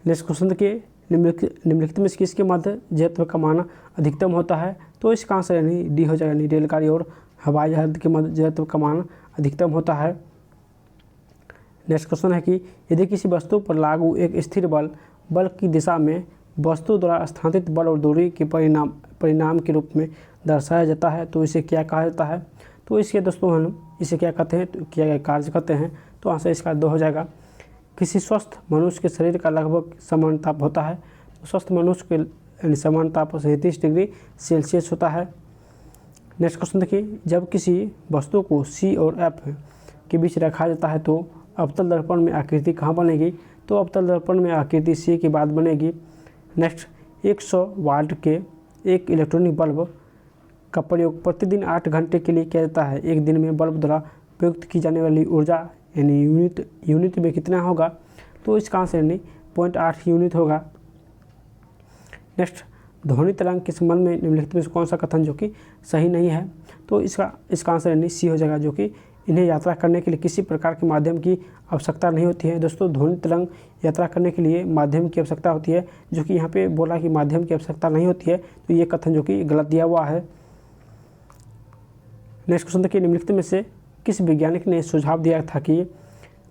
नेक्स्ट क्वेश्चन देखिए, निम्नलिखित में किसके मध्य जड़त्व का मान अधिकतम होता है? तो इसका आंसर यानी डी हो जाएगा, यानी रेलगाड़ी और हवाई जहाज के मध्य जड़त्व का मान अधिकतम होता है। नेक्स्ट क्वेश्चन है कि यदि किसी वस्तु पर लागू एक स्थिर बल की दिशा में वस्तु द्वारा स्थानांतरित बल और दूरी के परिणाम के रूप में दर्शाया जाता है, तो इसे क्या कहा जाता है? तो इसके दोस्तों हम इसे क्या कहते हैं? तो क्या कार्य कहते हैं। तो आंसर इसका 2 हो जाएगा। किसी स्वस्थ मनुष्य के शरीर का लगभग समान ताप होता है। तो स्वस्थ मनुष्य के समान ताप 37 डिग्री सेल्सियस होता है। नेक्स्ट क्वेश्चन देखिए, जब किसी वस्तु को C और F के बीच रखा जाता है तो अवतल दर्पण में आकृति कहाँ बनेगी? तो अवतल दर्पण में आकृति C के बाद बनेगी। नेक्स्ट, 100 वाट के एक इलेक्ट्रॉनिक बल्ब का प्रयोग प्रतिदिन 8 घंटे के लिए किया जाता है। एक दिन में बल्ब द्वारा प्रयुक्त की जाने वाली ऊर्जा यानी यूनिट में कितना होगा? तो इसका आंसर यानी 0.8 यूनिट होगा। नेक्स्ट, ध्वनि तरंग के संबंध में निम्नलिखित में कौन सा कथन जो कि सही नहीं है? तो इसका आंसर यानी सी हो जाएगा, जो कि इन्हें यात्रा करने के लिए किसी प्रकार के माध्यम की आवश्यकता नहीं होती है। दोस्तों ध्वनि तरंग यात्रा करने के लिए माध्यम की आवश्यकता होती है, जो कि यहाँ पे बोला कि माध्यम की आवश्यकता नहीं होती है। तो ये कथन जो कि गलत दिया हुआ है। नेक्स्ट क्वेश्चन देखिए, निम्नलिखित में से किस वैज्ञानिक ने सुझाव दिया था कि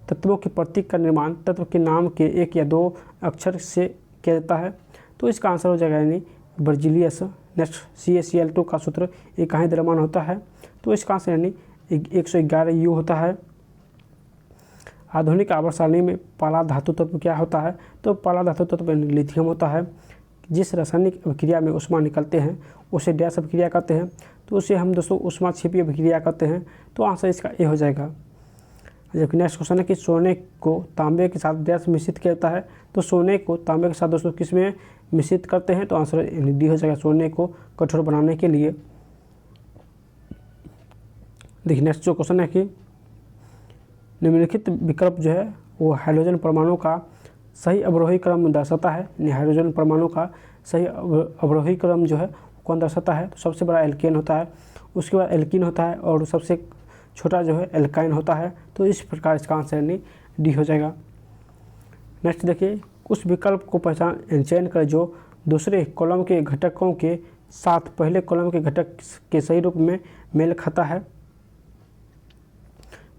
तत्वों के प्रतीक का निर्माण तत्व के नाम के 1 या 2 अक्षर से किया जाता है? तो इसका आंसर हो जाएगा यानी बर्जिलियस। नेक्स्ट, CaCl2 का सूत्र इकाई द्रव्यमान होता है। तो इसका आंसर यानी 111 यू होता है। आधुनिक आवर्त सारणी में पहला धातु तत्व क्या होता है? तो पहला धातु तत्व लिथियम होता है। जिस रासायनिक अभिक्रिया में ऊष्मा निकलते हैं उसे डैश अभिक्रिया कहते हैं, तो उसे हम दोस्तों ऊष्माक्षेपी अभिक्रिया कहते हैं। तो आंसर इसका ए हो जाएगा। जबकि नेक्स्ट क्वेश्चन है कि सोने को तांबे के साथ डैश मिश्रित किया जाता है, तो सोने को तांबे के साथ दोस्तों किस में मिश्रित करते हैं? तो आंसर डी हो जाएगा, सोने को कठोर बनाने के लिए। देखिए नेक्स्ट जो क्वेश्चन है कि निम्नलिखित विकल्प जो है वो हाइड्रोजन परमाणु का सही अवरोही क्रम दर्शाता है। हाइड्रोजन परमाणु का सही अवरोही क्रम जो है कौन दर्शाता है? तो सबसे बड़ा एल्केन होता है, उसके बाद एल्कीन होता है और सबसे छोटा जो है एल्काइन होता है। तो इस प्रकार इसका आंसर यानी डी हो जाएगा। नेक्स्ट देखिए, उस विकल्प को चयन करें जो दूसरे कॉलम के घटकों के साथ पहले कॉलम के घटक के सही रूप में मेल खाता है।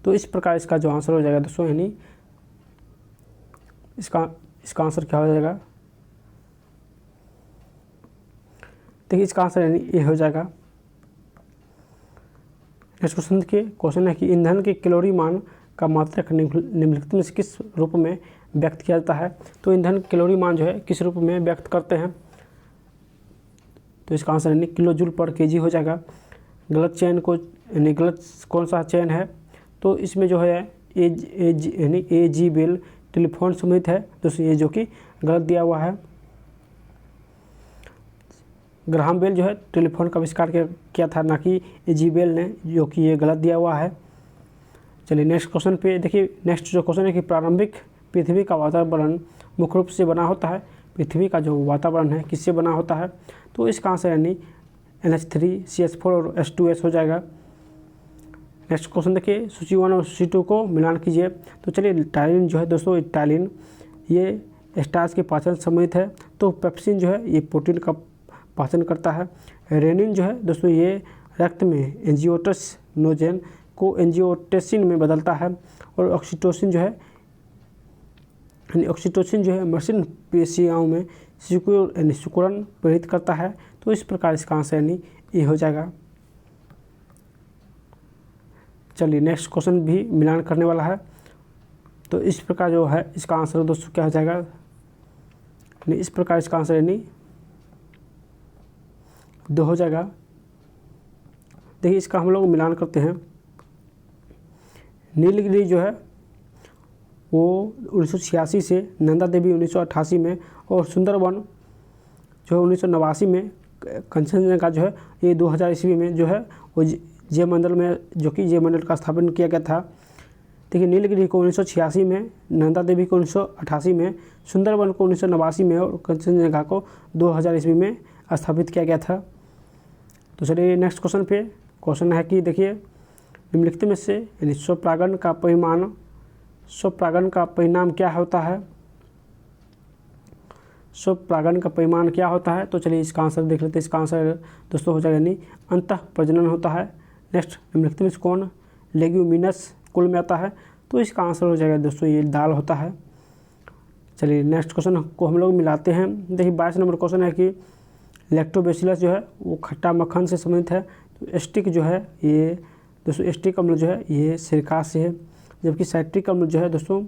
तो इस प्रकार इसका जो आंसर हो जाएगा दोस्तों यानी इसका आंसर क्या हो जाएगा? देखिए इसका आंसर यानी ए हो जाएगा। नेक्स्ट क्वेश्चन है कि ईंधन के कैलोरी मान का मात्रक निम्नलिखित में से किस रूप में व्यक्त किया जाता है? तो ईंधन कैलोरी मान जो है किस रूप में व्यक्त करते हैं? तो इसका आंसर यानी किलो जूल पर केजी हो जाएगा। गलत चयन को यानी गलत कौन सा चयन है? तो इसमें जो है यानी ए जी बेल टेलीफोन सम्मिलित है दोस्तों, ये जो कि गलत दिया हुआ है। ग्राहम बेल जो है टेलीफोन का आविष्कार किया था, ना कि ए जी बेल ने, जो कि ये गलत दिया हुआ है। चलिए नेक्स्ट क्वेश्चन पे देखिए। नेक्स्ट जो क्वेश्चन है कि प्रारंभिक पृथ्वी का वातावरण मुख्य रूप से बना होता है। पृथ्वी का जो वातावरण है किससे बना होता है? तो इसका आंसर यानी NH3 CH4 और H2S हो जाएगा। नेक्स्ट क्वेश्चन देखिए, सूची 1 और सूची 2 को मिलान कीजिए। तो चलिए टाइलिन जो है दोस्तों, टाइलिन ये स्टार्च के पाचन संबंधित है। तो पेप्सिन जो है ये प्रोटीन का पाचन करता है। रेनिन जो है दोस्तों ये रक्त में एंजियोटेंसिन को एंजियोटेंसिन में बदलता है। और ऑक्सीटोसिन जो है मशीन पेशियों में सिकुड़न प्रेरित करता है। तो इस प्रकार इसका आंसर यानी ए हो जाएगा। चलिए नेक्स्ट क्वेश्चन भी मिलान करने वाला है। तो इस प्रकार जो है इसका आंसर दोस्तों क्या हो जाएगा? इस प्रकार इसका आंसर यानी 2 हो जाएगा। देखिए इसका हम लोग मिलान करते हैं। नीलगिरी जो है वो 1986 से, नंदा देवी 1988 में और सुंदरवन जो है 1989 में, कंचनजंगा जो है ये 2000 ईस्वी में जो है वो जय मंडल में, जो कि जय मंडल का स्थापन किया गया था। देखिए नीलगिरी को 1986 में, नंदा देवी को 1988 में, सुंदरवन को 1989 में और कंचनजंगा को 2000 ईस्वी में स्थापित किया गया था। तो चलिए नेक्स्ट क्वेश्चन पे। क्वेश्चन है कि देखिए निम्नलिखित में से यानी स्वपरागण का परिणाम क्या होता है? स्वपरागण का परिमाण क्या होता है? तो चलिए इसका आंसर देख लेते हैं। इसका आंसर दोस्तों हो जाएगा यानी अंतः प्रजनन होता है। नेक्स्ट निम्नलिखित में से कौन लेग्यूमिनस कुल में आता है? तो इसका आंसर हो जाएगा दोस्तों ये दाल होता है। चलिए नेक्स्ट क्वेश्चन को हम लोग मिलाते हैं। देखिए 22 नंबर क्वेश्चन है कि लैक्टोबैसिलस जो है वो खट्टा मक्खन से संबंधित है। तो एस्टिक जो है ये दोस्तों, एस्टिक अम्ल जो है ये सिरका से है। जबकि साइट्रिक अम्ल जो है दोस्तों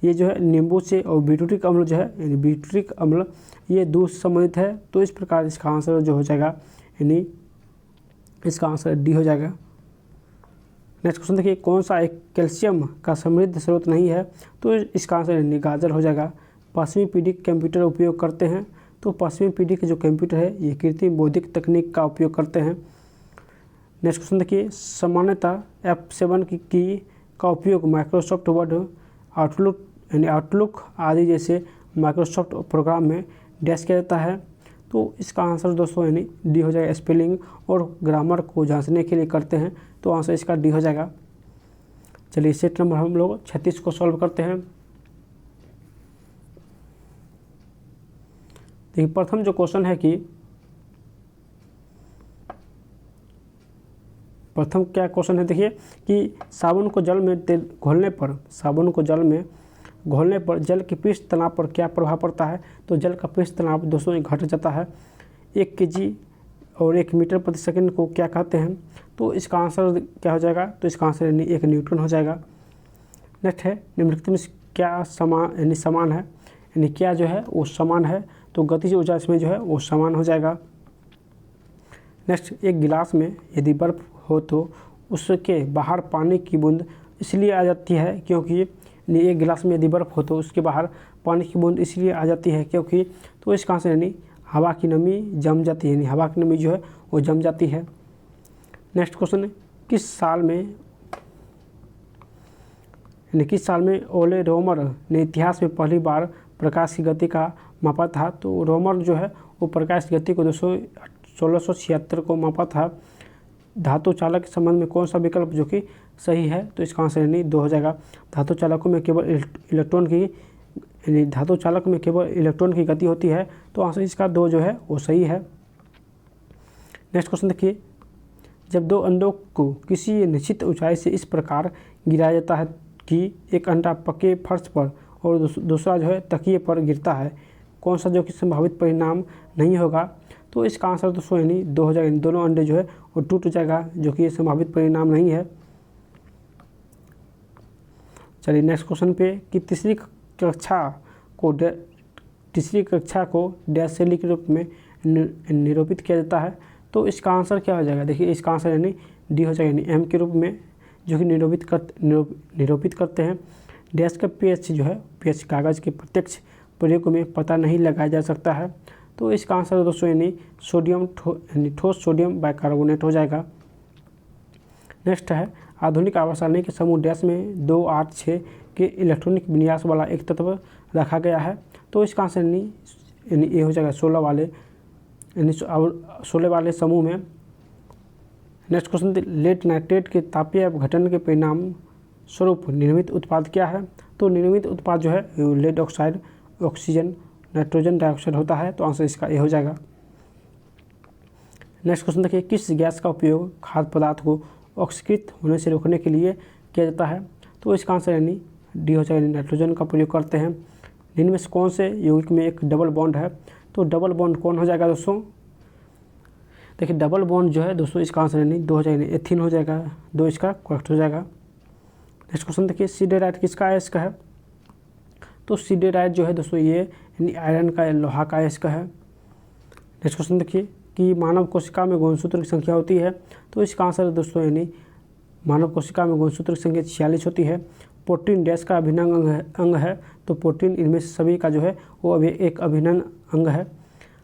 ये जो है नींबू से, और ब्यूटरिक अम्ल जो है यानी ब्यूटरिक अम्ल ये दूध से संबंधित है। तो इस प्रकार इसका आंसर जो हो जाएगा यानी इसका आंसर डी हो जाएगा। नेक्स्ट क्वेश्चन देखिए, कौन सा एक कैल्शियम का समृद्ध स्रोत नहीं है? तो इसका आंसर यानी गाजर हो जाएगा। 5वीं पीढ़ी के कंप्यूटर उपयोग करते हैं। तो 5वीं पीढ़ी के जो कंप्यूटर है ये कृत्रिम बौद्धिक तकनीक का उपयोग करते हैं। नेक्स्ट क्वेश्चन देखिए, सामान्यतः F7 की का उपयोग माइक्रोसॉफ्ट वर्ड, आउटलुक आदि जैसे माइक्रोसॉफ्ट प्रोग्राम में डैश किया जाता है। तो इसका आंसर दोस्तों यानी डी हो जाएगा। स्पेलिंग और ग्रामर को जांचने के लिए करते हैं। तो आंसर इसका डी हो जाएगा। चलिए सेट नंबर हम लोग 36 को सॉल्व करते हैं। देखिए प्रथम जो क्वेश्चन है कि प्रथम क्या क्वेश्चन है देखिए कि साबुन को जल में घोलने पर जल के पृष्ठ तनाव पर क्या प्रभाव पड़ता है? तो जल का पृष्ठ तनाव दोस्तों घट जाता है। 1 kg और 1 मीटर प्रति सेकंड को क्या कहते हैं? तो इसका आंसर क्या हो जाएगा? तो इसका आंसर यानी 1 न्यूटन हो जाएगा। नेक्स्ट है निम्नलिखित में क्या समान है, यानी क्या जो है वो समान है, तो गतिज ऊर्जा इसमें जो है वो समान हो जाएगा। नेक्स्ट, एक गिलास में यदि बर्फ़ हो तो उसके बाहर पानी की बूंद इसलिए आ जाती है क्योंकि, एक गिलास में यदि बर्फ़ हो तो उसके बाहर पानी की बूंद इसलिए आ जाती है क्योंकि, तो इसका आंसर यानी हवा की नमी जम जाती है, यानी हवा की नमी जो है वो जम जाती है। नेक्स्ट क्वेश्चन है, किस साल में ओले रोमर ने इतिहास में पहली बार प्रकाश की गति का मापा था? तो रोमर जो है वो प्रकाश की गति को 1676 को मापा था। धातु चालक के संबंध में कौन सा विकल्प जो कि सही है? तो इसका आंसर यानी 2 हो जाएगा। धातु चालक में केवल इलेक्ट्रॉन की गति होती है, तो आंसर इसका 2 जो है वो सही है। नेक्स्ट क्वेश्चन देखिए, जब 2 अंडों को किसी निश्चित ऊंचाई से इस प्रकार गिराया जाता है कि एक अंडा पक्के फर्श पर और दूसरा जो है तकिए पर गिरता है, कौन सा जो कि संभावित परिणाम नहीं होगा? तो इसका आंसर दोस्तों यानी 2 हो जाएगा, दोनों अंडे जो है वो टूट जाएगा, जो कि ये संभावित परिणाम नहीं है। चलिए नेक्स्ट क्वेश्चन पे कि तीसरी कक्षा को डैश शैली के रूप में निरूपित किया जाता है, तो इसका आंसर क्या हो जाएगा? देखिए इसका आंसर यानी डी हो जाएगा, यानी एम के रूप में जो कि निरूपित करते हैं। डैश का पीएच जो है, पीएच कागज़ के प्रत्यक्ष प्रयोग में पता नहीं लगाया जा सकता है, तो इसका आंसर दोस्तों यानी ठोस सोडियम बाइकार्बोनेट हो जाएगा। नेक्स्ट है, आधुनिक आवर्त के समूह डैश में 2, 8, 6 के इलेक्ट्रॉनिक विन्यास वाला एक तत्व रखा गया है, तो इसका आंसर यानी ये हो जाएगा 16 वाले समूह में। नेक्स्ट क्वेश्चन, लेड नाइट्रेट के तापीय अपघटन के परिणाम स्वरूप निर्मित उत्पाद क्या है? तो निर्मित उत्पाद जो है lead oxide, oxygen, nitrogen dioxide होता है, तो आंसर इसका ए हो जाएगा। नेक्स्ट क्वेश्चन देखिए, किस गैस का उपयोग खाद्य पदार्थ को ऑक्सीकृत होने से रोकने के लिए किया जाता है? तो इसका आंसर यानी डी हो जाएगा, नाइट्रोजन का प्रयोग करते हैं। इनमें से कौन से यौगिक में एक डबल बॉन्ड है? तो डबल बॉन्ड कौन हो जाएगा दोस्तों? देखिए डबल बॉन्ड जो है दोस्तों इसका आंसर यानी 2 हो जाएगा, एथिन हो जाएगा, 2 इसका करेक्ट हो जाएगा। नेक्स्ट क्वेश्चन देखिए, सिडेराइट किसका अयस्क है? तो सिडेराइट जो है दोस्तों ये यानी आयरन का, लोहा का अयस्क है। नेक्स्ट क्वेश्चन देखिए कि मानव कोशिका में गुणसूत्र की संख्या होती है, तो इसका आंसर दोस्तों यानी मानव कोशिका में गुणसूत्र की संख्या 46 होती है। प्रोटीन डैश का अभिन्न अंग है, तो प्रोटीन इनमें से सभी का जो है वो अभी एक अभिन्न अंग है।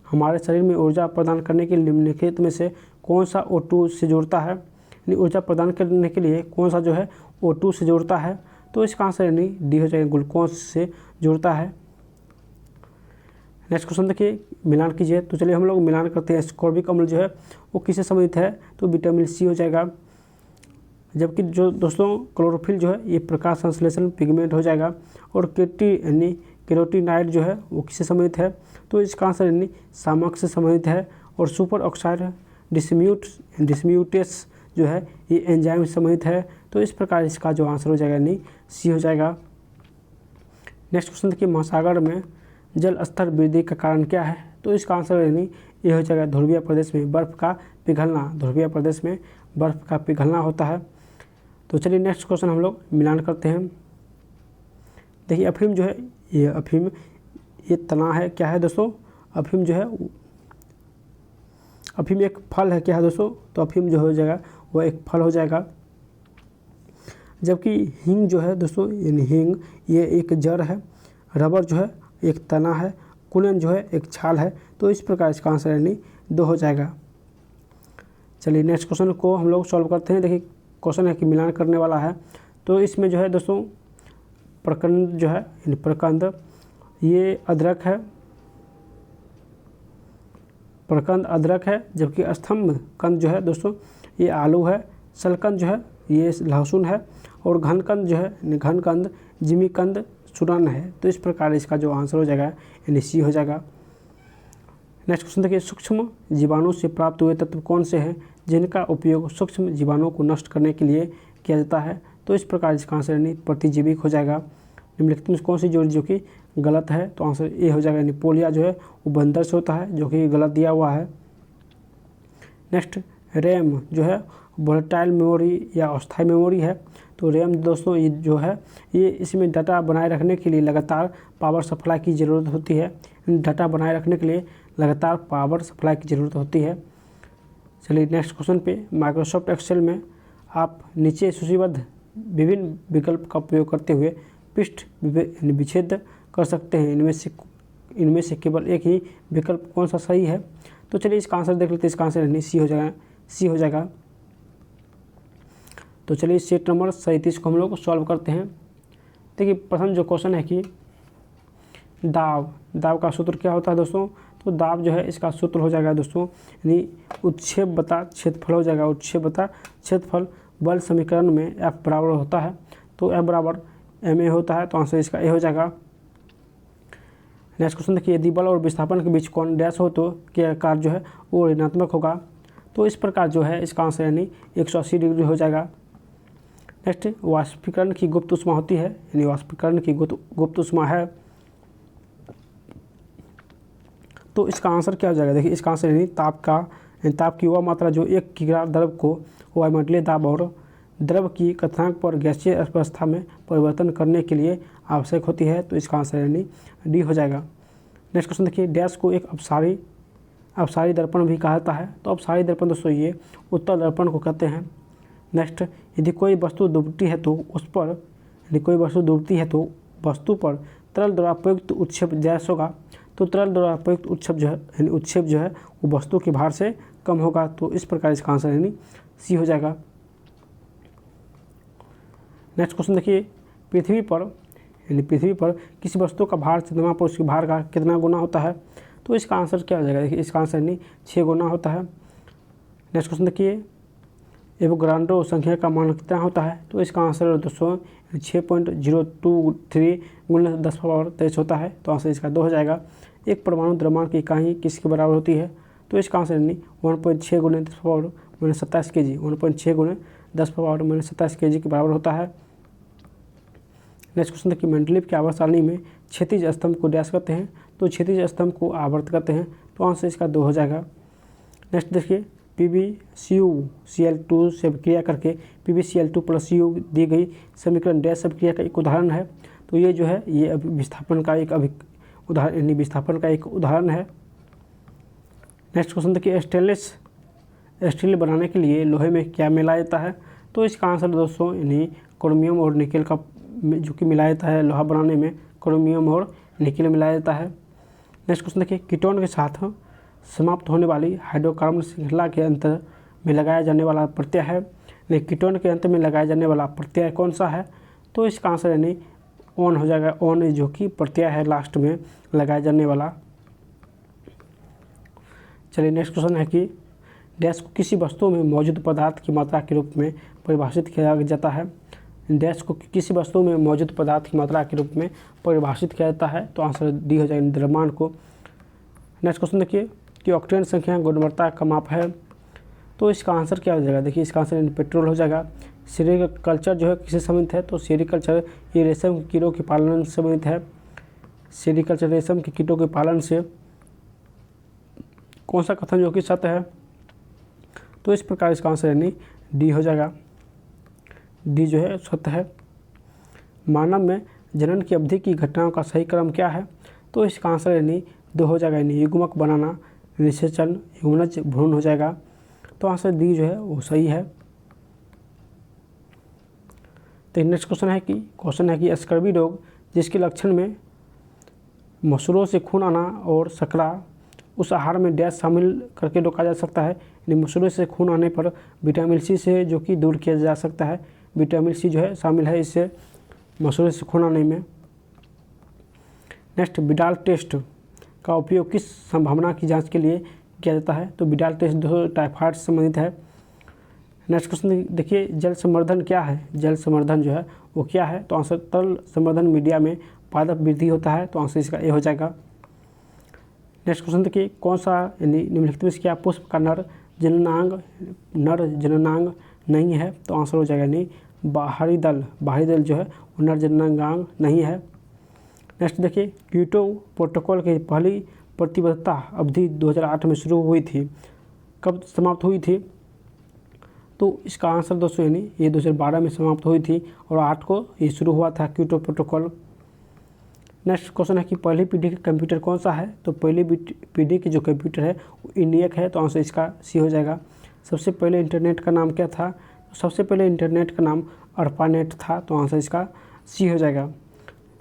हमारे शरीर में ऊर्जा प्रदान करने के लिए निम्नलिखित में से कौन सा O2 से जोड़ता है? यानी ऊर्जा प्रदान करने के लिए कौन सा जो है O2 से जोड़ता है? तो इसका आंसर यानी डी हो जाएगा, ग्लूकोज से जोड़ता है। नेक्स्ट क्वेश्चन देखिए, मिलान कीजिए। तो चलिए हम लोग मिलान करते हैं। एस्कॉर्बिक अम्ल जो है वो किससे संबंधित है? तो विटामिन सी हो जाएगा। जबकि जो दोस्तों क्लोरोफिल जो है ये प्रकाश संश्लेषण पिगमेंट हो जाएगा। और कैरोटीनाइड जो है वो किससे संबंधित है? तो इसका आंसर यानी सामक से संबंधित है। और सुपर ऑक्साइड डिस्म्यूटेस जो है ये एंजाइम से संबंधित है। तो इस प्रकार इसका जो आंसर हो जाएगा यानी सी हो जाएगा। नेक्स्ट क्वेश्चन देखिए, महासागर में जल स्तर वृद्धि का कारण क्या है? तो इसका आंसर यानी ये हो जाएगा ध्रुवीय प्रदेश में बर्फ़ का पिघलना। ध्रुवीय प्रदेश में बर्फ़ का पिघलना होता है। तो चलिए नेक्स्ट क्वेश्चन हम लोग मिलान करते हैं। देखिए अफीम जो है ये तना है, क्या है दोस्तों? अफीम जो है अफीम एक फल है, क्या है दोस्तों? तो अफीम जो हो जाएगा वो एक फल हो जाएगा। जबकि हींग जो है दोस्तों यानी हींग ये एक जड़ है। रबर जो है एक तना है। कुलन जो है एक छाल है। तो इस प्रकार इसका आंसर यानी 2 हो जाएगा। चलिए नेक्स्ट क्वेश्चन को हम लोग सॉल्व करते हैं। देखिए क्वेश्चन है कि मिलान करने वाला है। तो इसमें जो है दोस्तों प्रकंद जो है यानी प्रकंद ये अदरक है, प्रकंद अदरक है। जबकि स्तंभ कंद जो है दोस्तों ये आलू है। शलकंद जो है ये लहसुन है। और घनकंद जो है घनकंद जिमीकंद चूर्ण है। तो इस प्रकार इसका जो आंसर हो जाएगा यानी सी हो जाएगा। नेक्स्ट क्वेश्चन देखिए, सूक्ष्म जीवाणु से प्राप्त हुए तत्व कौन से हैं जिनका उपयोग सूक्ष्म जीवाणुओं को नष्ट करने के लिए किया जाता है? तो इस प्रकार इसका आंसर यानी प्रतिजीविक हो जाएगा। निम्नलिखित में कौन सी जोड़ी जो कि गलत है? तो आंसर ए हो जाएगा, यानी पोलिया जो है वो बंदर से होता है, जो कि गलत दिया हुआ है। नेक्स्ट रैम जो है वोलेटाइल मेमोरी या अस्थायी मेमोरी है। तो रैम दोस्तों ये जो है ये इसमें डाटा बनाए रखने के लिए लगातार पावर सप्लाई की ज़रूरत होती है। डाटा बनाए रखने के लिए लगातार पावर सप्लाई की ज़रूरत होती है। चलिए नेक्स्ट क्वेश्चन पे, माइक्रोसॉफ्ट एक्सेल में आप नीचे सूचीबद्ध विभिन्न विकल्प का उपयोग करते हुए पृष्ठ विच्छेद कर सकते हैं। इनमें से केवल एक ही विकल्प कौन सा सही है? तो चलिए इसका आंसर देख लेते हैं। इसका आंसर यानी सी हो जाएगा। तो चलिए सेट नंबर 37 को हम लोग सॉल्व करते हैं। देखिए प्रथम जो क्वेश्चन है कि दाब का सूत्र क्या होता है दोस्तों? तो दाब जो है इसका सूत्र हो जाएगा दोस्तों यानी उच्छेद बता क्षेत्रफल हो जाएगा। उच्छेद बता क्षेत्रफल बल समीकरण में F बराबर होता है, तो F बराबर ma होता है, तो आंसर इसका ए हो जाएगा। नेक्स्ट क्वेश्चन देखिए, यदि बल और विस्थापन के बीच कोण डैश हो तो क्या आकार जो है वो ऋणात्मक होगा? तो इस प्रकार जो है इसका आंसर यानी 180 डिग्री हो जाएगा। नेक्स्ट वाष्पीकरण की गुप्त ऊष्मा होती है, यानी वाष्पीकरण की गुप्त ऊष्मा है, तो इसका आंसर क्या हो जाएगा? देखिए इसका आंसर यानी ताप की वह मात्रा जो 1 किग्रा द्रव को वायुमंडलीय दाब और द्रव की कथनांक पर गैसीय अवस्था में परिवर्तन करने के लिए आवश्यक होती है, तो इसका आंसर यानी डी हो जाएगा। नेक्स्ट क्वेश्चन देखिए, डैश को एक अपसारी दर्पण भी कहा जाता है। तो अपसारी दर्पण दोस्तों ये उत्तल दर्पण को कहते हैं। नेक्स्ट, यदि कोई वस्तु डूबती है तो वस्तु पर तरल द्वारा प्रयुक्त उत्क्षेप डैश होगा। तो तरल द्वारा प्रयुक्त उत्क्षेप जो है वो वस्तु के भार से कम होगा, तो इस प्रकार इसका आंसर यानी सी हो जाएगा। नेक्स्ट क्वेश्चन देखिए, पृथ्वी पर किसी वस्तु का भार चंद्रमा पर उसके भार का कितना गुना होता है? तो इसका आंसर क्या हो जाएगा? देखिए इसका आंसर यानी 6 गुना होता है। नेक्स्ट क्वेश्चन देखिए, एवोगाड्रो संख्या का मान कितना होता है? तो इसका आंसर दोस्तों 6.023 गुणा 10⁻23 होता है, तो आंसर इसका 2 हो जाएगा। एक परमाणु द्रव्यमान की इकाई किसके बराबर होती है? तो इसका आंसर यानी 1.6 गुणा 10⁻27 kg 1.6 गुणा 10⁻27 kg के बराबर होता है। नेक्स्ट क्वेश्चन देखिए, मेंडलीव की आवर्त सारणी में क्षैतिज स्तंभ को डैश करते हैं, तो क्षैतिज स्तंभ को आवर्त करते हैं, तो आंसर इसका 2 हो जाएगा। नेक्स्ट देखिए, PbCuCl2 से क्रिया करके PbCl2 + Cu दी गई समीकरण डैश अभिक्रिया का एक उदाहरण है। तो ये जो है ये विस्थापन का एक उदाहरण है। नेक्स्ट क्वेश्चन देखिए, स्टेनलेस स्टील बनाने के लिए लोहे में क्या मिलाया जाता है? तो इसका आंसर दोस्तों यानी क्रोमियम और निकेल का जो कि मिलाया जाता है। लोहा बनाने में क्रोमियम और निकेल मिलाया जाता है। नेक्स्ट क्वेश्चन देखिए, कीटोन के साथ समाप्त होने वाली हाइड्रोकार्बन श्रृंखला के अंत में लगाया जाने वाला प्रत्यय है। कीटोन के अंत में लगाया जाने वाला प्रत्यय कौन सा है? तो इसका आंसर यानी ऑन हो जाएगा। ऑन जो कि प्रत्यय है लास्ट में लगाया जाने वाला। चलिए नेक्स्ट क्वेश्चन है कि डैश को किसी वस्तु में मौजूद पदार्थ की मात्रा के रूप में परिभाषित किया जाता है। डैश को किसी वस्तु में मौजूद पदार्थ की मात्रा के रूप में परिभाषित किया जाता है, तो आंसर डी हो जाएगा, द्रव्यमान को। नेक्स्ट क्वेश्चन देखिए कि ऑक्टेन संख्या गुणवत्ता का माप है, तो इसका आंसर क्या हो जाएगा? देखिए इसका आंसर पेट्रोल हो जाएगा। सेरीकल्चर जो है किससे संबंधित है? तो सेरीकल्चर ये रेशम के कीटों के पालन से संबंधित है। सेरीकल्चर रेशम के कीटों के पालन से कौन सा कथन जो कि सत्य है? तो इस प्रकार इसका आंसर यानी डी हो जाएगा। डी जो है सत्य है। मानव में जनन की अवधि की घटनाओं का सही क्रम क्या है? तो इसका आंसर यानी 2 हो जाएगा, यानी युग्मक बनाना, निषेचन, युग्मनज, भ्रूण हो जाएगा, तो आंसर डी जो है वो सही है। तो नेक्स्ट क्वेश्चन है कि स्कर्वी रोग जिसके लक्षण में मसूरों से खून आना और सकरा उस आहार में डैश शामिल करके रोका जा सकता है। यानी मसूरों से खून आने पर विटामिन सी से जो कि दूर किया जा सकता है। विटामिन सी जो है शामिल है इससे मसूरों से खून आने में। नेक्स्ट, विडाल टेस्ट का उपयोग किस संभावना की जांच के लिए किया जाता है? तो विडाल टेस्ट टाइफाइड से संबंधित है। नेक्स्ट क्वेश्चन देखिए, जल संवर्धन क्या है? जल संवर्धन जो है वो क्या है? तो आंसर तरल संवर्धन मीडिया में पादप वृद्धि होता है, तो आंसर इसका ए हो जाएगा। नेक्स्ट क्वेश्चन देखिए, कौन सा यानी निम्नलिखित में से क्या पुष्प का नर जननांग नहीं है? तो आंसर हो जाएगा यानी बाहरी दल जो है वो नर जननांग नहीं है। नेक्स्ट देखिए, क्योटो प्रोटोकॉल की पहली प्रतिबद्धता अवधि 2008 में शुरू हुई थी, कब समाप्त हुई थी? तो इसका आंसर दोस्तों यानी ये 2012 में समाप्त हुई थी और 8 को ये शुरू हुआ था क्योटो प्रोटोकॉल। नेक्स्ट क्वेश्चन है कि पहली पीढ़ी का कंप्यूटर कौन सा है? तो पहली पीढ़ी की जो कंप्यूटर है वो ENIAC है, तो आंसर इसका सी हो जाएगा। सबसे पहले इंटरनेट का नाम क्या था? तो सबसे पहले इंटरनेट का नाम ARPANET था, तो आंसर इसका सी हो जाएगा।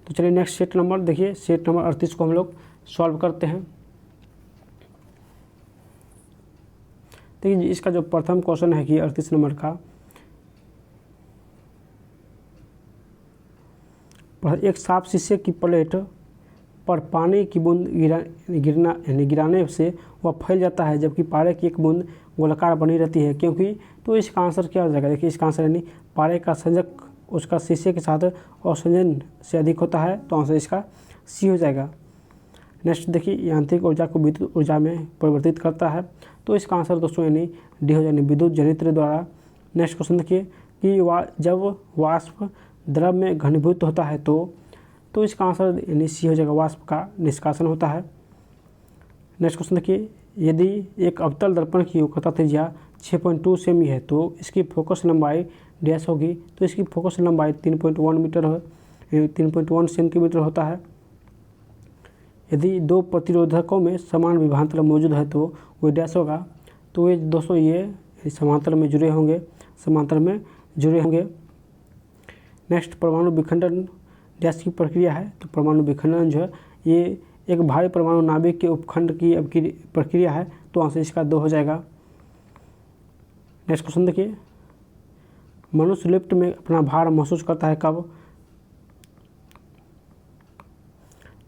तो चलिए नेक्स्ट सेट नंबर देखिए, सेट नंबर 38 को हम लोग सॉल्व करते हैं। देखिए इसका जो प्रथम क्वेश्चन है कि 38 नंबर का, एक साफ शीशे की प्लेट पर पानी की बूंद गिराने से वह फैल जाता है, जबकि पारे की एक बूंद गोलाकार बनी रहती है, क्योंकि? तो इसका आंसर क्या हो जाएगा? देखिए इसका आंसर यानी पारे का संयोजक उसका शीशे के साथ औसंजन से अधिक होता है, तो आंसर इसका सी हो जाएगा। नेक्स्ट देखिए, यांत्रिक ऊर्जा को विद्युत ऊर्जा में परिवर्तित करता है, तो इसका आंसर दोस्तों यानी डी हो जाएगा, विद्युत जनित्र द्वारा। नेक्स्ट क्वेश्चन देखिए कि जब वाष्प द्रव में घनीभूत होता है तो इसका आंसर यानी सी हो जाएगा, वाष्प का निष्कासन होता है। नेक्स्ट क्वेश्चन देखिए, यदि एक अवतल दर्पण की वक्रता त्रिज्या 6.2 सेमी है तो इसकी फोकस लंबाई डैश होगी, तो इसकी फोकस लंबाई 3.1 मीटर 3.1 सेंटीमीटर होता है। यदि दो प्रतिरोधकों में समान विभवांतर मौजूद है तो वो डैश होगा, तो ये दोस्तों ये समांतर में जुड़े होंगे। नेक्स्ट, परमाणु विखंडन डैश की प्रक्रिया है, तो परमाणु विखंडन जो है ये एक भारी परमाणु नाभिक के उपखंड की प्रक्रिया है, तो आंसर इसका 2 हो जाएगा। नेक्स्ट क्वेश्चन देखिए, मनुष्य लिफ्ट में अपना भार महसूस करता है कब?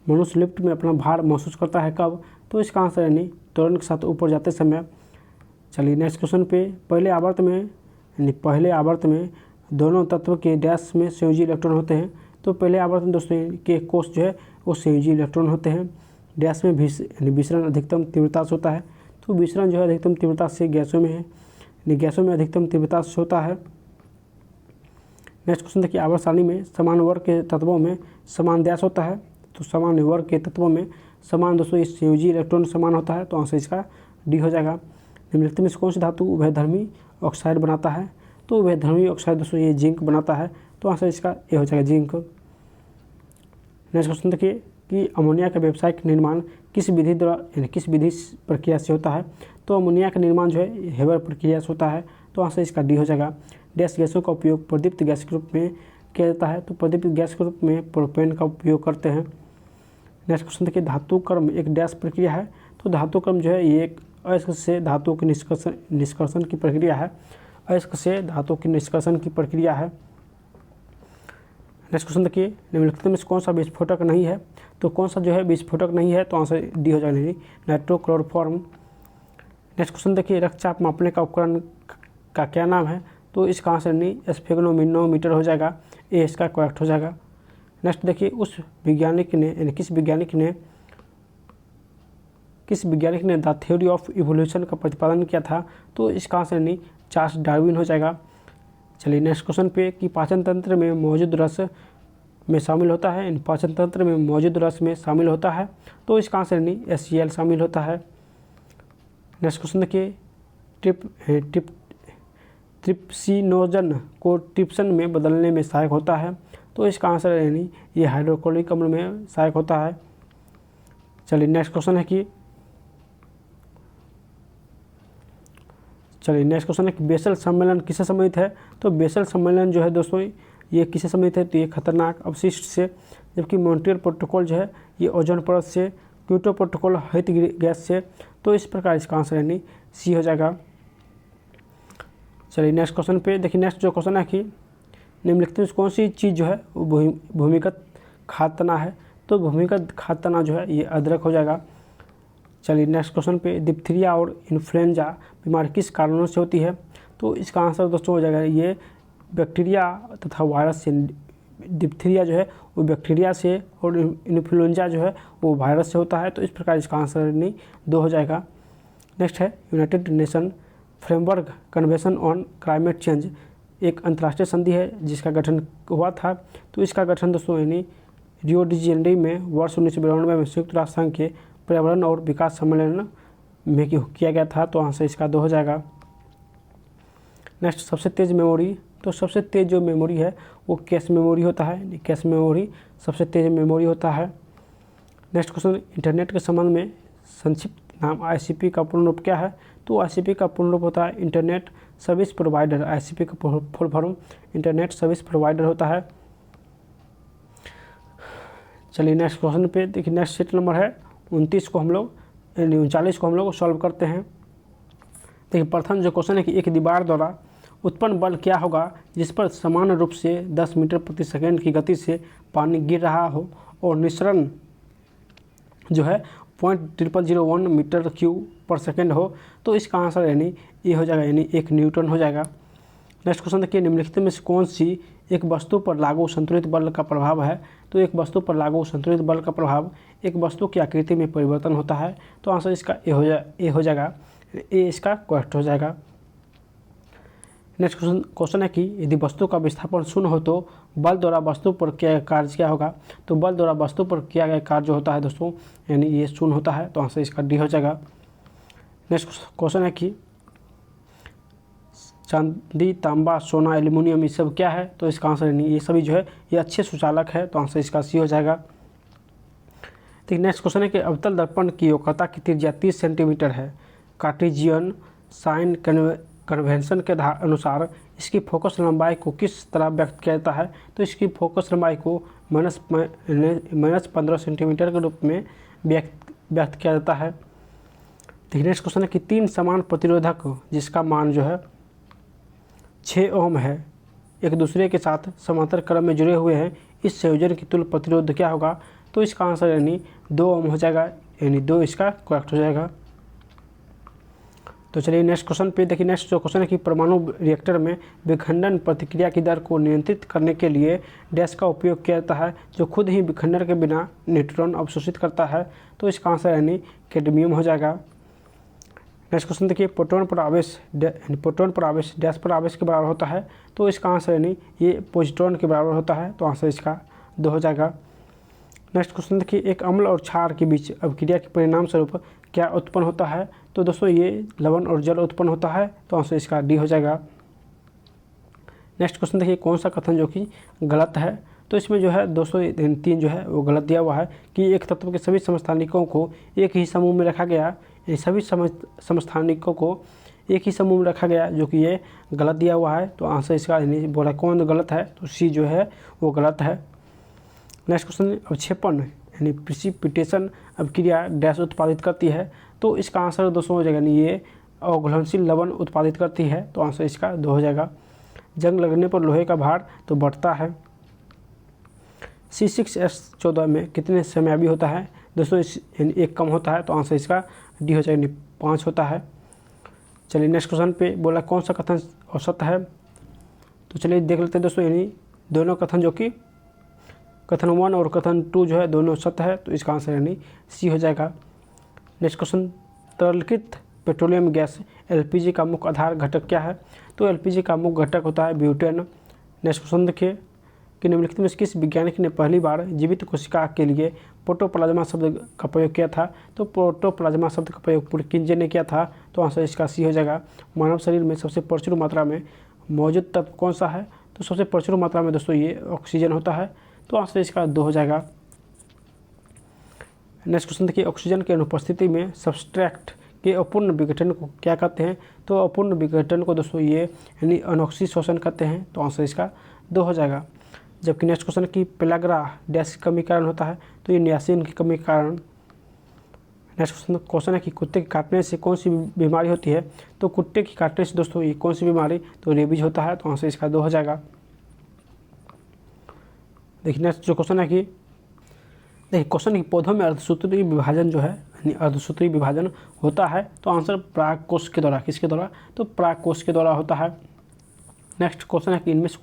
मनुष्य लिफ्ट में अपना भार महसूस करता है कब? तो इसका आंसर यानी त्वरण के साथ ऊपर जाते समय। चलिए नेक्स्ट क्वेश्चन पे, पहले आवर्त में दोनों तत्व के डैश में संयोजी इलेक्ट्रॉन होते हैं, तो पहले आवर्त में दोस्तों के कोष जो है वो संयोजी इलेक्ट्रॉन होते हैं। डैश में विसरण अधिकतम तीव्रता से होता है, तो विसरण जो है अधिकतम तीव्रता से गैसों में है, गैसों में अधिकतम तीव्रता से होता है। नेक्स्ट क्वेश्चन देखिए, आवर्त सारणी में समान वर्ग के तत्वों में समान डैश होता है, तो समान वर्ग के तत्वों में समान दोस्तों इस संयोजी इलेक्ट्रॉन समान होता है, तो आंसर इसका डी हो जाएगा। निम्नलिखित में कौन सी धातु उभयधर्मी ऑक्साइड बनाता है? तो उभयधर्मी ऑक्साइड दोस्तों ये जिंक बनाता है, तो आंसर इसका ए हो जाएगा, जिंक। नेक्स्ट क्वेश्चन देखिए कि अमोनिया का व्यावसायिक निर्माण किस विधि द्वारा यानी किस विधि प्रक्रिया से होता है? तो अमोनिया का निर्माण जो है हेबर प्रक्रिया से होता है, तो आंसर इसका डी हो जाएगा। डैश गैसों का उपयोग प्रदीप्त गैस के रूप में किया जाता है, तो प्रदीप्त गैस के रूप में प्रोपेन का उपयोग करते हैं। नेक्स्ट क्वेश्चन देखिए, धातु कर्म एक डैश प्रक्रिया है, तो धातु कर्म जो है ये एक अयस्क से धातु के निष्कर्षण की प्रक्रिया है, अयस्क से धातु की निष्कर्षण की प्रक्रिया है। नेक्स्ट क्वेश्चन देखिए, निम्नलिखित में कौन सा विस्फोटक नहीं है? तो कौन सा जो है विस्फोटक नहीं है, तो आंसर डी हो जाएगा, नाइट्रोक्लोरोफॉर्म। नेक्स्ट क्वेश्चन देखिए, रक्तचाप मापने का उपकरण का क्या नाम है? तो इसका आंसर नहीं स्फेग्नोमीटर हो जाएगा, ए इसका करेक्ट हो जाएगा। नेक्स्ट देखिए, किस वैज्ञानिक ने द थ्योरी ऑफ इवोल्यूशन का प्रतिपादन किया था? तो इसका आंसर नहीं चार्ल्स डार्विन हो जाएगा। चलिए नेक्स्ट क्वेश्चन पे कि पाचन तंत्र में मौजूद रस में शामिल होता है, पाचन तंत्र में मौजूद रस में शामिल होता है, तो इसका आंसर नहीं HCl शामिल होता है। नेक्स्ट क्वेश्चन देखिए, ट्रिप्सिनोजन को ट्रिप्सन में बदलने में सहायक होता है, तो इसका आंसर यानी ये हाइड्रोक्लोरिक अम्ल में सहायक होता है। चलिए नेक्स्ट क्वेश्चन है कि बेसल सम्मेलन किससे संबंधित है? तो बेसल सम्मेलन जो है दोस्तों ये किससे संबंधित है? तो ये खतरनाक अपशिष्ट से, जबकि मॉन्ट्रियल प्रोटोकॉल जो है ये ओजोन परत से, क्योटो प्रोटोकॉल हरित गैस से, तो इस प्रकार इसका आंसर यानी सी हो जाएगा। चलिए नेक्स्ट क्वेश्चन पे देखिए, नेक्स्ट जो क्वेश्चन है कि निम्नलिखित में कौन सी चीज़ जो है वो भूमिगत खाद्य तना है? तो भूमिगत खाद्य तना जो है ये अदरक हो जाएगा। चलिए नेक्स्ट क्वेश्चन पे, डिप्थीरिया और इन्फ्लुएंजा बीमारी किस कारणों से होती है? तो इसका आंसर दोस्तों हो जाएगा ये बैक्टीरिया तथा वायरस से। डिप्थीरिया जो है वो बैक्टीरिया से और इन्फ्लुएंजा जो है वो वायरस से होता है, तो इस प्रकार इसका आंसर नहीं 2 हो जाएगा। नेक्स्ट है United nation framework convention on climate change, एक अंतर्राष्ट्रीय संधि है जिसका गठन हुआ था, तो इसका गठन दोस्तों यानी रियो डी जेनेरो में वर्ष 1992 में संयुक्त राष्ट्र संघ के पर्यावरण और विकास सम्मेलन में किया गया था, तो आंसर इसका 2 हो जाएगा। नेक्स्ट सबसे तेज़ मेमोरी, तो सबसे तेज़ जो मेमोरी है वो कैश मेमोरी होता है। कैश मेमोरी सबसे तेज़ मेमोरी होता है। नेक्स्ट क्वेश्चन, इंटरनेट के संबंध में संक्षिप्त नाम आईसीपी का पूर्ण रूप क्या है? तो आईसीपी का पूर्ण रूप होता है इंटरनेट सर्विस प्रोवाइडर। आईसीपी का full form internet service provider होता है। चलिए नेक्स्ट क्वेश्चन पे देखिए, नेक्स्ट सीट नंबर है 29 को हम लोग 39 को हम लोग सॉल्व करते हैं। देखिए प्रथम जो क्वेश्चन है कि एक दीवार द्वारा उत्पन्न बल क्या होगा जिस पर समान रूप से 10 मीटर प्रति सेकंड की गति से पानी गिर रहा हो और निःसरण जो है 0.0001 मीटर क्यूब पर सेकंड हो? तो इसका आंसर यानी ये हो जाएगा, यानी 1 न्यूटन हो जाएगा। नेक्स्ट क्वेश्चन देखिए, निम्नलिखित में से कौन सी एक वस्तु पर लागू संतुलित बल का प्रभाव है? तो एक वस्तु पर लागू संतुलित बल का प्रभाव एक वस्तु की आकृति में परिवर्तन होता है। तो आंसर इसका ए हो जाएगा, ए इसका करेक्ट हो जाएगा। नेक्स्ट क्वेश्चन है कि यदि वस्तु का विस्थापन शून्य हो तो बल द्वारा वस्तु पर क्या कार्य क्या होगा? तो बल द्वारा वस्तु पर किया गया कार्य जो होता है दोस्तों, यानी ये शून्य होता है। तो आंसर इसका डी हो जाएगा। नेक्स्ट क्वेश्चन है कि चांदी, तांबा, सोना, एल्यूमिनियम ये सब क्या है? तो इसका आंसर यानी ये सभी जो है ये अच्छे सुचालक है। तो आंसर इसका सी हो जाएगा। ठीक, नेक्स्ट क्वेश्चन है कि अवतल दर्पण की वक्रता की त्रिज्या 30 सेंटीमीटर है। कार्टेशियन साइन कन्वेंशन के अनुसार इसकी फोकस लंबाई को किस तरह व्यक्त किया जाता है? तो इसकी फोकस लंबाई को -15 सेंटीमीटर के रूप में व्यक्त किया जाता है। ठीक, नेक्स्ट क्वेश्चन है कि 3 समान प्रतिरोधक जिसका मान जो है 6 ओम है एक दूसरे के साथ समांतर क्रम में जुड़े हुए हैं, इस संयोजन की तुल्य प्रतिरोध क्या होगा? तो इसका आंसर यानी 2 ओम हो जाएगा, यानी 2 इसका करेक्ट हो जाएगा। तो चलिए नेक्स्ट क्वेश्चन पे देखिए। नेक्स्ट जो क्वेश्चन है कि परमाणु रिएक्टर में विखंडन प्रतिक्रिया की दर को नियंत्रित करने के लिए डैश का उपयोग किया जाता है जो खुद ही विखंडन के बिना न्यूट्रॉन अवशोषित करता है। तो इसका आंसर यानी कैडमियम हो जाएगा। नेक्स्ट क्वेश्चन देखिए, प्रोटॉन पर आवेश डैश पर आवेश के बराबर होता है। तो इसका आंसर यानी ये पॉजिट्रॉन के बराबर होता है। तो आंसर इसका 2 हो जाएगा। नेक्स्ट क्वेश्चन देखिए, एक अम्ल और क्षार के बीच अभिक्रिया के परिणाम स्वरूप क्या उत्पन्न होता है? तो दोस्तों ये लवण और जल उत्पन्न होता है। तो आंसर इसका डी हो जाएगा। नेक्स्ट क्वेश्चन देखिए, कौन सा कथन जो कि गलत है? तो इसमें जो है दोस्तों 3 जो है वो गलत दिया हुआ है कि एक तत्व के सभी समस्थानिकों को एक ही समूह में रखा गया। सभी समस्थानिकों को एक ही समूह में रखा गया, जो कि ये गलत दिया हुआ है। तो आंसर इसका बोला कौन गलत है? तो सी जो है वो गलत है। नेक्स्ट क्वेश्चन, अवक्षेपण यानी प्रिसिपिटेशन अभिक्रिया डैश उत्पादित करती है। तो इसका आंसर दोस्तों हो जाएगा, यानी ये अघुलनशील लवण उत्पादित करती है। तो आंसर इसका 2 हो जाएगा। जंग लगने पर लोहे का भार तो बढ़ता है। C6H14 में कितने समयावी होता है? दोस्तों यानी 1 कम होता है। तो आंसर इसका डी हो जाएगा, 5 होता है। चलिए नेक्स्ट क्वेश्चन पे बोला कौन सा कथन औसत है? तो चलिए देख लेते हैं दोस्तों, यानी दोनों कथन जो कि कथन 1 और कथन 2 जो है दोनों सत्य है। तो इसका आंसर यानी सी हो जाएगा। नेक्स्ट क्वेश्चन, तरलीकृत पेट्रोलियम गैस एलपीजी का मुख्य आधार घटक क्या है? तो एलपीजी का मुख्य घटक होता है ब्यूटेन। नेक्स्ट क्वेश्चन देखिए कि निम्नलिखित में किस वैज्ञानिक ने पहली बार जीवित कोशिका के लिए प्रोटोप्लाज्मा शब्द का प्रयोग किया था? तो प्रोटोप्लाज्मा शब्द का प्रयोग पुरकिंजे ने किया था। तो आंसर इसका सी हो जाएगा। मानव शरीर में सबसे प्रचुर मात्रा में मौजूद तत्व कौन सा है? तो सबसे प्रचुर मात्रा में दोस्तों ये ऑक्सीजन होता है। तो आंसर इसका 2 हो जाएगा। नेक्स्ट क्वेश्चन देखिए, ऑक्सीजन की अनुपस्थिति में सब्सट्रैक्ट के अपूर्ण विघटन को क्या कहते हैं? तो अपूर्ण विघटन को दोस्तों ये यानी अनऑक्सीशोषण कहते हैं। तो आंसर इसका 2 हो जाएगा। जबकि नेक्स्ट क्वेश्चन की पेलाग्रा डैश की कमी कारण होता है? तो ये नियासिन की कमी के कारण। नेक्स्ट क्वेश्चन है कि कुत्ते के काटने से कौन सी बीमारी होती है? तो कुत्ते के काटने से दोस्तों ये कौन सी बीमारी? तो रेबीज होता है। तो आंसर इसका 2 हो जाएगा। देखिए नेक्स्ट जो क्वेश्चन है कि देखिए क्वेश्चन की पौधों में अर्धसूत्री विभाजन जो है यानी अर्धसूत्री विभाजन होता है। तो आंसर परागकोश के द्वारा। किसके द्वारा? तो परागकोश के द्वारा होता है। नेक्स्ट क्वेश्चन है कि इनमें से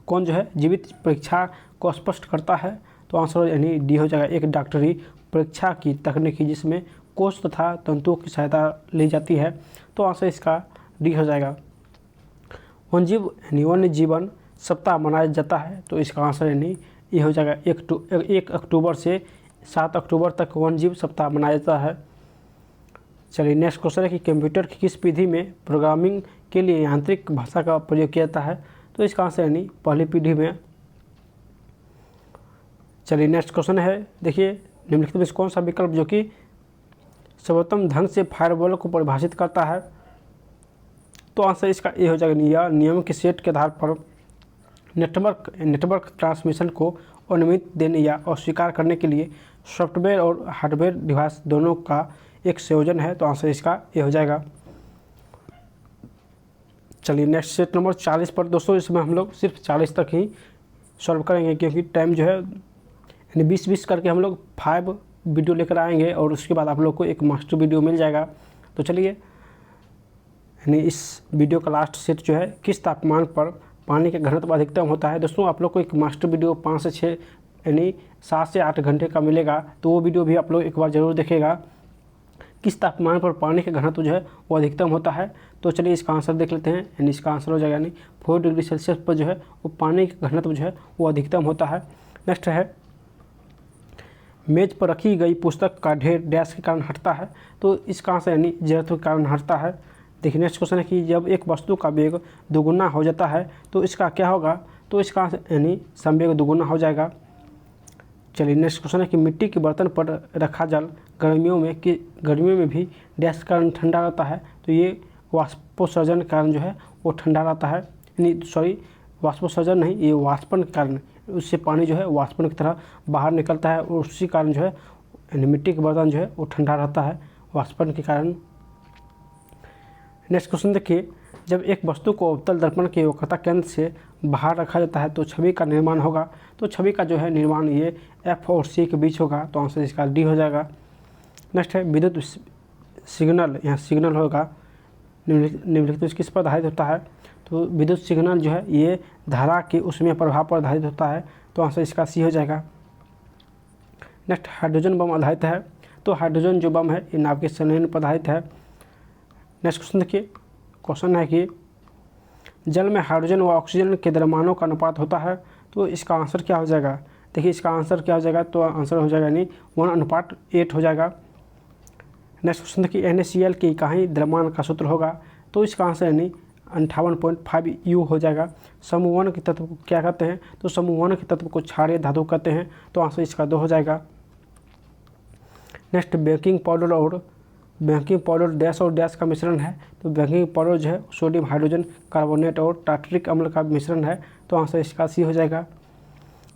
कौन जो है जीवित परीक्षा को स्पष्ट करता है? तो आंसर यानी डी हो जाएगा। एक डॉक्टरी परीक्षा की तकनीकी जिसमें कोष तथा तंतुओं की सहायता ली जाती है। तो आंसर इसका डी हो जाएगा। वन्य जीवन सप्ताह मनाया जाता है। तो इसका आंसर यानी ये हो जाएगा 1 अक्टूबर से 7 अक्टूबर तक वन्य जीव सप्ताह मनाया जाता है। चलिए नेक्स्ट क्वेश्चन है कि कंप्यूटर की किस विधि में प्रोग्रामिंग के लिए यांत्रिक भाषा का प्रयोग किया जाता है? तो इसका आंसर यानी पहली पीढ़ी में। चलिए नेक्स्ट क्वेश्चन है, देखिए निम्नलिखित में कौन सा विकल्प जो कि सर्वोत्तम ढंग से फायरवॉल को परिभाषित करता है? तो आंसर इसका ए हो जाएगा। यह नियम के सेट के आधार पर नेटवर्क ट्रांसमिशन को अनुमति देने या अस्वीकार करने के लिए सॉफ्टवेयर और हार्डवेयर डिवाइस दोनों का एक संयोजन है। तो आंसर इसका ए हो जाएगा। चलिए नेक्स्ट सेट नंबर 40 पर दोस्तों, इसमें हम लोग सिर्फ 40 तक ही सॉल्व करेंगे क्योंकि टाइम जो है यानी 20-20 करके हम लोग 5 वीडियो लेकर आएंगे और उसके बाद आप लोग को एक मास्टर वीडियो मिल जाएगा। तो चलिए यानी इस वीडियो का लास्ट सेट जो है किस तापमान पर पानी का घनत्व अधिकतम होता है। दोस्तों आप लोग को एक मास्टर वीडियो 5 से 6 यानी 7 से 8 घंटे का मिलेगा, तो वो वीडियो भी आप लोग एक बार ज़रूर देखिएगा। किस तापमान पर पानी का घनत्व जो है वो अधिकतम होता है? तो चलिए इसका आंसर देख लेते हैं। यानी इसका आंसर हो जाएगा यानी 4 डिग्री सेल्सियस पर जो है वो पानी का घनत्व जो है वो अधिकतम होता है। नेक्स्ट है, मेज पर रखी गई पुस्तक का ढेर डैश के कारण हटता है। तो इसका आंसर यानी जड़त्व के कारण हटता है। देखिए नेक्स्ट क्वेश्चन है कि जब एक वस्तु का वेग दोगुना हो जाता है तो इसका क्या होगा? तो इसका आंसर यानी संवेग दोगुना हो जाएगा। चलिए नेक्स्ट क्वेश्चन है कि मिट्टी के बर्तन पर रखा जल गर्मियों में भी डैश के कारण ठंडा रहता है। तो ये वाष्पोत्सर्जन के कारण जो है वो ठंडा रहता है, यानी सॉरी वाष्पोत्सर्जन नहीं, ये वाष्पन के कारण, उससे पानी जो है वाष्पन की तरह बाहर निकलता है और उसी कारण जो है यानी मिट्टी के बर्तन जो है वो ठंडा रहता है वाष्पन के कारण। नेक्स्ट क्वेश्चन देखिए, जब एक वस्तु को अवतल दर्पण के वक्रता केंद्र से बाहर रखा जाता है तो छवि का निर्माण होगा। तो छवि का जो है निर्माण ये F और C के बीच होगा। तो आंसर इसका डी हो जाएगा। नेक्स्ट है, विद्युत सिग्नल, यहाँ सिग्नल होगा निम्नलिखित किस पर आधारित होता है? तो विद्युत सिग्नल जो है ये धारा के उसमें प्रभाव पर आधारित होता है। तो आंसर इसका सी हो जाएगा। नेक्स्ट, हाइड्रोजन बम आधारित है। तो हाइड्रोजन जो बम है ये नाभिकीय संलयन पर आधारित है। नेक्स्ट क्वेश्चन देखिए, क्वेश्चन है कि जल में हाइड्रोजन व ऑक्सीजन के द्रव्यमानों का अनुपात होता है। तो इसका आंसर क्या हो जाएगा? देखिए इसका आंसर क्या हो जाएगा? तो आंसर हो जाएगा यानी 1:8 हो जाएगा। नेक्स्ट क्वेश्चन देखिए, NaCl की इकाई द्रव्यमान का सूत्र होगा। तो इसका आंसर यानी 58.5 U हो जाएगा। समूह वन के तत्व को क्या कहते हैं? तो समूह वन के तत्व को क्षारीय धातु कहते हैं। तो आंसर इसका 2 हो जाएगा। नेक्स्ट, बेकिंग पाउडर डैश और डैश का मिश्रण है। तो बेकिंग पाउडर जो है सोडियम हाइड्रोजन कार्बोनेट और टार्टरिक अम्ल का मिश्रण है। तो आंसर इसका सी हो जाएगा।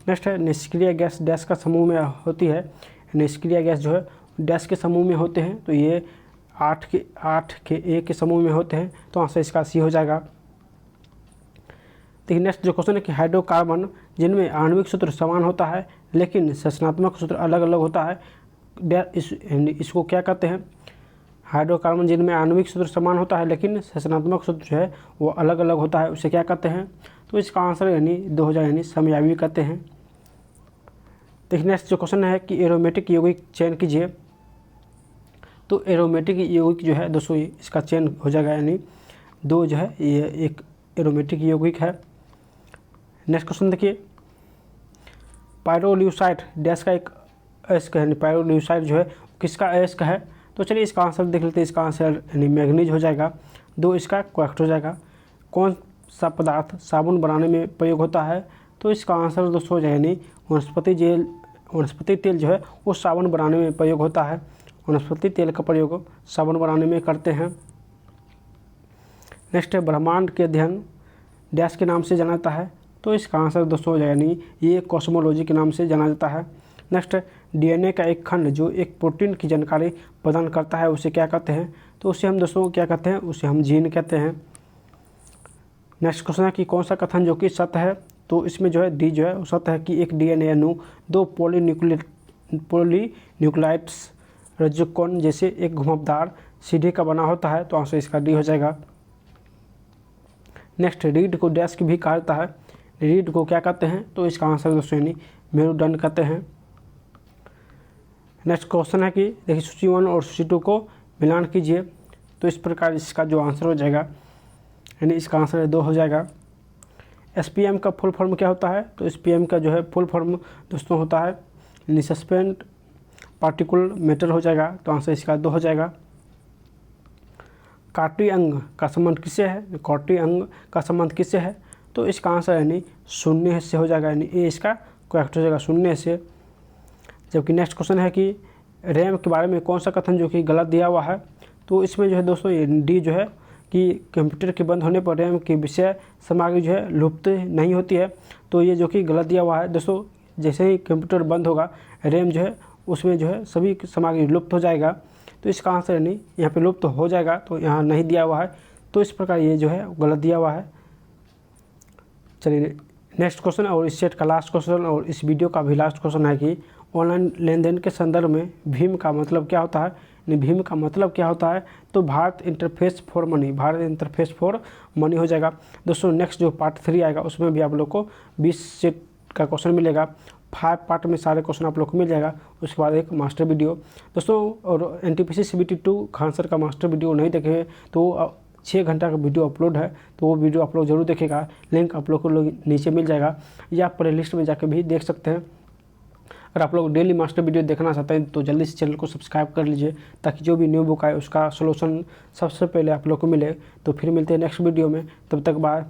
नेक्स्ट है, निष्क्रिय गैस डैश का समूह में होती है। निष्क्रिय गैस जो है डैश के समूह में होते हैं। तो ये 8 के ए के समूह में होते हैं। तो आंसर इसका सी हो जाएगा। देखिए नेक्स्ट जो क्वेश्चन है कि हाइड्रोकार्बन जिनमें आणविक सूत्र समान होता है लेकिन संरचनात्मक सूत्र अलग अलग होता है, इसको क्या कहते हैं? हाइड्रोकार्बन जिनमें आणविक सूत्र समान होता है लेकिन संरचनात्मक सूत्र जो है वो अलग अलग होता है, उसे क्या कहते हैं? तो इसका आंसर यानी 2000 यानी समयावी कहते हैं। देखिए नेक्स्ट जो क्वेश्चन है कि एरोमेटिक यौगिक चयन कीजिए। तो एरोमेटिक यौगिक जो है दोस्तों इसका चयन हो जाएगा, यानी 2 जो है ये एक एरोमेटिक यौगिक है। नेक्स्ट क्वेश्चन देखिए, पायरोल्यूसाइड डैश का एक अयस्क है, यानी पायरोल्यूसाइड जो है किसका अयस्क है? तो चलिए इसका आंसर देख लेते हैं। इसका आंसर यानी मैग्नीज हो जाएगा। 2 इसका करेक्ट हो जाएगा। कौन सा पदार्थ साबुन बनाने में प्रयोग होता है? तो इसका आंसर दोस्तों हो जाएगा यानी वनस्पति तेल जो है वो साबुन बनाने में प्रयोग होता है। वनस्पति तेल का प्रयोग साबुन बनाने में करते हैं। नेक्स्ट है, ब्रह्मांड के अध्ययन डैश के नाम से जाना जाता है। तो इसका आंसर दोस्तों हो जाएगा यानी ये कॉस्मोलॉजी के नाम से जाना जाता है। नेक्स्ट, DNA का एक खंड जो एक प्रोटीन की जानकारी प्रदान करता है उसे क्या कहते हैं? तो उसे हम दोस्तों क्या कहते हैं? उसे हम जीन कहते हैं। नेक्स्ट क्वेश्चन है कि कौन सा कथन जो कि सत्य है? तो इसमें जो है डी जो है वो सत्य है कि एक DNA अणु 2 पॉलीन्यूक्लियोटाइड्स रज्जुकोण जैसे एक घुमावदार सीढ़ी का बना होता है। तो आंसर इसका डी हो जाएगा। नेक्स्ट, रीढ़ को डैश की भी कहा जाता है। रीढ़ को क्या कहते हैं? तो इसका आंसर दोस्तों यानी मेरुदंड कहते हैं। नेक्स्ट क्वेश्चन है कि देखिए सूची 1 और सूची 2 को मिलान कीजिए। तो इस प्रकार इसका जो आंसर हो जाएगा यानी इसका आंसर 2 हो जाएगा। SPM का फुल फॉर्म क्या होता है? तो SPM का जो है फुल फॉर्म दोस्तों होता है यानी सस्पेंड पार्टिकुलर मैटर हो जाएगा। तो आंसर इसका 2 हो जाएगा। काटी अंग का संबंध किससे है, काटी अंग का संबंध किससे है, तो इसका आंसर यानी शून्य से हो जाएगा, यानी ए इसका करेक्ट हो जाएगा शून्य से। जबकि नेक्स्ट क्वेश्चन है कि रैम के बारे में कौन सा कथन जो कि गलत दिया हुआ है, तो इसमें जो है दोस्तों ये डी जो है कि कंप्यूटर के बंद होने पर रैम की विषय सामग्री जो है लुप्त नहीं होती है, तो ये जो कि गलत दिया हुआ है दोस्तों। जैसे ही कंप्यूटर बंद होगा रैम जो है उसमें जो है सभी सामग्री लुप्त हो जाएगा, तो इसका आंसर यानी यहाँ पे लुप्त हो जाएगा, तो यहाँ नहीं दिया हुआ है, तो इस प्रकार ये जो है गलत दिया हुआ है। चलिए नेक्स्ट क्वेश्चन और इस सेट का लास्ट क्वेश्चन और इस वीडियो का भी लास्ट क्वेश्चन है कि ऑनलाइन लेन देन के संदर्भ में भीम का मतलब क्या होता है। भीम का मतलब क्या होता है, तो Bharat interface for money, Bharat interface for money हो जाएगा दोस्तों। नेक्स्ट जो पार्ट 3 आएगा उसमें भी आप लोग को 20 सेट का क्वेश्चन मिलेगा, 5 पार्ट में सारे क्वेश्चन आप लोग को मिल जाएगा। उसके बाद एक मास्टर वीडियो दोस्तों, और NTPC CBT 2 खान सर का मास्टर वीडियो नहीं देखे तो 6 घंटा का वीडियो अपलोड है, तो वो वीडियो आप लोग जरूर देखेगा, लिंक आप लोग को नीचे मिल जाएगा, या आप प्ले लिस्ट में जाकर भी देख सकते हैं। अगर आप लोग डेली मास्टर वीडियो देखना चाहते हैं तो जल्दी से चैनल को सब्सक्राइब कर लीजिए, ताकि जो भी न्यू बुक आए उसका सोल्यूशन सबसे पहले आप लोग को मिले। तो फिर मिलते हैं नेक्स्ट वीडियो में, तब तक बाय।